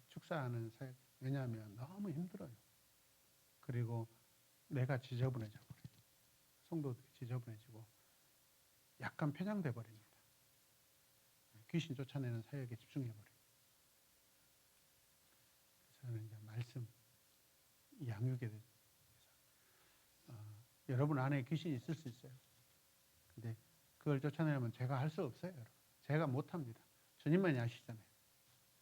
[SPEAKER 2] 축사하는 사역. 왜냐하면 너무 힘들어요. 그리고 내가 지저분해져 버려요. 성도들이 지저분해지고 약간 편향돼 버립니다. 귀신 쫓아내는 사역에 집중해 버려요. 그래서 저는 이제 말씀 양육에 대해서 여러분 안에 귀신이 있을 수 있어요. 근데 그걸 쫓아내려면 제가 할 수 없어요, 여러분. 제가 못 합니다. 주님만이 아시잖아요.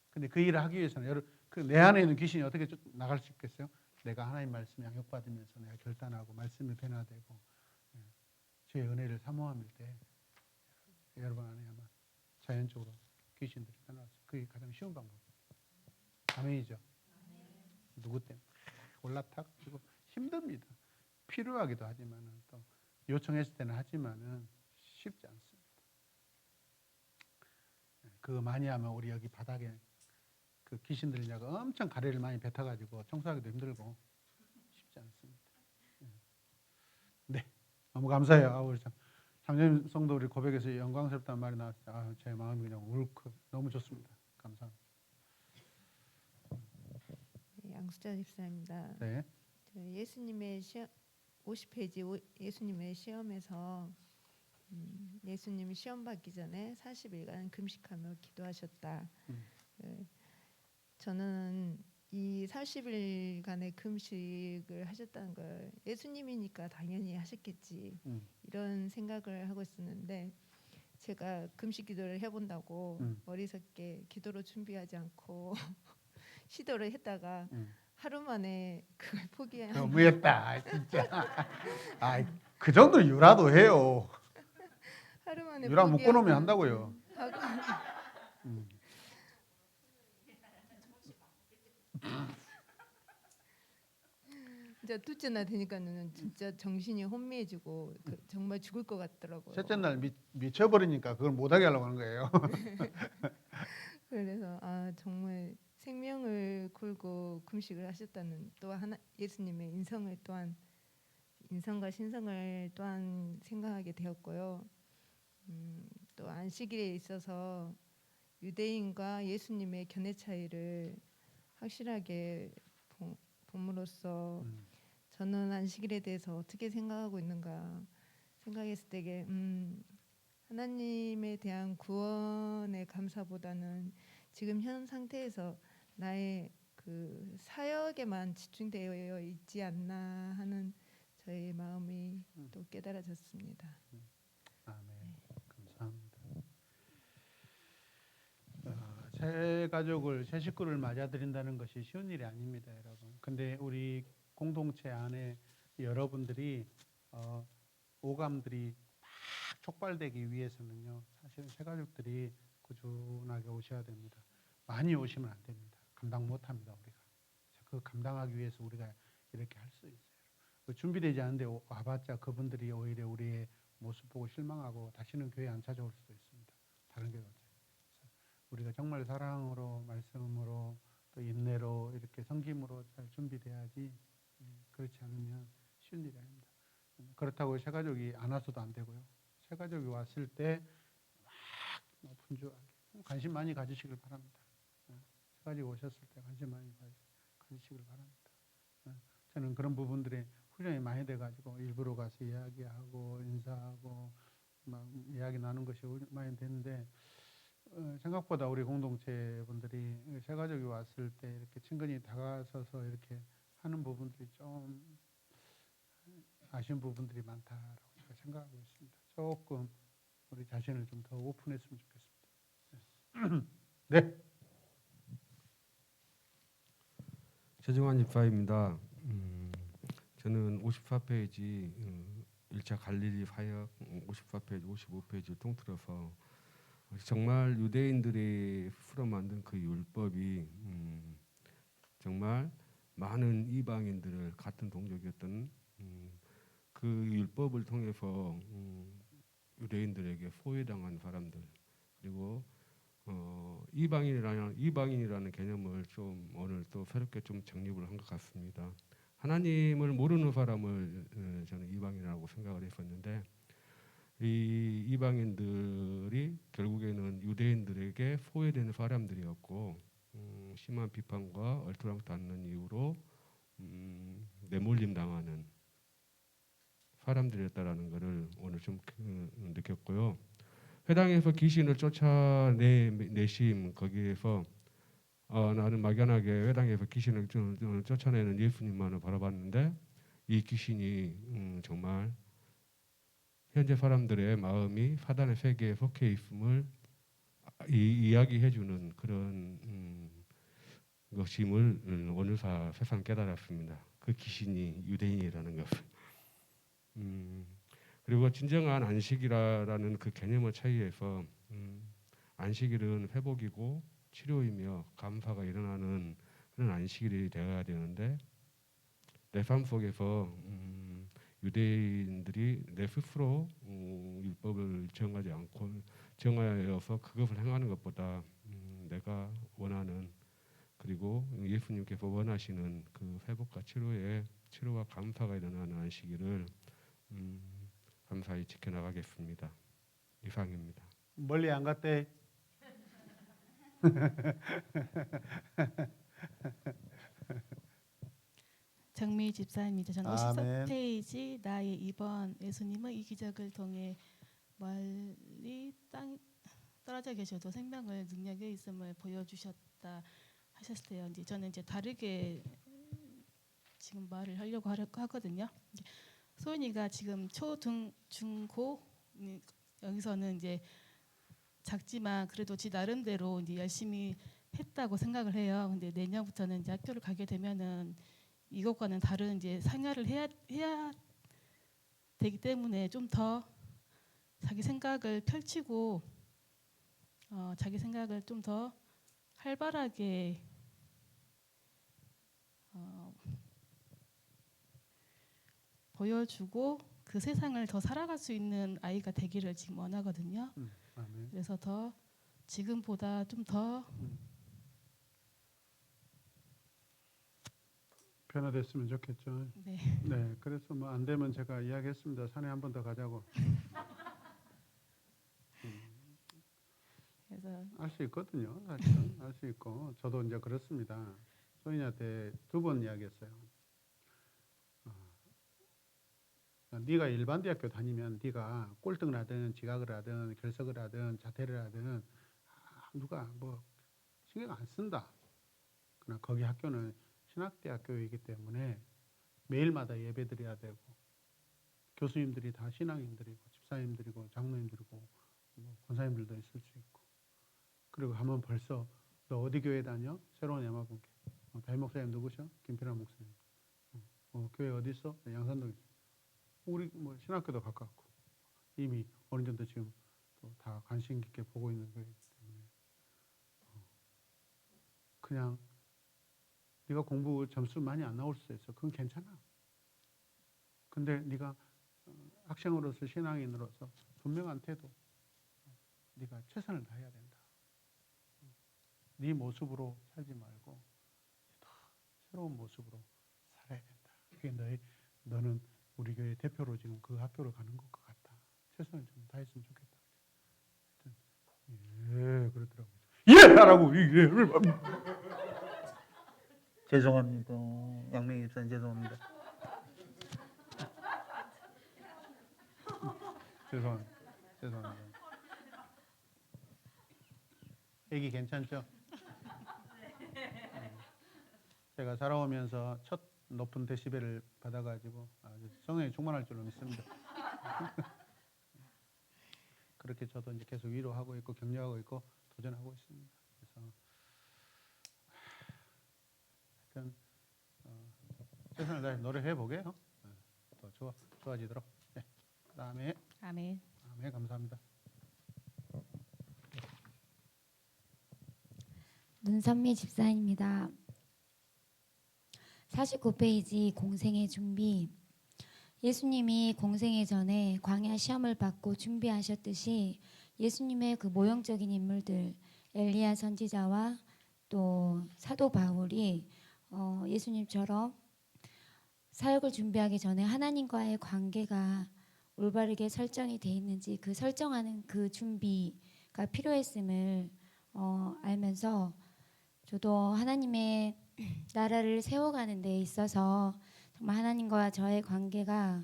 [SPEAKER 2] 근데 그 일을 하기 위해서는 여러분 내 안에 있는 귀신이 어떻게 나갈 수 있겠어요? 내가 하나님 말씀 양육받으면서 내가 결단하고 말씀에 변화되고 주의 은혜를 사모함일 때 여러분 안에 아마 자연적으로 귀신들이 떠날 수 있어요. 그게 가장 쉬운 방법입니다. 아멘이죠? 누구 때문에 올라타고 힘듭니다. 필요하기도 하지만은 또 요청했을 때는 하지만은 쉽지 않습니다. 그거 많이 하면 우리 여기 바닥에 그 귀신들이 엄청 가래를 많이 뱉어가지고 청소하기도 힘들고 쉽지 않습니다. 네, 너무 감사해요. 우리 장님 성도 우리 고백에서 영광스럽다는 말이 나왔어요. 제 마음이 그냥 울컥 너무 좋습니다. 감사합니다.
[SPEAKER 11] 양수자 집사입니다.
[SPEAKER 2] 네.
[SPEAKER 11] 예수님의 50페이지 예수님의 시험에서 예수님이 시험 받기 전에 40일간 금식하며 기도하셨다. 저는 이 40일간의 금식을 하셨다는 걸 예수님이니까 당연히 하셨겠지 이런 생각을 하고 있었는데 제가 금식 기도를 해본다고 어리석게 기도로 준비하지 않고 시도를 했다가 하루 만에 그걸 포기한.
[SPEAKER 2] 너무했다 진짜. 그 정도 유라도 해요.
[SPEAKER 11] 하루 만에
[SPEAKER 2] 유라 묶어놓으면 한다고요.
[SPEAKER 11] 이제 둘째 날 되니까는 진짜 정신이 혼미해지고 정말 죽을 것 같더라고요.
[SPEAKER 2] 셋째 날 미쳐버리니까 그걸 못하게 하려고 하는 거예요.
[SPEAKER 11] 그래서 정말 생명을 걸고 금식을 하셨다는 또 하나 예수님의 인성과 신성을 또한 생각하게 되었고요. 또 안식일에 있어서 유대인과 예수님의 견해 차이를 확실하게 봄으로써 저는 안식일에 대해서 어떻게 생각하고 있는가 생각했을 때에 하나님에 대한 구원의 감사보다는 지금 현 상태에서 나의 그 사역에만 집중되어 있지 않나 하는 저의 마음이 또 깨달아졌습니다.
[SPEAKER 2] 아멘. 감사합니다. 새 가족을 새 식구를 맞아들인다는 것이 쉬운 일이 아닙니다, 여러분. 근데 우리 공동체 안에 여러분들이 오감들이 막 촉발되기 위해서는요, 사실은 새 가족들이 꾸준하게 오셔야 됩니다. 많이 오시면 안 됩니다. 감당 못합니다, 우리가. 그 감당하기 위해서 우리가 이렇게 할 수 있어요. 준비되지 않은데 와봤자 그분들이 오히려 우리의 모습 보고 실망하고 다시는 교회 안 찾아올 수도 있습니다. 다른 교회 우리가 정말 사랑으로 말씀으로 또 인내로 이렇게 섬김으로 잘 준비돼야지. 그렇지 않으면 쉬운 일이 아닙니다. 그렇다고 새 가족이 안 와서도 안 되고요. 새 가족이 왔을 때 막 분주하게 관심 많이 가지시길 바랍니다. 새 가족이 오셨을 때 관심 많이 가지시길 바랍니다. 저는 그런 부분들에 훈련이 많이 돼가지고 일부러 가서 이야기하고 인사하고 막 이야기 나눈 것이 많이 됐는데 생각보다 우리 공동체 분들이 새 가족이 왔을 때 이렇게 친근히 다가서서 이렇게 하는 부분들이 좀 아쉬운 부분들이 많다라고 제가 생각하고 있습니다. 조금 우리 자신을 좀 더 오픈했으면 좋겠습니다. 네.
[SPEAKER 12] 최정환 집사입니다. 저는 54페이지 1차 갈릴리 사역 54페이지, 55페이지를 통틀어서 정말 유대인들이 풀어 만든 그 율법이 정말 많은 이방인들을 같은 동족이었던 그 율법을 통해서 유대인들에게 소외당한 사람들 그리고 이방인이라는 개념을 좀 오늘 또 새롭게 좀 정립을 한 것 같습니다. 하나님을 모르는 사람을 저는 이방인이라고 생각을 했었는데 이 이방인들이 결국에는 유대인들에게 소외되는 사람들이었고 심한 비판과 얼토당토하는 이유로 내몰림 당하는 사람들이었다라는 것을 오늘 좀 느꼈고요. 회당에서 귀신을 쫓아내심 거기에서 나는 막연하게 회당에서 귀신을 쫓아내는 예수님만을 바라봤는데 이 귀신이 정말 현재 사람들의 마음이 사단의 세계에 속해 있음을 이야기해주는 그런 것임을 오늘 세상 깨달았습니다. 그 귀신이 유대인이라는 것을. 그리고 진정한 안식이라는 그 개념의 차이에서 안식일은 회복이고 치료이며 감사가 일어나는 그런 안식일이 되어야 되는데 내 삶 속에서 유대인들이 내 스스로 율법을 정하여서 그것을 행하는 것보다 내가 원하는 그리고 예수님께서 원하시는 그 회복과 치료와 감사가 일어나는 안식일을 감사히 지켜나가겠습니다. 이상입니다.
[SPEAKER 2] 멀리 안 갔대.
[SPEAKER 13] 정미 집사입니다. 저는
[SPEAKER 2] 아멘.
[SPEAKER 13] 54페이지 나의 2번 예수님은 이 기적을 통해 멀리 땅 떨어져 계셔도 생명을 능력에 있음을 보여주셨다 하셨을 때요. 이제 저는 이제 다르게 지금 말을 하려고 하거든요. 이제 소연이가 지금 중고 여기서는 이제 작지만 그래도 지 나름대로 이제 열심히 했다고 생각을 해요. 근데 내년부터는 이제 학교를 가게 되면은 이것과는 다른 이제 생활을 해야 되기 때문에 좀 더 자기 생각을 펼치고 자기 생각을 좀 더 활발하게 보여주고 그 세상을 더 살아갈 수 있는 아이가 되기를 지금 원하거든요.
[SPEAKER 2] 아멘.
[SPEAKER 13] 그래서 더 지금보다 좀 더
[SPEAKER 2] 변화됐으면 좋겠죠.
[SPEAKER 13] 네.
[SPEAKER 2] 네, 그래서 뭐 안 되면 제가 이야기했습니다. 산에 한 번 더 가자고.
[SPEAKER 13] 그래서
[SPEAKER 2] 알 수 있거든요. 사실은 알 수 있고 저도 이제 그렇습니다. 소인이한테 2번 이야기했어요. 네가 일반 대학교 다니면 네가 꼴등을 하든 지각을 하든 결석을 하든 자퇴를 하든 누가 뭐 신경 안 쓴다. 그러나 거기 학교는 신학대학교이기 때문에 매일마다 예배드려야 되고 교수님들이 다 신앙인들이고 집사님들이고 장로님들이고 뭐 권사님들도 있을 수 있고 그리고 하면 벌써 너 어디 교회 다녀? 새로운 야마분교. 담임 목사님 누구셔? 김필환 목사님. 교회 어디 있어? 양산동 있어. 우리 뭐 신학교도 가깝고 이미 어느 정도 지금 또 다 관심 깊게 보고 있는 거이기 때문에 그냥 네가 공부 점수 많이 안 나올 수도 있어. 그건 괜찮아. 근데 네가 학생으로서 신앙인으로서 분명한 태도 네가 최선을 다해야 된다. 네 모습으로 살지 말고 더 새로운 모습으로 살아야 된다. 그게 너는 우리 교회 대표로 지금 그 학교를 가는 것 같다. 최선을 좀 다했으면 좋겠다. 예, 그러더라고요. 예, 하라고 이해를.
[SPEAKER 14] 죄송합니다. 양명희 집사님 죄송합니다.
[SPEAKER 2] 죄송합니다. 애기 괜찮죠? 제가 자라오면서 첫 높은 데시벨을 받아가지고 아주 성령이 충만할 줄로 믿습니다. 그렇게 저도 이제 계속 위로하고 있고 격려하고 있고 도전하고 있습니다. 그래서 하여튼 최선을 다해 노력해 보게요. 더 좋아지도록. 네. 그다음에
[SPEAKER 13] 아멘.
[SPEAKER 2] 감사합니다.
[SPEAKER 15] 문선미 집사입니다. 49페이지 공생의 준비. 예수님이 공생의 전에 광야 시험을 받고 준비하셨듯이 예수님의 그 모형적인 인물들 엘리야 선지자와 또 사도 바울이 예수님처럼 사역을 준비하기 전에 하나님과의 관계가 올바르게 설정이 돼 있는지 그 설정하는 그 준비가 필요했음을 알면서 저도 하나님의 나라를 세워가는 데 있어서 정말 하나님과 저의 관계가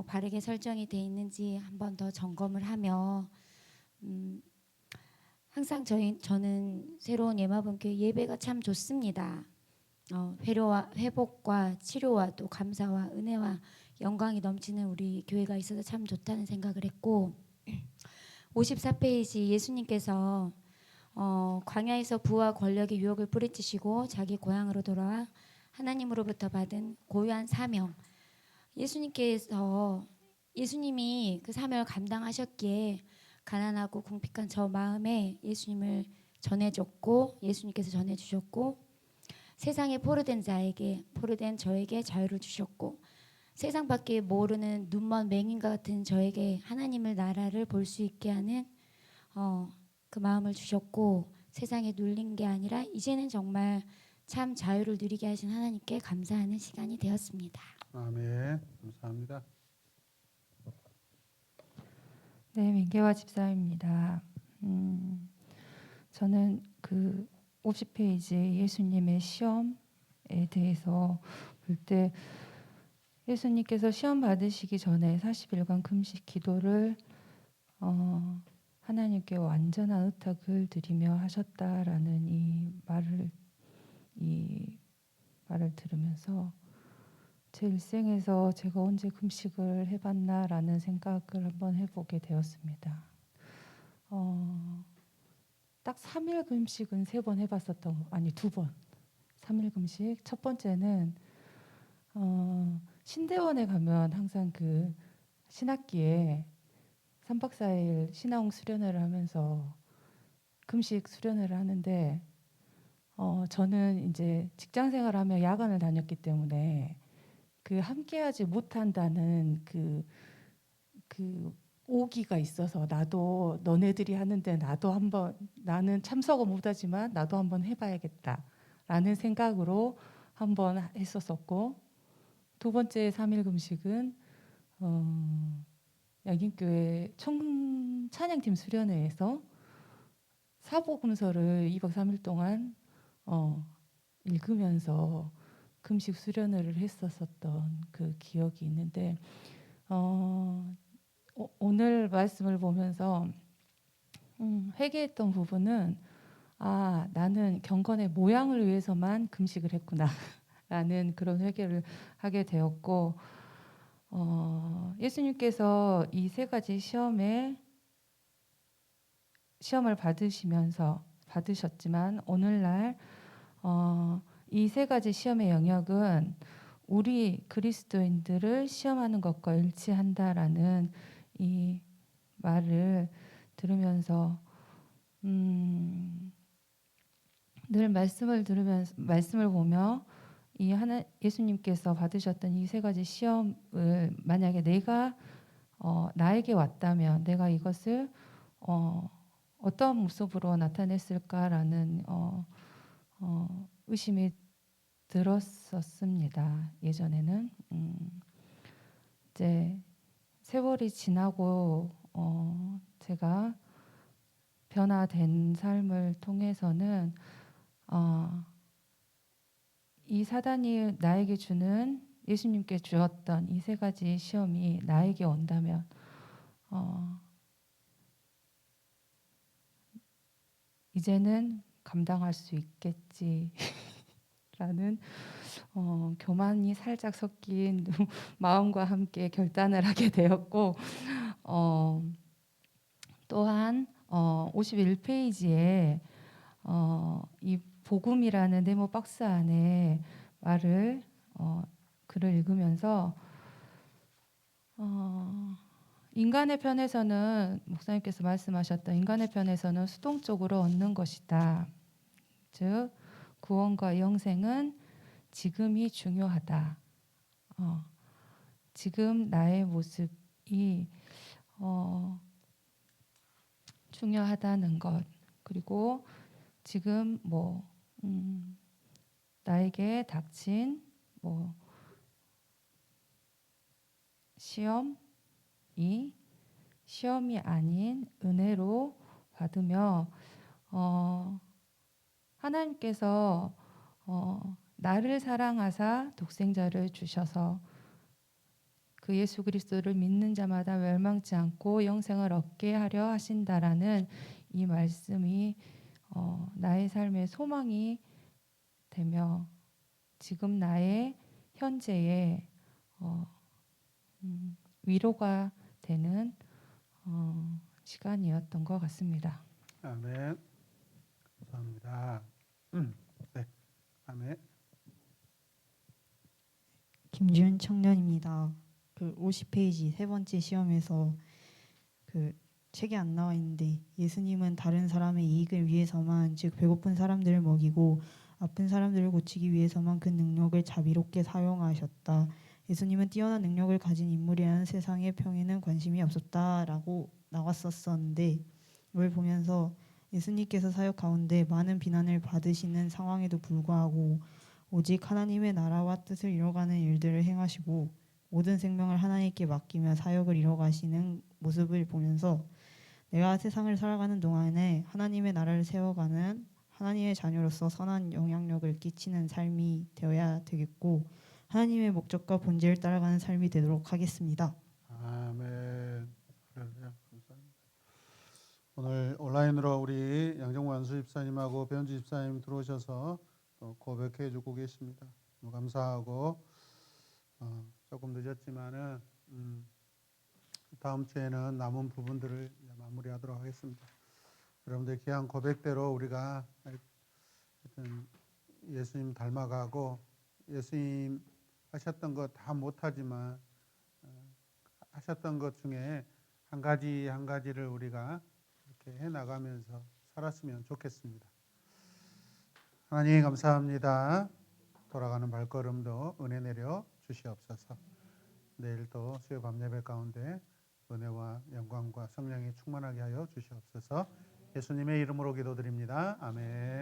[SPEAKER 15] 바르게 설정이 돼 있는지 한 번 더 점검을 하며 항상 저는 새로운 예마분교회 예배가 참 좋습니다. 회복과 치료와 또 감사와 은혜와 영광이 넘치는 우리 교회가 있어서 참 좋다는 생각을 했고 54페이지 예수님께서 광야에서 부와 권력의 유혹을 뿌리치시고 자기 고향으로 돌아와 하나님으로부터 받은 고유한 사명 예수님이 그 사명을 감당하셨기에 가난하고 궁핍한 저 마음에 예수님을 전해줬고 예수님께서 전해주셨고 세상에 포로된 저에게 자유를 주셨고 세상밖에 모르는 눈먼 맹인과 같은 저에게 하나님의 나라를 볼 수 있게 하는 그 마음을 주셨고 세상에 눌린 게 아니라 이제는 정말 참 자유를 누리게 하신 하나님께 감사하는 시간이 되었습니다.
[SPEAKER 2] 아멘. 감사합니다.
[SPEAKER 16] 네, 민계화 집사입니다. 저는 그 50페이지 예수님의 시험에 대해서 볼 때 예수님께서 시험 받으시기 전에 40일간 금식 기도를 하나님께 완전한 의탁을 드리며 하셨다라는 이 말을 들으면서 제 일생에서 제가 언제 금식을 해봤나라는 생각을 한번 해보게 되었습니다. 딱 3일 금식은 3번 해봤었던 아니 2번 3일 금식 첫 번째는 신대원에 가면 항상 그 신학기에 3박 4일 신앙 수련회를 하면서 금식 수련회를 하는데 저는 이제 직장 생활하며 야간을 다녔기 때문에 그 함께하지 못한다는 그 오기가 있어서 나도 너네들이 하는데 나도 한번 나는 참석은 못하지만 나도 한번 해봐야겠다라는 생각으로 한번 했었었고 두 번째 3일 금식은 야긴교회 찬양팀 수련회에서 사복음서를 2박 3일 동안 읽으면서 금식 수련회를 했었었던 그 기억이 있는데 오늘 말씀을 보면서 회개했던 부분은 나는 경건의 모양을 위해서만 금식을 했구나 라는 그런 회개를 하게 되었고 예수님께서 이 3가지 시험을 받으셨지만 오늘날 이 3가지 시험의 영역은 우리 그리스도인들을 시험하는 것과 일치한다라는 이 말을 들으면서 늘 말씀을 보며 예수님께서 받으셨던 이 3가지 시험을 만약에 내가 나에게 왔다면 내가 이것을 어떤 모습으로 나타냈을까라는 의심이 들었었습니다. 예전에는 이제 세월이 지나고 제가 변화된 삶을 통해서는 이 사단이 나에게 주는 예수님께 주었던 이 3가지 시험이 나에게 온다면 이제는 감당할 수 있겠지라는 교만이 살짝 섞인 마음과 함께 결단을 하게 되었고 또한 51페이지에 이 복음이라는 네모 박스 안에 글을 읽으면서 인간의 편에서는 목사님께서 말씀하셨던 인간의 편에서는 수동적으로 얻는 것이다. 즉 구원과 영생은 지금이 중요하다. 지금 나의 모습이 중요하다는 것 그리고 지금 나에게 닥친 시험이 아닌 은혜로 받으며 하나님께서 나를 사랑하사 독생자를 주셔서 그 예수 그리스도를 믿는 자마다 멸망치 않고 영생을 얻게 하려 하신다라는 이 말씀이 나의 삶의 소망이 되며 지금 나의 현재의 위로가 되는 시간이었던 것 같습니다.
[SPEAKER 2] 아멘. 감사합니다. 네, 아멘.
[SPEAKER 17] 김지훈 청년입니다. 그 50페이지 세 번째 시험에서 그 책에 안 나와 있는데 예수님은 다른 사람의 이익을 위해서만, 즉 배고픈 사람들을 먹이고 아픈 사람들을 고치기 위해서만 그 능력을 자비롭게 사용하셨다. 예수님은 뛰어난 능력을 가진 인물이라는 세상의 평에는 관심이 없었다라고 나왔었었는데, 이걸 보면서 예수님께서 사역 가운데 많은 비난을 받으시는 상황에도 불구하고 오직 하나님의 나라와 뜻을 이뤄가는 일들을 행하시고 모든 생명을 하나님께 맡기며 사역을 이뤄가시는 모습을 보면서 내가 세상을 살아가는 동안에 하나님의 나라를 세워가는 하나님의 자녀로서 선한 영향력을 끼치는 삶이 되어야 되겠고, 하나님의 목적과 본질을 따라가는 삶이 되도록 하겠습니다.
[SPEAKER 2] 아멘. 감사합니다. 오늘 온라인으로 우리 양정모 안수 집사님하고 배현주 집사님 들어오셔서 또 고백해 주고 계십니다. 너무 감사하고 조금 늦었지만은 다음 주에는 남은 부분들을 마무리하도록 하겠습니다. 여러분들 귀한 고백대로 우리가 하여튼 예수님 닮아가고 예수님 하셨던 것 다 못하지만 하셨던 것 중에 한 가지 한 가지를 우리가 이렇게 해나가면서 살았으면 좋겠습니다. 하나님 감사합니다. 돌아가는 발걸음도 은혜 내려 주시옵소서. 내일도 수요 밤 예배 가운데 은혜와 영광과 성령이 충만하게 하여 주시옵소서. 예수님의 이름으로 기도드립니다. 아멘.